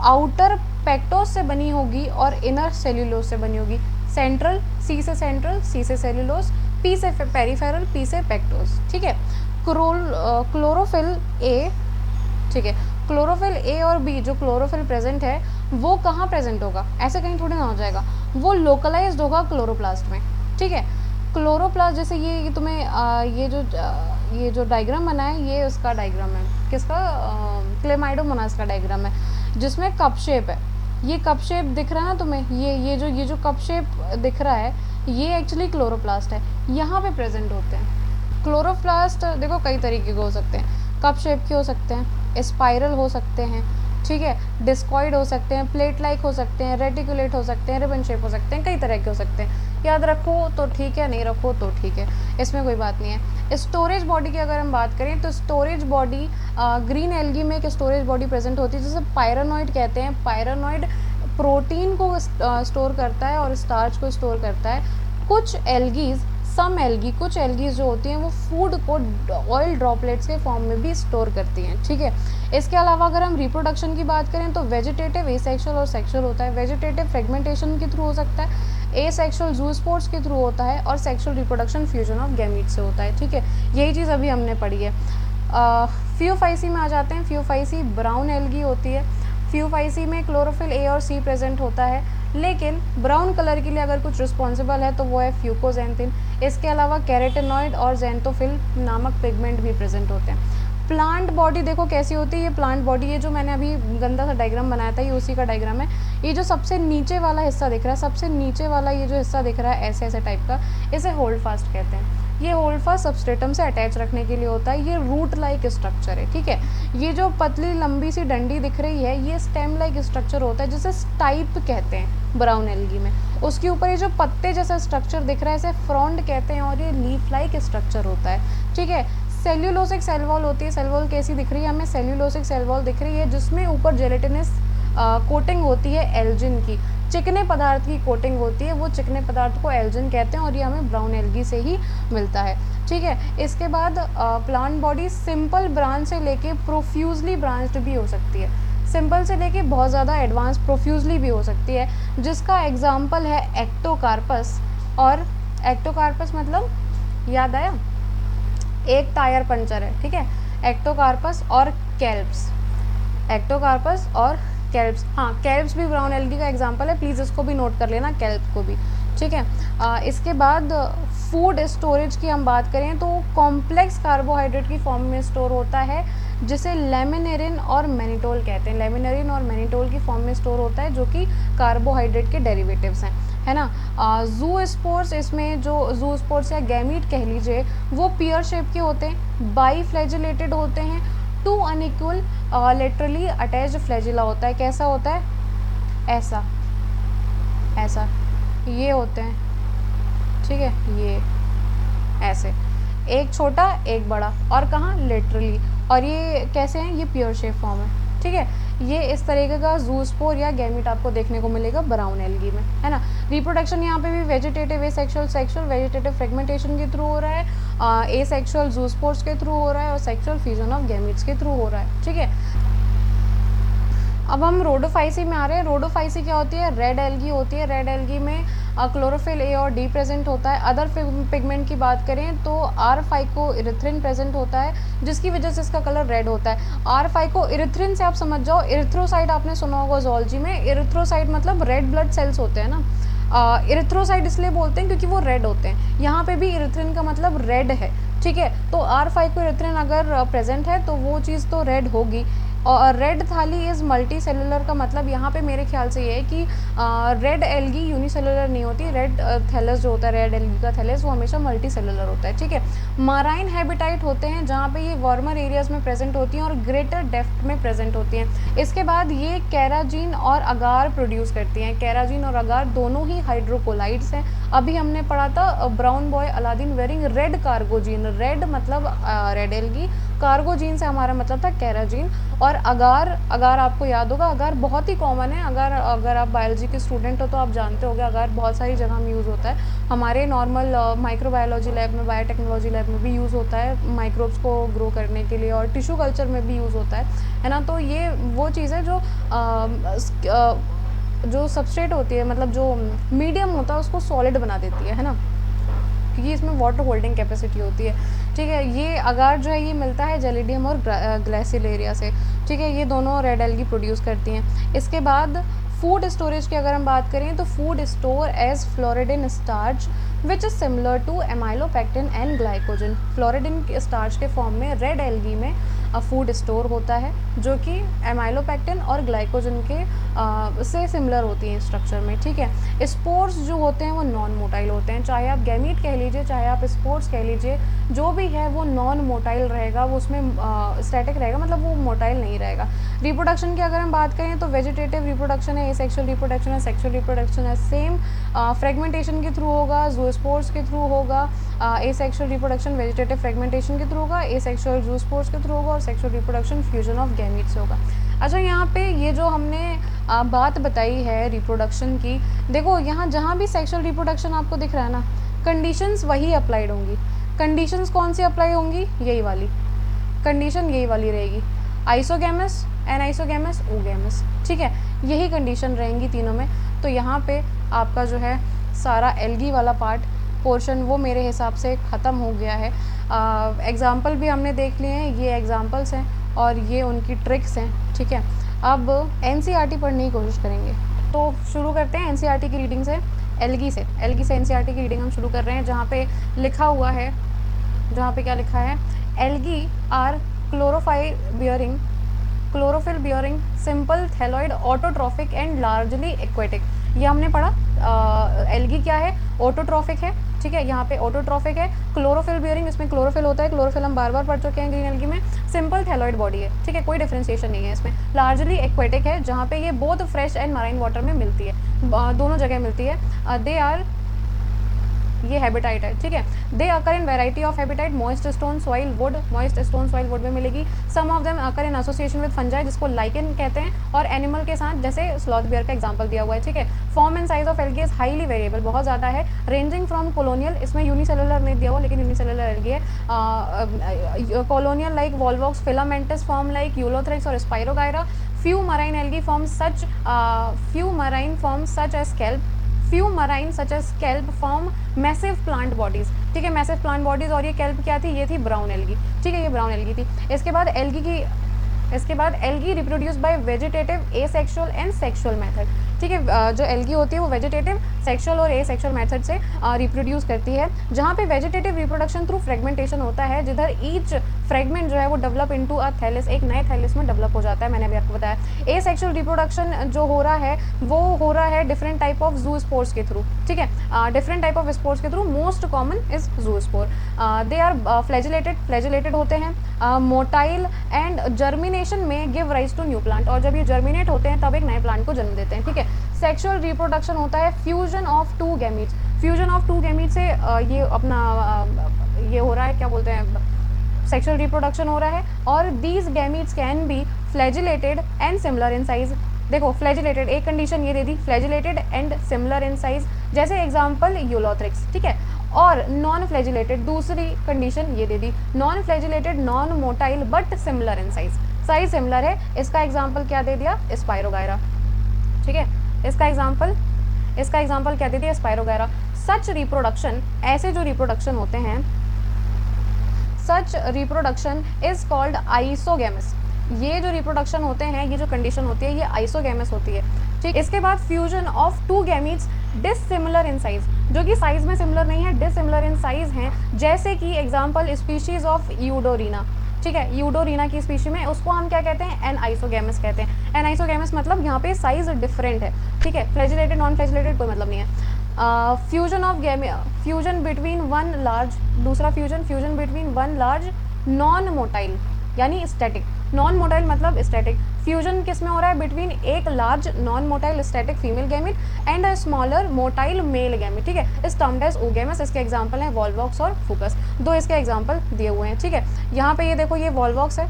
आउटर पेक्टोस से बनी होगी और इनर सेल्यूलोज से बनी होगी। सेंट्रल, सी से सेंट्रल, सी से सेल्यूलोज, पी से पेरिफेरल, पी से पेक्टोस, ठीक है। क्लोरोफिल ए, ठीक है। क्लोरोफिल ए और बी, जो क्लोरोफिल प्रेजेंट है वो कहाँ प्रेजेंट होगा, ऐसे कहीं थोड़ी ना हो जाएगा, वो लोकलाइज्ड होगा क्लोरोप्लास्ट में, ठीक है। क्लोरोप्लास्ट, जैसे ये तुम्हें ये जो डायग्राम बना है ये उसका डायग्राम है, किसका, क्लेमाइडोमोनास का डायग्राम है, जिसमें कप शेप है। ये कप शेप दिख रहा है ना तुम्हें, ये जो कप शेप दिख रहा है ये एक्चुअली क्लोरोप्लास्ट है, यहाँ पे प्रेजेंट होते हैं। क्लोरोप्लास्ट देखो कई तरीके के हो सकते हैं, कप शेप के हो सकते हैं, स्पाइरल हो सकते हैं, ठीक है, डिस्कॉइड हो सकते हैं, प्लेट लाइक हो सकते हैं, रेटिकुलेट हो सकते हैं, रिबन शेप हो सकते हैं, कई तरह के हो सकते हैं। याद रखो तो ठीक है, नहीं रखो तो ठीक है, इसमें कोई बात नहीं है। स्टोरेज बॉडी की अगर हम बात करें तो स्टोरेज बॉडी, ग्रीन एल्गी में एक स्टोरेज बॉडी प्रेजेंट होती है जिसे पायरानॉइड कहते हैं। पायरानॉइड प्रोटीन को स्टोर करता है और स्टार्च को स्टोर करता है। कुछ एल्गीज, कुछ एल्गीज जो होती हैं वो फूड को ऑयल ड्रॉपलेट्स के फॉर्म में भी स्टोर करती हैं, ठीक है। इसके अलावा अगर हम रिप्रोडक्शन की बात करें तो वेजिटेटिव, एसेक्सुअल और सेक्सुअल होता है। वेजिटेटिव फ्रेगमेंटेशन के थ्रू हो सकता है, एसेक्सुअल जूस्पोर्ट्स के थ्रू होता है, और sexual reproduction fusion of gamete से होता है, ठीक है। यही चीज़ अभी हमने पढ़ी है। फ्यूफाइसी में आ जाते हैं। फ्यूफाइसी ब्राउन एल्गी होती है। फ्यूफाइसी में क्लोरोफिल ए और सी प्रेजेंट होता है, लेकिन ब्राउन कलर के लिए अगर कुछ रिस्पॉन्सिबल है तो वो है फ्यूकोजेंथिन। इसके अलावा कैरेटिनॉइड और जेंथोफिल नामक पिगमेंट भी प्रेजेंट होते हैं। प्लांट बॉडी देखो कैसी होती है, ये प्लांट बॉडी, ये जो मैंने अभी गंदा सा डायग्राम बनाया था ये उसी का डायग्राम है। ये जो सबसे नीचे वाला हिस्सा दिख रहा है, सबसे नीचे वाला ये जो हिस्सा दिख रहा है ऐसे ऐसे टाइप का, इसे होल्ड फास्ट कहते हैं। ये होल्ड फास्ट सबस्ट्रेटम से अटैच रखने के लिए होता है। ये रूट लाइक स्ट्रक्चर है, ठीक है। ये जो पतली लंबी सी डंडी दिख रही है ये स्टेम लाइक स्ट्रक्चर होता है, जिसे स्टाइप कहते हैं ब्राउन एल्गी में। उसके ऊपर ये जो पत्ते जैसा स्ट्रक्चर दिख रहा है इसे फ्रॉन्ड कहते हैं, और ये लीफ लाइक स्ट्रक्चर होता है, ठीक है। सेल्यूलोसिक सेल वॉल होती है। सेल वॉल कैसी दिख रही है हमें, सेल्यूलोसिक सेल वॉल दिख रही है जिसमें ऊपर जेलेटिनस कोटिंग होती है एल्जिन की, चिकने पदार्थ की कोटिंग होती है, वो चिकने पदार्थ को एल्जिन कहते हैं, और ये हमें ब्राउन एल्गी से ही मिलता है, ठीक है। इसके बाद प्लांट बॉडी सिंपल ब्रांच से लेके प्रोफ्यूजली ब्रांच्ड भी हो सकती है। सिंपल से लेके बहुत ज़्यादा एडवांस प्रोफ्यूजली भी हो सकती है, जिसका एग्जाम्पल है एक्टोकार्पस। और एक्टोकार्पस मतलब याद आया? एक टायर पंचर है, ठीक है, एक्टोकार्पस और कैल्प्स, एक्टोकार्पस और कैल्प्स। हाँ, कैल्प्स भी ब्राउन एल्गी का एग्जांपल है, प्लीज़ इसको भी नोट कर लेना, कैल्प को भी, ठीक है। इसके बाद फूड स्टोरेज की हम बात करें तो कॉम्प्लेक्स कार्बोहाइड्रेट की फॉर्म में स्टोर होता है, जिसे लेमिनेरिन और मैनिटोल कहते हैं। लेमिनेरिन और मैनिटोल की फॉर्म में स्टोर होता है, जो कि कार्बोहाइड्रेट के डेरिवेटिव्स हैं, है ना। जू स्पोर्स, इसमें जो जू स्पोर्स या गैमीट कह लीजिए, वो पियर शेप के होते हैं, बाई फ्लैजिलेटेड होते हैं, two unequal laterally attached flagella होता है। कैसा होता है? ऐसा, ऐसा, ये होते हैं, ठीक है, ये ऐसे, एक छोटा एक बड़ा, और कहाँ? लेटरली। और ये कैसे हैं? ये प्योर शेप फॉर्म है, ठीक है। ये इस तरीके का जूस्पोर या गैमीट आपको देखने को मिलेगा ब्राउन एल्गी में, है ना। रिप्रोडक्शन यहाँ पे भी vegetative asexual sexual vegetative fragmentation के थ्रू हो रहा है, एसेक्सुअल जूस्पोर्स के थ्रू हो रहा है, और सेक्सुअल फ्यूजन ऑफ गैमीट्स के थ्रू हो रहा है, ठीक है। अब हम रोडोफाइसी में आ रहे हैं। रोडोफाइसी क्या होती है? रेड एल्गी होती है। रेड एल्गी में क्लोरोफिल ए और डी प्रेजेंट होता है। अदर पिगमेंट की बात करें तो आर फाइको इरिथ्रिन प्रेजेंट होता है, जिसकी वजह से इसका कलर रेड होता है। आर फाइको इरिथ्रिन से आप समझ जाओ, इरिथ्रोसाइट आपने सुना होगा जोलॉजी में, इरिथ्रोसाइट मतलब रेड ब्लड सेल्स होते हैं ना। इरिथ्रोसाइट इसलिए बोलते हैं क्योंकि वो रेड होते हैं। यहाँ पे भी इरिथ्रिन का मतलब रेड है, ठीक है। तो आर फाइको इरिथ्रिन अगर प्रेजेंट है तो वो चीज़ तो रेड होगी। और रेड थाली इज़ मल्टी सेलुलर का मतलब यहाँ पे मेरे ख्याल से ये है कि रेड एल्गी यूनिसेलुलर नहीं होती। रेड थैलस जो होता है, रेड एल्गी का थैलस, वो हमेशा मल्टी सेलुलर होता है, ठीक है। माराइन हैबिटाइट होते हैं, जहाँ पे ये वार्मर एरियाज़ में प्रेजेंट होती हैं और ग्रेटर डेप्थ में प्रेजेंट होती हैं। इसके बाद ये कैराजीन और अगार प्रोड्यूस करती हैं। कैराजीन और अगार दोनों ही हाइड्रोकोलाइड्स हैं। अभी हमने पढ़ा था brown boy Aladdin wearing red carrageen. Red मतलब रेड एल्गी, कार्गोजीन से हमारा मतलब था कैराजीन। और अगार, अगार आपको याद होगा, अगार बहुत ही कॉमन है। अगर आप बायोलॉजी के स्टूडेंट हो तो आप जानते होंगे अगार बहुत सारी जगह में यूज़ होता है। हमारे नॉर्मल माइक्रोबायोलॉजी लैब में, बायोटेक्नोलॉजी लैब में भी यूज़ होता है माइक्रोब्स को ग्रो करने के लिए, और टिश्यू कल्चर में भी यूज़ होता है ना। तो ये वो चीज़ है जो सबस्ट्रेट होती है, मतलब जो मीडियम होता है उसको सॉलिड बना देती है ना, क्योंकि इसमें वाटर होल्डिंग कैपेसिटी होती है, ठीक है। ये अगार जो है ये मिलता है जेलिडियम और ग्लेसिलेरिया से, ठीक है। ये दोनों रेड एल्गी प्रोड्यूस करती हैं। इसके बाद फूड स्टोरेज की अगर हम बात करें तो food store as floridean starch which is similar to amylopectin and glycogen. Floridean starch के फॉर्म में रेड एल्गी में फूड स्टोर होता है, जो कि एमाइलोपेक्टिन और ग्लाइकोजन के से सिमिलर होती हैं स्ट्रक्चर में, ठीक है। स्पोर्स जो होते हैं वो नॉन मोटाइल होते हैं, चाहे आप गैमीट कह लीजिए चाहे आप स्पोर्स कह लीजिए, जो भी है वो नॉन मोटाइल रहेगा, वो उसमें स्टैटिक रहेगा, मतलब वो मोटाइल नहीं रहेगा। रिप्रोडक्शन की अगर हम बात करें तो वेजिटेटिव रिप्रोडक्शन है, एसेक्सुअल रिप्रोडक्शन है, सेक्सुअल रिप्रोडक्शन है, सेम फ्रेगमेंटेशन के थ्रू होगा, जूस्पोर्स के थ्रू होगा। एसेक्सुअल रिप्रोडक्शन वेजिटेटिव फ्रेगमेंटेशन के थ्रू होगा, एसेक्सुअल जूस्पोर्स के थ्रू होगा, और sexual reproduction fusion of gamete से होगा। अच्छा, यहाँ पे ये जो हमने बात बताई है रिप्रोडक्शन की, देखो यहाँ जहाँ भी सेक्सुअल रिप्रोडक्शन आपको दिख रहा है ना, कंडीशंस वही अप्लाइड होंगी। कंडीशंस कौन सी अप्लाई होंगी? यही वाली कंडीशन, यही वाली रहेगी, आइसोगैमस, एनाइसोगैमस, ओगैमस, ठीक है। यही कंडीशन रहेंगी तीनों में। तो यहाँ पे आपका जो है सारा एल्गी वाला पार्ट पोर्शन वो मेरे हिसाब से ख़त्म हो गया है। एग्ज़ाम्पल भी हमने देख लिए हैं, ये एग्ज़ाम्पल्स हैं और ये उनकी ट्रिक्स हैं, ठीक है। अब एनसीईआरटी पढ़ने की कोशिश करेंगे, तो शुरू करते हैं एनसीईआरटी की रीडिंग से। एल्गी से एनसीईआरटी की रीडिंग हम शुरू कर रहे हैं, जहाँ पे लिखा हुआ है, जहाँ पे क्या लिखा है, algae are chlorophyll bearing simple thalloid autotrophic and largely aquatic. ये हमने पढ़ा। एल्गी क्या है? ऑटोट्रॉफिक है, ठीक है। यहाँ पे ऑटोट्रॉफिक है, क्लोरोफिल बियरिंग, इसमें क्लोरोफिल होता है, क्लोरोफिल हम बार बार पढ़ चुके हैं ग्रीन एल्गी में। सिंपल थैलॉइड बॉडी है, ठीक है, कोई डिफ्रेंशिएशन नहीं है इसमें। लार्जली एक्वेटिक है, जहाँ पे ये both fresh and marine water में मिलती है, दोनों जगह मिलती है। दे आर, ये हैबिटाइट है, ठीक है। They occur in variety of habitat, moist stone soil wood, moist stone soil wood में मिलेगी। Some of them occur in association with fungi, जिसको लाइकेन कहते हैं, और एनिमल के साथ, जैसे स्लॉथ बियर का एग्जांपल दिया हुआ है, ठीक है। Form and size of algae is highly variable, बहुत ज़्यादा है, रेंजिंग फ्रॉम कॉलोनियल, इसमें यूनिसेलुलर नहीं दिया हुआ लेकिन यूनिसेलुलर एल्गी है। Colonial like Volvox, filamentous form like Ulothrix और Spirogyra. few marine algae forms such as kelp, few marine such as kelp form massive plant bodies, ठीक है, मैसिव प्लांट बॉडीज। और ये केल्प क्या थी, ये थी ब्राउन एल्गी, ठीक है, ये ब्राउन एल्गी थी। इसके बाद algae reproduce by vegetative, asexual and sexual method, ठीक है। जो एल्गी होती है वो वेजिटेटिव, सेक्सुअल और एसेक्सुअल मेथड से रिप्रोड्यूस करती है, जहाँ पे वेजिटेटिव रिप्रोडक्शन थ्रू फ्रेगमेंटेशन होता है, जिधर ईच फ्रेगमेंट जो है वो डेवलप इनटू अ थैलिस, एक नए थैलिस में डेवलप हो जाता है, मैंने अभी आपको बताया। एसेक्सुअल रिप्रोडक्शन जो हो रहा है वो हो रहा है different type of zoospores के थ्रू, ठीक है, डिफरेंट टाइप ऑफ स्पोर्स के through. Most common is zoospore. They are flagellated होते हैं, मोटाइल एंड जर्मिनेशन में give rise to new plant, और जब ये जर्मिनेट होते हैं तब एक नए प्लांट को जन्म देते हैं, ठीक है। सेक्सुअल रिप्रोडक्शन होता है fusion of two gametes, fusion of two gamete से ये अपना ये हो रहा है, क्या बोलते हैं, सेक्सुअल रिप्रोडक्शन हो रहा है। और these gametes can be flagellated and similar in size. देखो फ्लैजिलेटेड, एक कंडीशन ये दे दी, flagellated and similar in size, जैसे एग्जांपल यूलोथ्रिक्स, ठीक है। और नॉन फ्लैजिलेटेड, दूसरी कंडीशन ये दे दी, non flagellated, non motile but similar in size, size similar है। इसका एग्जांपल क्या दे दिया, स्पाइरोगायरा, ठीक है। इसका एग्जांपल क्या दे दिया, स्पाइरोगायरा। सच रिप्रोडक्शन, ऐसे जो रिप्रोडक्शन होते हैं, सच रिप्रोडक्शन इज कॉल्ड आइसोगैमस। ये जो रिप्रोडक्शन होते हैं, ये जो कंडीशन होती है, ये आइसोगैमस होती है, ठीक। इसके बाद fusion of two gametes dissimilar in size, जो कि साइज में सिमिलर नहीं है, डिसिमिलर इन साइज हैं, जैसे कि एग्जांपल स्पीशीज ऑफ यूडोरिना, ठीक है। यूडोरिना की स्पीशी में उसको हम क्या कहते हैं, एन आइसोगैमस कहते हैं। एन आइसोगैमस मतलब यहाँ पे साइज डिफरेंट है, ठीक है। फ्लैजिलेटेड, नॉन फ्लैजिलेटेड कोई मतलब नहीं है। फ्यूजन बिटवीन वन लार्ज, दूसरा fusion between one large non motile यानी स्टैटिक, नॉन मोटाइल मतलब स्टैटिक। फ्यूजन किस में हो रहा है, बिटवीन एक large non motile static female gamete and a smaller motile male gamete, ठीक है, इस टर्म्ड एज oogamous। इसके एग्जांपल हैं वॉल्वॉक्स और फूकस, दो इसके एग्जांपल दिए हुए हैं, ठीक है। यहाँ पे ये देखो, ये वॉल्वॉक्स है,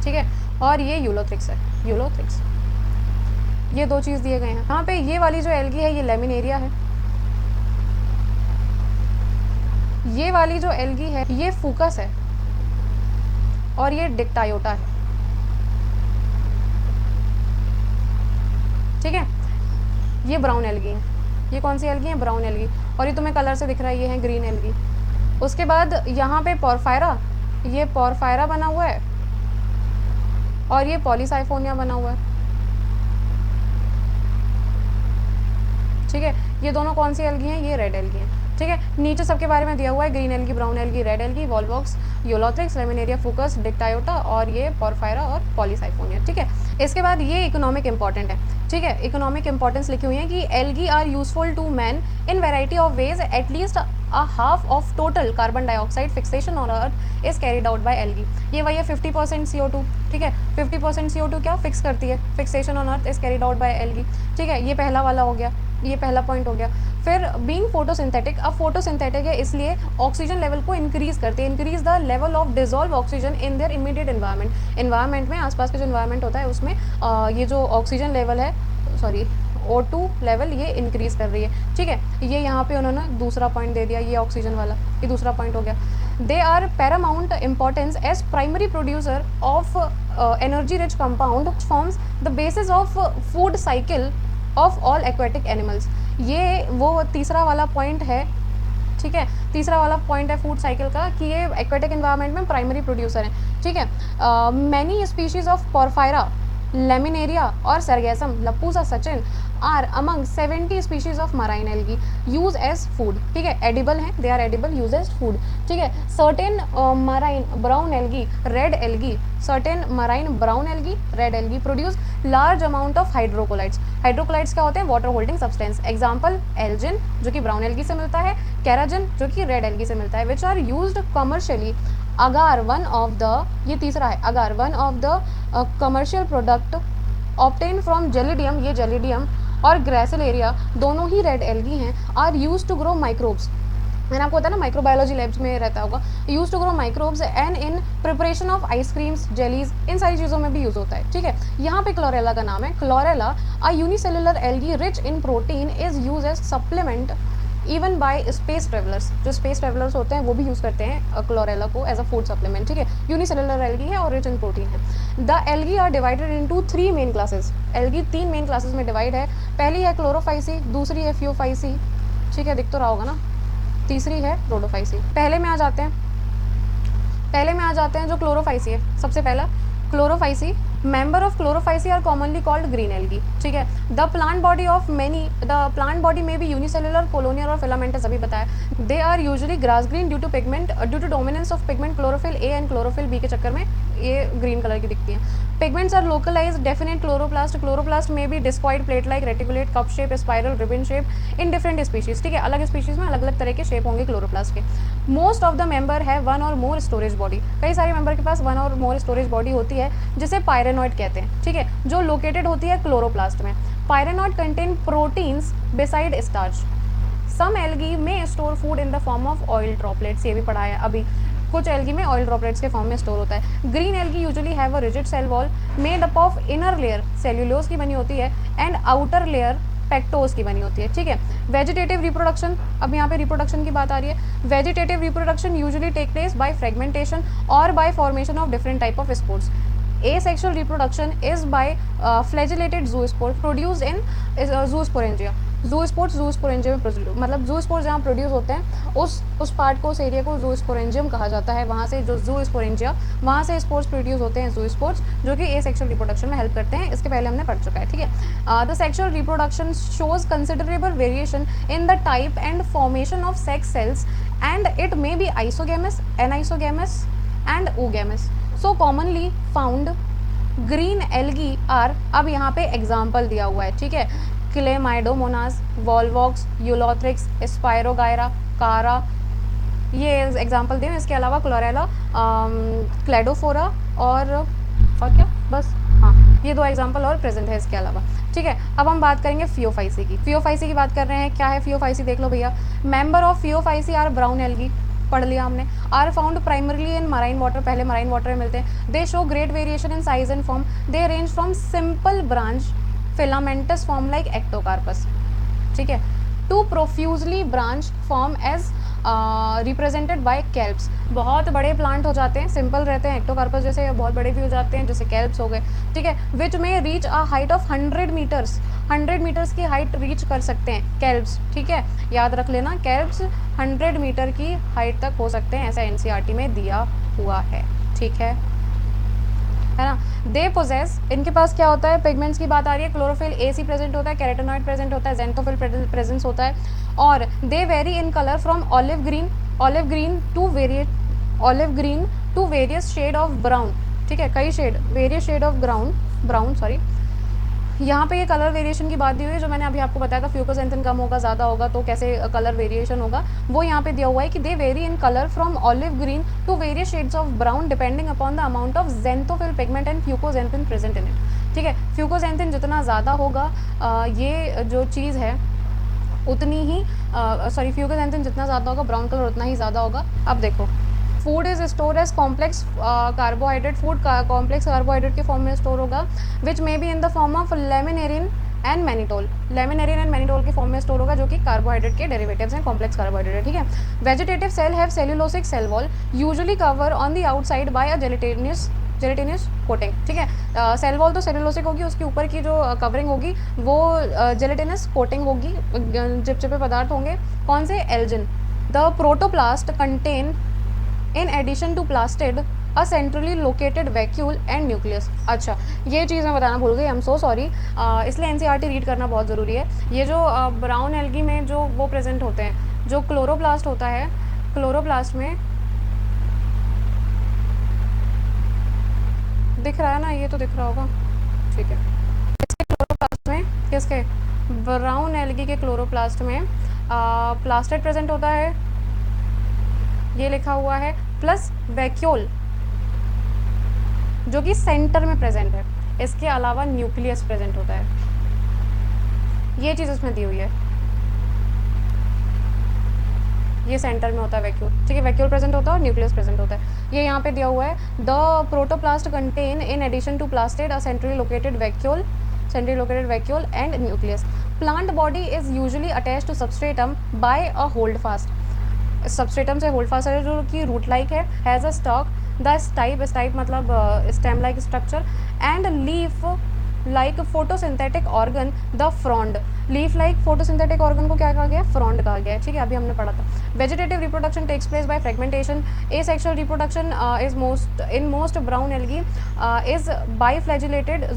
ठीक है, और ये यूलोथ्रिक्स है, यूलोथ्रिक्स, ये दो चीज़ दिए गए हैं। यहाँ पे ये वाली जो एल्गी है ये लेमिनेरिया है, ये वाली जो एल्गी है ये फूकस है, और ये डिक्टायोटा है, ठीक है। ये ब्राउन एल्गी है, ये कौन सी एल्गी है, ब्राउन एल्गी, और ये तुम्हें कलर से दिख रहा है, ये है ग्रीन एल्गी। उसके बाद यहाँ पे पोरफायरा, ये पोरफायरा बना हुआ है, और ये पॉलीसाइफोनिया बना हुआ है, ठीक है। ये दोनों कौन सी एल्गी हैं, ये रेड एल्गी हैं, ठीक है। नीचे सबके बारे में दिया हुआ है, green algae, brown algae, red algae, Volvox, Ulothrix, Laminaria, Fucus, Dictyota, और ये पोरफायरा और पॉलीसाइफोनिया, ठीक है। इसके बाद ये इकोनॉमिक इंपॉर्टेंट है, ठीक है, इकोनॉमिक इंपॉर्टेंस लिखी हुई है कि algae are useful to man in variety of ways, at least a half of total carbon dioxide fixation on earth is carried out by algae। ये वही है 50% CO2, ठीक है, 50% CO2 क्या फिक्स करती है, fixation on earth is carried out by algae, ठीक है। ये पहला वाला हो गया, ये पहला पॉइंट हो गया। फिर बीइंग फोटोसिंथेटिक, अब फोटोसिंथेटिक है इसलिए ऑक्सीजन लेवल को इंक्रीज करते हैं, increase the level of dissolve oxygen in their immediate environment, environment में आसपास के जो एनवायरनमेंट होता है उसमें ये जो ऑक्सीजन लेवल है, सॉरी O2 लेवल, ये इंक्रीज कर रही है, ठीक है। ये यहाँ पे उन्होंने दूसरा पॉइंट दे दिया, ये ऑक्सीजन वाला, ये दूसरा पॉइंट हो गया। They are paramount importance as primary producer of energy rich compound forms the basis of food cycle of all aquatic animals. ये वो तीसरा वाला पॉइंट है, ठीक है, तीसरा वाला पॉइंट है फूड साइकिल का, कि ये एक्वेटिक एनवायरनमेंट में प्राइमरी प्रोड्यूसर हैं, ठीक है। Many species of Porphyra, Laminaria और सरगैसम, लपूसा सचिन are among 70 species of marine algae use as food, ठीक है, एडिबल हैं, they are edible, use as food, ठीक है। Certain marine brown algae, red algae, certain marine brown algae, red algae produce large amount of hydrocolloids. Hydrocolloids क्या होते हैं, water holding substance, example algin जो कि ब्राउन एल्गी से मिलता है, कैराजिन जो कि रेड एल्गी से मिलता है, which are used commercially. Agar one of the, ये तीसरा है, agar one of the commercial product obtain from Gelidium, ये जेलिडियम और ग्रेसिलेरिया दोनों ही रेड एल्गी हैं, are use to grow microbes. मैंने आपको बताया ना माइक्रोबायोलॉजी लैब्स में रहता होगा, use to grow microbes and in preparation of ice creams, jellies, इन सारी चीज़ों में भी यूज़ होता है, ठीक है। यहाँ पे क्लोरेला का नाम है, Chlorella a unicellular algae rich in protein is use as supplement even by space travellers, जो स्पेस ट्रेवलर्स होते हैं वो भी यूज़ करते हैं क्लोरेला को एज अ फूड सप्लीमेंट, ठीक है। यूनिसेलुलर एल्गी है और रिच इन प्रोटीन है। The algae are divided into 3 main classes. Algae 3 main classes में डिवाइड है। पहली है क्लोरोफाइसी, दूसरी है फियोफाइसी, ठीक है, दिख तो रहा होगा ना, तीसरी है रोडोफाइसी। पहले में आ जाते हैं जो क्लोरोफाइसी है। सबसे पहला Chlorophyceae, member of Chlorophyceae are commonly called green algae, ठीक है। द प्लांट बॉडी में भी यूनिसेलुलर, कोलोनियल और फिलामेंटस, अभी बताया। They are usually grass green due to dominance of pigment chlorophyll a and chlorophyll b के चक्कर में ये ग्रीन कलर की दिखती हैं। Pigments are localised definite chloroplast में भी discoid plate like reticulate, cup shape, spiral, ribbon shape in different species, ठीक है। अलग स्पीशीज में अलग अलग तरह के शेप होंगे क्लोरोप्लास्ट के। मोस्ट ऑफ द मेंबर है वन और मोर स्टोरेज बॉडी, कई सारे मेंबर के पास वन और मोर स्टोरेज बॉडी होती है, जिसे पायरेनॉइड कहते हैं, ठीक है, जो लोकेटेड होती है क्लोरोप्लास्ट में। Pyrenoid contain proteins beside starch. Some algae में store food in the form of oil droplets, ये भी पढ़ा है अभी। कुछ एल्गी में ऑयल ड्रॉपलेट्स के फॉर्म में स्टोर होता है। Green algae usually have a rigid cell wall made up of inner layer cellulose की बनी होती है एंड आउटर लेयर पेक्टोज की बनी होती है, ठीक है। वेजिटेटिव रिप्रोडक्शन, अब यहाँ पे रिप्रोडक्शन की बात आ रही है। Vegetative reproduction usually take place by fragmentation और by formation of different type of spores. Asexual reproduction is by flagellated zoospores produced in zoosporangia. zoosporangia में मतलब zoospores जहाँ प्रोड्यूस होते हैं उस पार्ट को, उस एरिया को zoosporangium कहा जाता है। वहाँ से जो zoosporangia, वहाँ से स्पोर्स प्रोड्यूस होते हैं, zoospores, जो कि asexual reproduction में हेल्प करते हैं। इसके पहले हमने पढ़ चुका है, ठीक है। The sexual reproduction shows considerable variation in the type and formation of sex cells and it may be isogamous, anisogamous and oogamous. So commonly found green algae are, अब यहाँ पे एग्जाम्पल दिया हुआ है, ठीक है। क्लेमाइडोमोनास, वॉलवॉक्स, यूलोथ्रिक्स, स्पायरोगायरा, कारा, ये एग्जाम्पल दिए। इसके अलावा क्लोरेला, क्लेडोफोरा और क्या, बस हाँ, ये 2 एग्जाम्पल और प्रेजेंट है इसके अलावा, ठीक है। अब हम बात करेंगे फियोफाइसी की। फियोफाइसी की बात कर रहे हैं, क्या है फियोफाइसी देख लो भैया। Member of Phaeophyceae are brown algae, पढ़ लिया हमने। Are found primarily in marine water, पहले मराइन वाटर में मिलते हैं। They show great variation in size and form. They range from simple branch filamentous form like Ectocarpus, ठीक है, to profusely branch form as represented by kelps. बहुत बड़े plant हो जाते हैं, सिंपल रहते हैं एक्टोकार्पस जैसे, बहुत बड़े भी हो जाते हैं जैसे कैल्प्स हो गए, ठीक है। विच में reach a height of 100 metres, 100 metres की हाइट रीच कर सकते हैं कैल्प्स, ठीक है, याद रख लेना। कैल्प्स 100 मीटर की हाइट तक हो सकते हैं, ऐसा एनसीईआरटी में दिया हुआ है, ठीक है ना। दे पोजेस, इनके पास क्या होता है, पिगमेंट्स की बात आ रही है। क्लोरोफिल ए सी प्रेजेंट होता है, कैरोटेनॉइड प्रेजेंट होता है, जेंथोफिल प्रेजेंस होता है, और they vary in colour from olive green to various shade of brown, ठीक है, कई shade, various shade of brown sorry. यहाँ पे ये कलर वेरिएशन की बात दी हुई है, जो मैंने अभी आपको बताया था, फ्यूकोसेंथिन कम होगा, ज़्यादा होगा तो कैसे कलर वेरिएशन होगा, वो यहाँ पे दिया हुआ है कि they vary in colour from olive green to various shades of brown depending upon the amount of xanthophyll pigment and fucoxanthin present in it, ठीक है। फ्यूकोसेंथिन जितना ज़्यादा होगा ये जो चीज़ है उतनी ही फ्यूकोसेंथिन जितना ज़्यादा होगा, ब्राउन कलर उतना ही ज़्यादा होगा। अब देखो, food is store as complex carbohydrate, food complex carbohydrate के फॉर्म में स्टोर होगा, which may be in the form of laminarin and mannitol. Laminarin and mannitol के फॉर्म में स्टोर होगा, जो कि कार्बोहाइड्रेट के डेरिवेटिव्स हैं, कॉम्प्लेक्स कार्बोहाइड्रेट है, ठीक है। Vegetative cell have cellulosic cell wall usually cover on the outside by a gelatinous coating, ठीक है। सेल वॉल तो सेल्यूलोसिक होगी, उसके ऊपर की जो कवरिंग होगी वो जेलेटिनस कोटिंग होगी, चिपचिपे पदार्थ होंगे, कौन से, algin. The protoplast contain in addition to plastid a centrally located vacuole and nucleus. अच्छा, ये चीज़ मैं बताना भूल गई, आई एम सो सॉरी, इसलिए एनसीईआरटी रीड करना बहुत ज़रूरी है। ये जो ब्राउन एल्गी में जो वो प्रेजेंट होते हैं, जो क्लोरोप्लास्ट होता है, क्लोरोप्लास्ट में दिख रहा है ना, ये तो दिख रहा होगा, ठीक है। इसके क्लोरोप्लास्ट में, किसके, ब्राउन एल्गी के क्लोरोप्लास्ट में प्लास्टिड प्रेजेंट होता है, ये लिखा हुआ है, प्लस वैक्यूल जो कि सेंटर में प्रेजेंट है। इसके अलावा न्यूक्लियस प्रेजेंट होता है, ये चीज़ इसमें दी हुई है, ये सेंटर में होता है वैक्यूल, ठीक है। वैक्यूल प्रेजेंट होता है और न्यूक्लियस प्रेजेंट होता है, ये यहाँ पे दिया हुआ है। The protoplast contain in addition to plastid a centrally located vacuole centrally located vacuole and nucleus. Plant body is usually attached to substratum by a holdfast. Substratum से holdfast है जो कि root like है, has a stalk, the stipe मतलब stem like structure, and leaf like photosynthetic organ the frond. Leaf like photosynthetic organ को क्या कहा गया, फ्रॉन्ड कहा गया है, ठीक है, अभी हमने पढ़ा था. Vegetative reproduction takes place by fragmentation. Asexual reproduction is most brown algae is biflagellated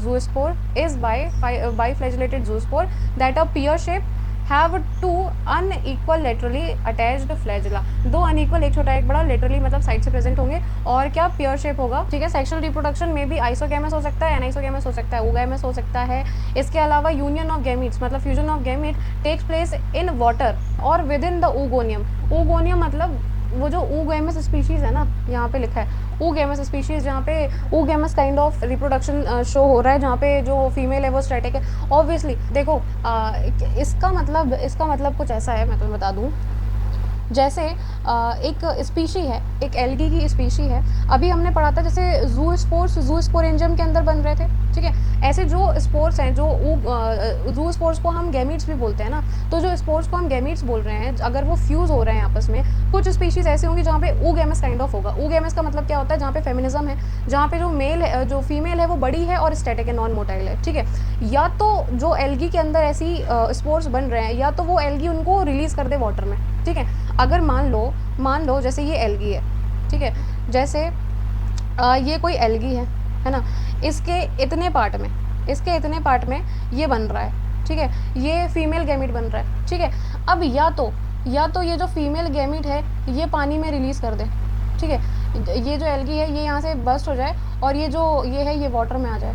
zoospore that a pear shape have two unequal laterally attached flagella. दो अनइक्वल, एक छोटा एक बड़ा, लेटरली मतलब साइड से प्रेजेंट होंगे, और क्या पेयर शेप होगा, ठीक है. सेक्सुअल रिप्रोडक्शन में भी आइसोगैमस हो सकता है, एनाइसोगैमस हो सकता है, ओगैमस हो सकता है. इसके अलावा यूनियन ऑफ गैमीट्स मतलब fusion of gamete takes place in water और within the oogoneum. oogoneum मतलब वो जो oogamous स्पीशीज़ है ना, यहाँ पे लिखा है oogamous स्पीशीज़, जहाँ पे oogamous kind of reproduction show हो रहा है, जहाँ पे जो फीमेल है वो स्टैटिक है. ऑब्वियसली देखो इसका मतलब कुछ ऐसा है, मैं तुम्हें बता दूँ. जैसे एक स्पीशी है, एक एल्गी की स्पीशी है, अभी हमने पढ़ा था जैसे जू स्पोरेंजियम के अंदर बन रहे थे, ठीक है. ऐसे जो स्पोर्स हैं, जो जू स्पोर्स को हम गैमीट्स भी बोलते हैं ना, तो जो स्पोर्स को हम गैमीट्स बोल रहे हैं, अगर वो फ्यूज़ हो रहे हैं आपस में, कुछ स्पीशीज़ ऐसे होंगी जहाँ पे oogamous काइंड ऑफ होगा. oogamous का मतलब क्या होता है, जहाँ पे फेमिनिज्म है, जहाँ पे जो मेल है, जो फीमेल है वो बड़ी है और स्टैटिक है, नॉन मोटाइल है, ठीक है. या तो जो एल्गी के अंदर ऐसी स्पोर्स बन रहे हैं, या तो वो एल्गी उनको रिलीज़ कर दे वाटर में, ठीक है. अगर मान लो जैसे ये एल्गी है, ठीक है, जैसे ये कोई एल्गी है ना, इसके इतने पार्ट में ये बन रहा है, ठीक है, ये फीमेल गैमीट बन रहा है, ठीक है. अब या तो ये जो फीमेल गैमीट है ये पानी में रिलीज़ कर दे, ठीक है, ये जो एल्गी है ये यहाँ से बस्ट हो जाए, और ये जो ये है ये वाटर में आ जाए,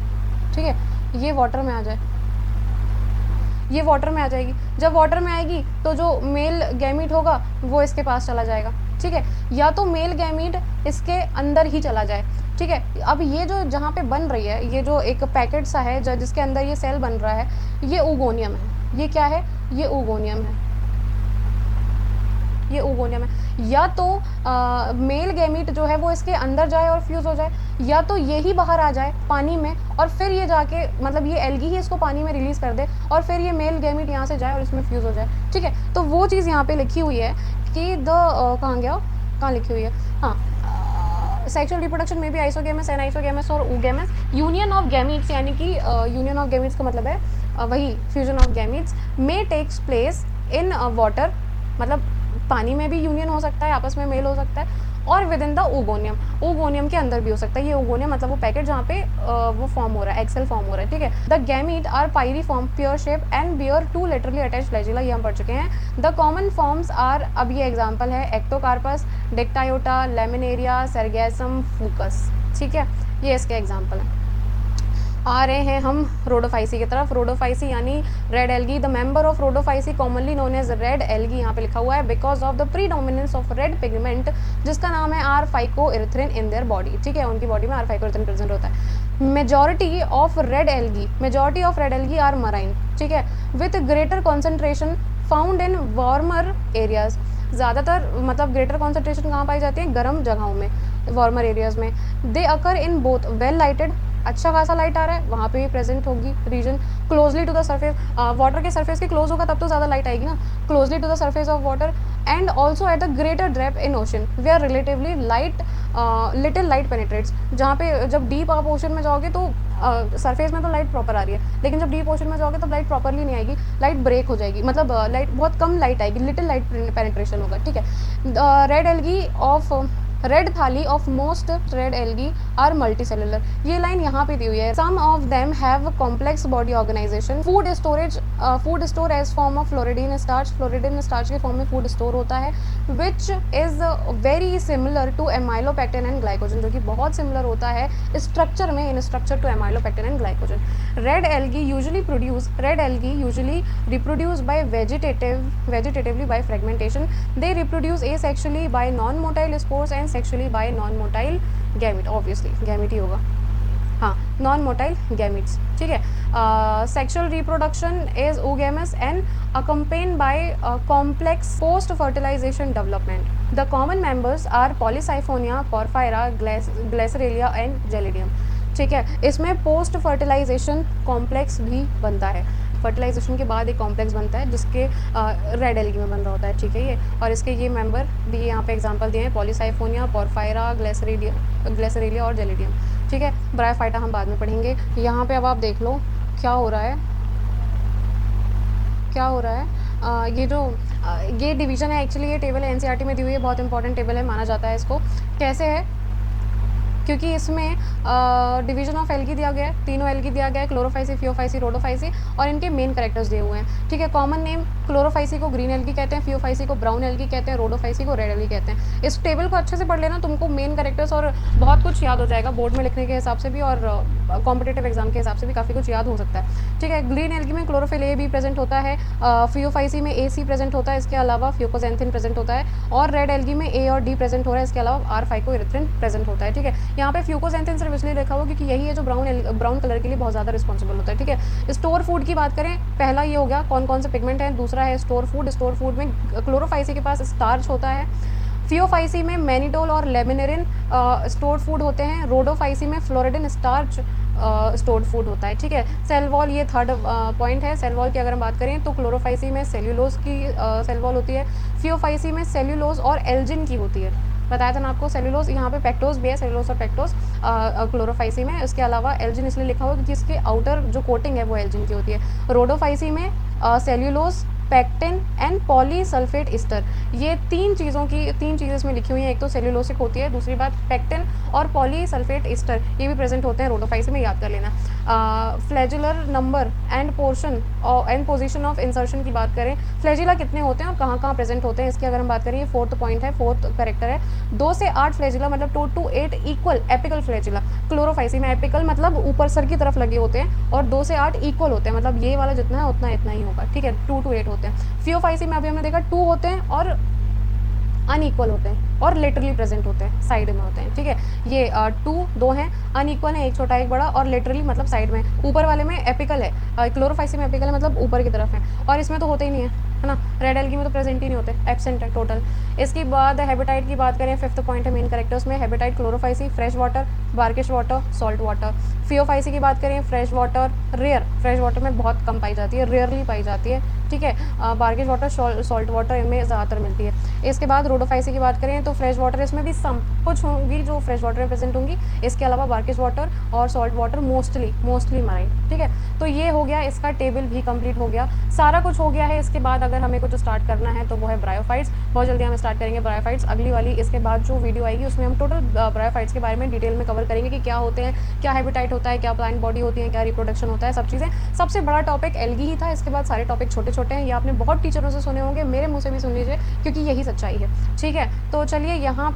ठीक है, ये वाटर में आ जाएगी. जब वाटर में आएगी तो जो मेल गैमीट होगा वो इसके पास चला जाएगा, ठीक है, या तो मेल गैमीट इसके अंदर ही चला जाए, ठीक है. अब ये जो जहाँ पे बन रही है, ये जो एक पैकेट सा है जिसके अंदर ये सेल बन रहा है, ये oogoneum है. ये क्या है, ये oogoneum है. या तो मेल गैमीट जो है वो इसके अंदर जाए और फ्यूज़ हो जाए, या तो ये ही बाहर आ जाए पानी में, और फिर ये जाके मतलब ये एल्गी ही इसको पानी में रिलीज़ कर दे, और फिर ये मेल गैमीट यहाँ से जाए और इसमें फ्यूज़ हो जाए, ठीक है. तो वो चीज़ यहाँ पे लिखी हुई है कि कहाँ लिखी हुई है, हाँ, सेक्सुअल रिप्रोडक्शन में भी आइसोगैमस, एनाइसोगैमस और oogamous. यूनियन ऑफ गैमीट्स यानी कि यूनियन ऑफ गैमीट्स का मतलब है वही फ्यूजन ऑफ गैमीट्स में टेक्स प्लेस इन वाटर, मतलब पानी में भी यूनियन हो सकता है, आपस में मेल हो सकता है, और विद इन द oogoneum के अंदर भी हो सकता है. ये oogoneum मतलब वो पैकेट जहाँ पे वो फॉर्म हो रहा है, एक्सेल फॉर्म हो रहा है, ठीक है. The gamete are pyriform, pure shape and bear two laterally attached flagella, ये हम पढ़ चुके हैं. द कॉमन फॉर्म्स आर, अब ये एग्जाम्पल है, एक्टोकार्पस, डिक्टायोटा, लेमिनेरिया, सर्गैसम, फूकस, ठीक है, ये इसके एग्जाम्पल हैं. आ रहे हैं हम रोडोफाइसी की तरफ. रोडोफाइसी यानी red algae. The member of Rhodophyceae commonly known as red algae, यहाँ पे लिखा हुआ है, because of the predominance of red pigment, जिसका नाम है r phycoerythrin in their body, ठीक है, उनकी बॉडी में आर फाइकोइरिथ्रिन प्रेजेंट होता है. Majority of red algae are marine, ठीक है, with greater concentration found in warmer areas. ज़्यादातर मतलब ग्रेटर कॉन्सेंट्रेशन कहाँ पाई जाती है, गर्म जगहों में, वार्मर एरियाज में. दे occur in both well lighted, अच्छा खासा लाइट आ रहा है वहाँ पे भी प्रेजेंट होगी region. Closely to the surface, water के सरफेस के क्लोज होगा तब तो ज़्यादा लाइट आएगी ना. Closely to the surface of water and also at the greater depth in ocean where relatively little light penetrates. जहाँ पे जब डीप आप ओशन में जाओगे तो सरफेस में तो लाइट प्रॉपर आ रही है, लेकिन जब डीप ओशन में जाओगे तब लाइट प्रॉपरली नहीं आएगी, लाइट ब्रेक हो जाएगी, मतलब लाइट बहुत कम लाइट आएगी, लिटिल लाइट पेनिट्रेशन होगा, ठीक है. Red algae of red thalli of most red algae are multicellular. ये लाइन यहाँ पे दी हुई है. Some of them have complex body organization. Food store as form of floridean starch के फॉर्म में फूड स्टोर होता है, which is very similar to amylopectin and glycogen, जो कि बहुत सिमिलर होता है स्ट्रक्चर में, in structure to amylopectin and glycogen. Red algae usually reproduce by vegetatively by fragmentation. They reproduce asexually by non motile spores and sexually by non motile gamete. Obviously gamete ही होगा, हाँ, non motile gametes, ठीक है. Sexual reproduction is oogamous एंड accompanied by complex post fertilization development. The common members are Polysyphonia, Porphyra, Glaceralia and Gelidium. ठीक है। इसमें post fertilisation complex भी बनता है। फर्टिलाइजेशन के बाद एक कॉम्प्लेक्स बनता है जिसके रेड एल्गी में बन रहा होता है, ठीक है ये। और इसके ये मेंबर भी यहाँ पे एग्जांपल दिए हैं, पॉलीसाइफोनिया, पोरफायरा, ग्लेसरेलिया और जेलिडियम, ठीक है। ब्रायोफाइटा हम बाद में पढ़ेंगे। यहाँ पे अब आप देख लो क्या हो रहा है, क्या हो रहा है। ये डिवीज़न है एक्चुअली, ये टेबल एनसीईआरटी में दी हुई है, बहुत इंपॉर्टेंट टेबल है, माना जाता है इसको। कैसे है, क्योंकि इसमें डिवीजन ऑफ एल्गी दिया गया है, तीनों एल्गी दिया गया है, क्लोरोफाइसी, फियोफाइसी, रोडोफाइसी, और इनके मेन कैरेक्टर्स दिए हुए हैं, ठीक है। कॉमन नेम, क्लोरोफाइसी को ग्रीन एल्गी कहते हैं, फियोफाइसी को ब्राउन एल्गी कहते हैं, रोडोफाइसी को रेड एल्गी कहते हैं। इस टेबल को अच्छे से पढ़ लेना, तुमको मेन कैरेक्टर्स और बहुत कुछ याद हो जाएगा बोर्ड में लिखने के हिसाब से भी, और कॉम्पिटेटिव एग्जाम के हिसाब से भी काफ़ी कुछ याद हो सकता है, ठीक है। ग्रीन एल्गी में क्लोरोफिल ए भी प्रेजेंट होता है, फियोफाइसी में ए सी प्रेजेंट होता है, इसके अलावा फ्यूकोजेंथिन प्रेजेंट होता है, और रेड एल्गी में ए और डी प्रेजेंट हो रहा है, इसके अलावा आर फाइकोइरिथ्रिन प्रेजेंट होता है, ठीक है। यहाँ पे फ्यूकोजेंथिन सिर्फ इसलिए लिखा हुआ क्योंकि यही है जो ब्राउन कलर के लिए बहुत ज़्यादा रिस्पॉन्सिबल होता है, ठीक है। स्टोर फूड की बात करें, पहला ये हो गया कौन कौन से पिगमेंट हैं, दूसरा है स्टोर फूड। स्टोर फूड में क्लोरोफाइसी के पास स्टार्च होता है, फियोफाइसी में मैनिटोल और लेमिनेरिन स्टोर्ड फूड होते हैं, रोडोफाइसी में फ्लोरिडिन स्टार्च स्टोर्ड फूड होता है, ठीक है। सेल वॉल, ये थर्ड पॉइंट है। सेल वॉल की अगर हम बात करें तो क्लोरोफाइसी में सेल्यूलोज की सेल वॉल होती है, फियोफाइसी में सेल्यूलोज और एल्जिन की होती है, बताया था ना आपको। सेल्यूलोज यहाँ पे पेक्टोज भी है, सेल्यूलोज और पेक्टोज क्लोरोफाइसी में। इसके अलावा एल्जिन इसलिए लिखा हुआ क्योंकि इसके आउटर जो कोटिंग है वो एल्जिन की होती है। रोडोफाइसी में cellulose, pectin and polysulphate Easter, ये तीन चीज़ें इसमें लिखी हुई हैं। एक तो सेल्यूलोसिक होती है, दूसरी बात पैक्टिन और पॉलीसल्फेट ईस्टर, ये भी प्रेजेंट होते हैं रोडोफाइसी में, याद कर लेना। Flagellar number end portion and position of insertion की बात करें, फ्लैजिला कितने होते हैं और कहाँ कहाँ प्रेजेंट होते हैं, इसकी अगर हम बात करें, ये फोर्थ पॉइंट है, फोर्थ करेक्टर है। 2 से 8 फ्लैजिला मतलब 2 to 8 equal apical flagella. Chlorophyceae में एपिकल मतलब ऊपर सर की तरफ लगे होते हैं, और 2 से 8 इक्वल होते हैं, मतलब ये वाला जितना है उतना इतना ही होगा, ठीक है। 2 to 8 होते हैं। फियोफाइसी में अभी हमने देखा 2 होते हैं और अनइक्वल होते हैं, और लेटरली प्रेजेंट होते हैं, साइड में होते हैं, ठीक है। ये 2 हैं, अनइक्वल है, एक छोटा एक बड़ा, और लेटरली मतलब साइड में। ऊपर वाले में एपिकल है, क्लोरोफाइसी में एपिकल है मतलब ऊपर की तरफ है, और इसमें तो होते ही नहीं है ना। रेड एल्गी में तो प्रेजेंट ही नहीं होते, एब्सेंट है टोटल। इसके बाद हेपेटाइट की बात करें, फिफ्थ पॉइंट है मेन कैरेक्टर्स में, habitat Chlorophyceae, fresh water, brackish water, salt water. Phaeophyceae की बात करें, fresh water rare, fresh water में बहुत कम पाई जाती है, रेयरली पाई जाती है, ठीक है। बार्किश वाटर, सॉल्ट वाटर इनमें ज़्यादातर मिलती है। इसके बाद रोडोफाइसी की बात करें तो फ्रेश वाटर, इसमें भी सम कुछ होंगी जो फ्रेश वाटर में प्रेजेंट होंगी, इसके अलावा बार्किश वाटर और सॉल्ट वाटर मोस्टली मराइन, ठीक है। तो ये हो गया, इसका टेबल भी कंप्लीट हो गया, सारा कुछ हो गया है। इसके बाद अगर हमें कुछ स्टार्ट करना है तो वो है ब्रायोफाइट्स। बहुत जल्दी हम स्टार्ट करेंगे ब्रायोफाइट्स, अगली वाली। इसके बाद जो वीडियो आएगी उसमें हम टोटल ब्रायोफाइट्स के बारे में डिटेल में कवर करेंगे कि क्या होते हैं, क्या हैबिटाइट होता है, क्या प्लांट बॉडी होती है, क्या रिप्रोडक्शन होता है, सब चीज़ें। सबसे बड़ा टॉपिक एल्गी ही था, इसके बाद सारे टॉपिक छोटे छोटे हैं, ये आपने बहुत टीचरों से सुने होंगे, मेरे मुँह से भी सुन लीजिए क्योंकि यही सच्चाई है, ठीक है। तो चलिए यहाँ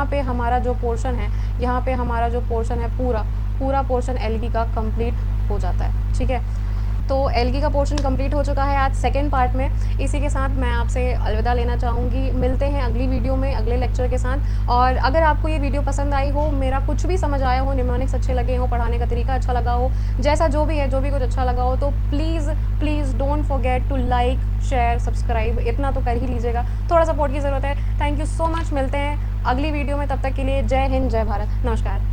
पे हमारा जो पोर्शन है, यहाँ पे हमारा जो पोर्शन है पूरा पोर्शन एल्गी का कंप्लीट हो जाता है, ठीक है। तो एल्गी का पोर्शन कंप्लीट हो चुका है आज सेकंड पार्ट में। इसी के साथ मैं आपसे अलविदा लेना चाहूँगी, मिलते हैं अगली वीडियो में अगले लेक्चर के साथ। और अगर आपको ये वीडियो पसंद आई हो, मेरा कुछ भी समझ आया हो, निमोनिक्स अच्छे लगे हो, पढ़ाने का तरीका अच्छा लगा हो, जैसा जो भी है, जो भी कुछ अच्छा लगा हो, तो please don't forget to like, share, subscribe, इतना तो कर ही लीजिएगा, थोड़ा सपोर्ट की ज़रूरत है। थैंक यू सो मच, मिलते हैं अगली वीडियो में, तब तक के लिए जय हिंद, जय भारत, नमस्कार।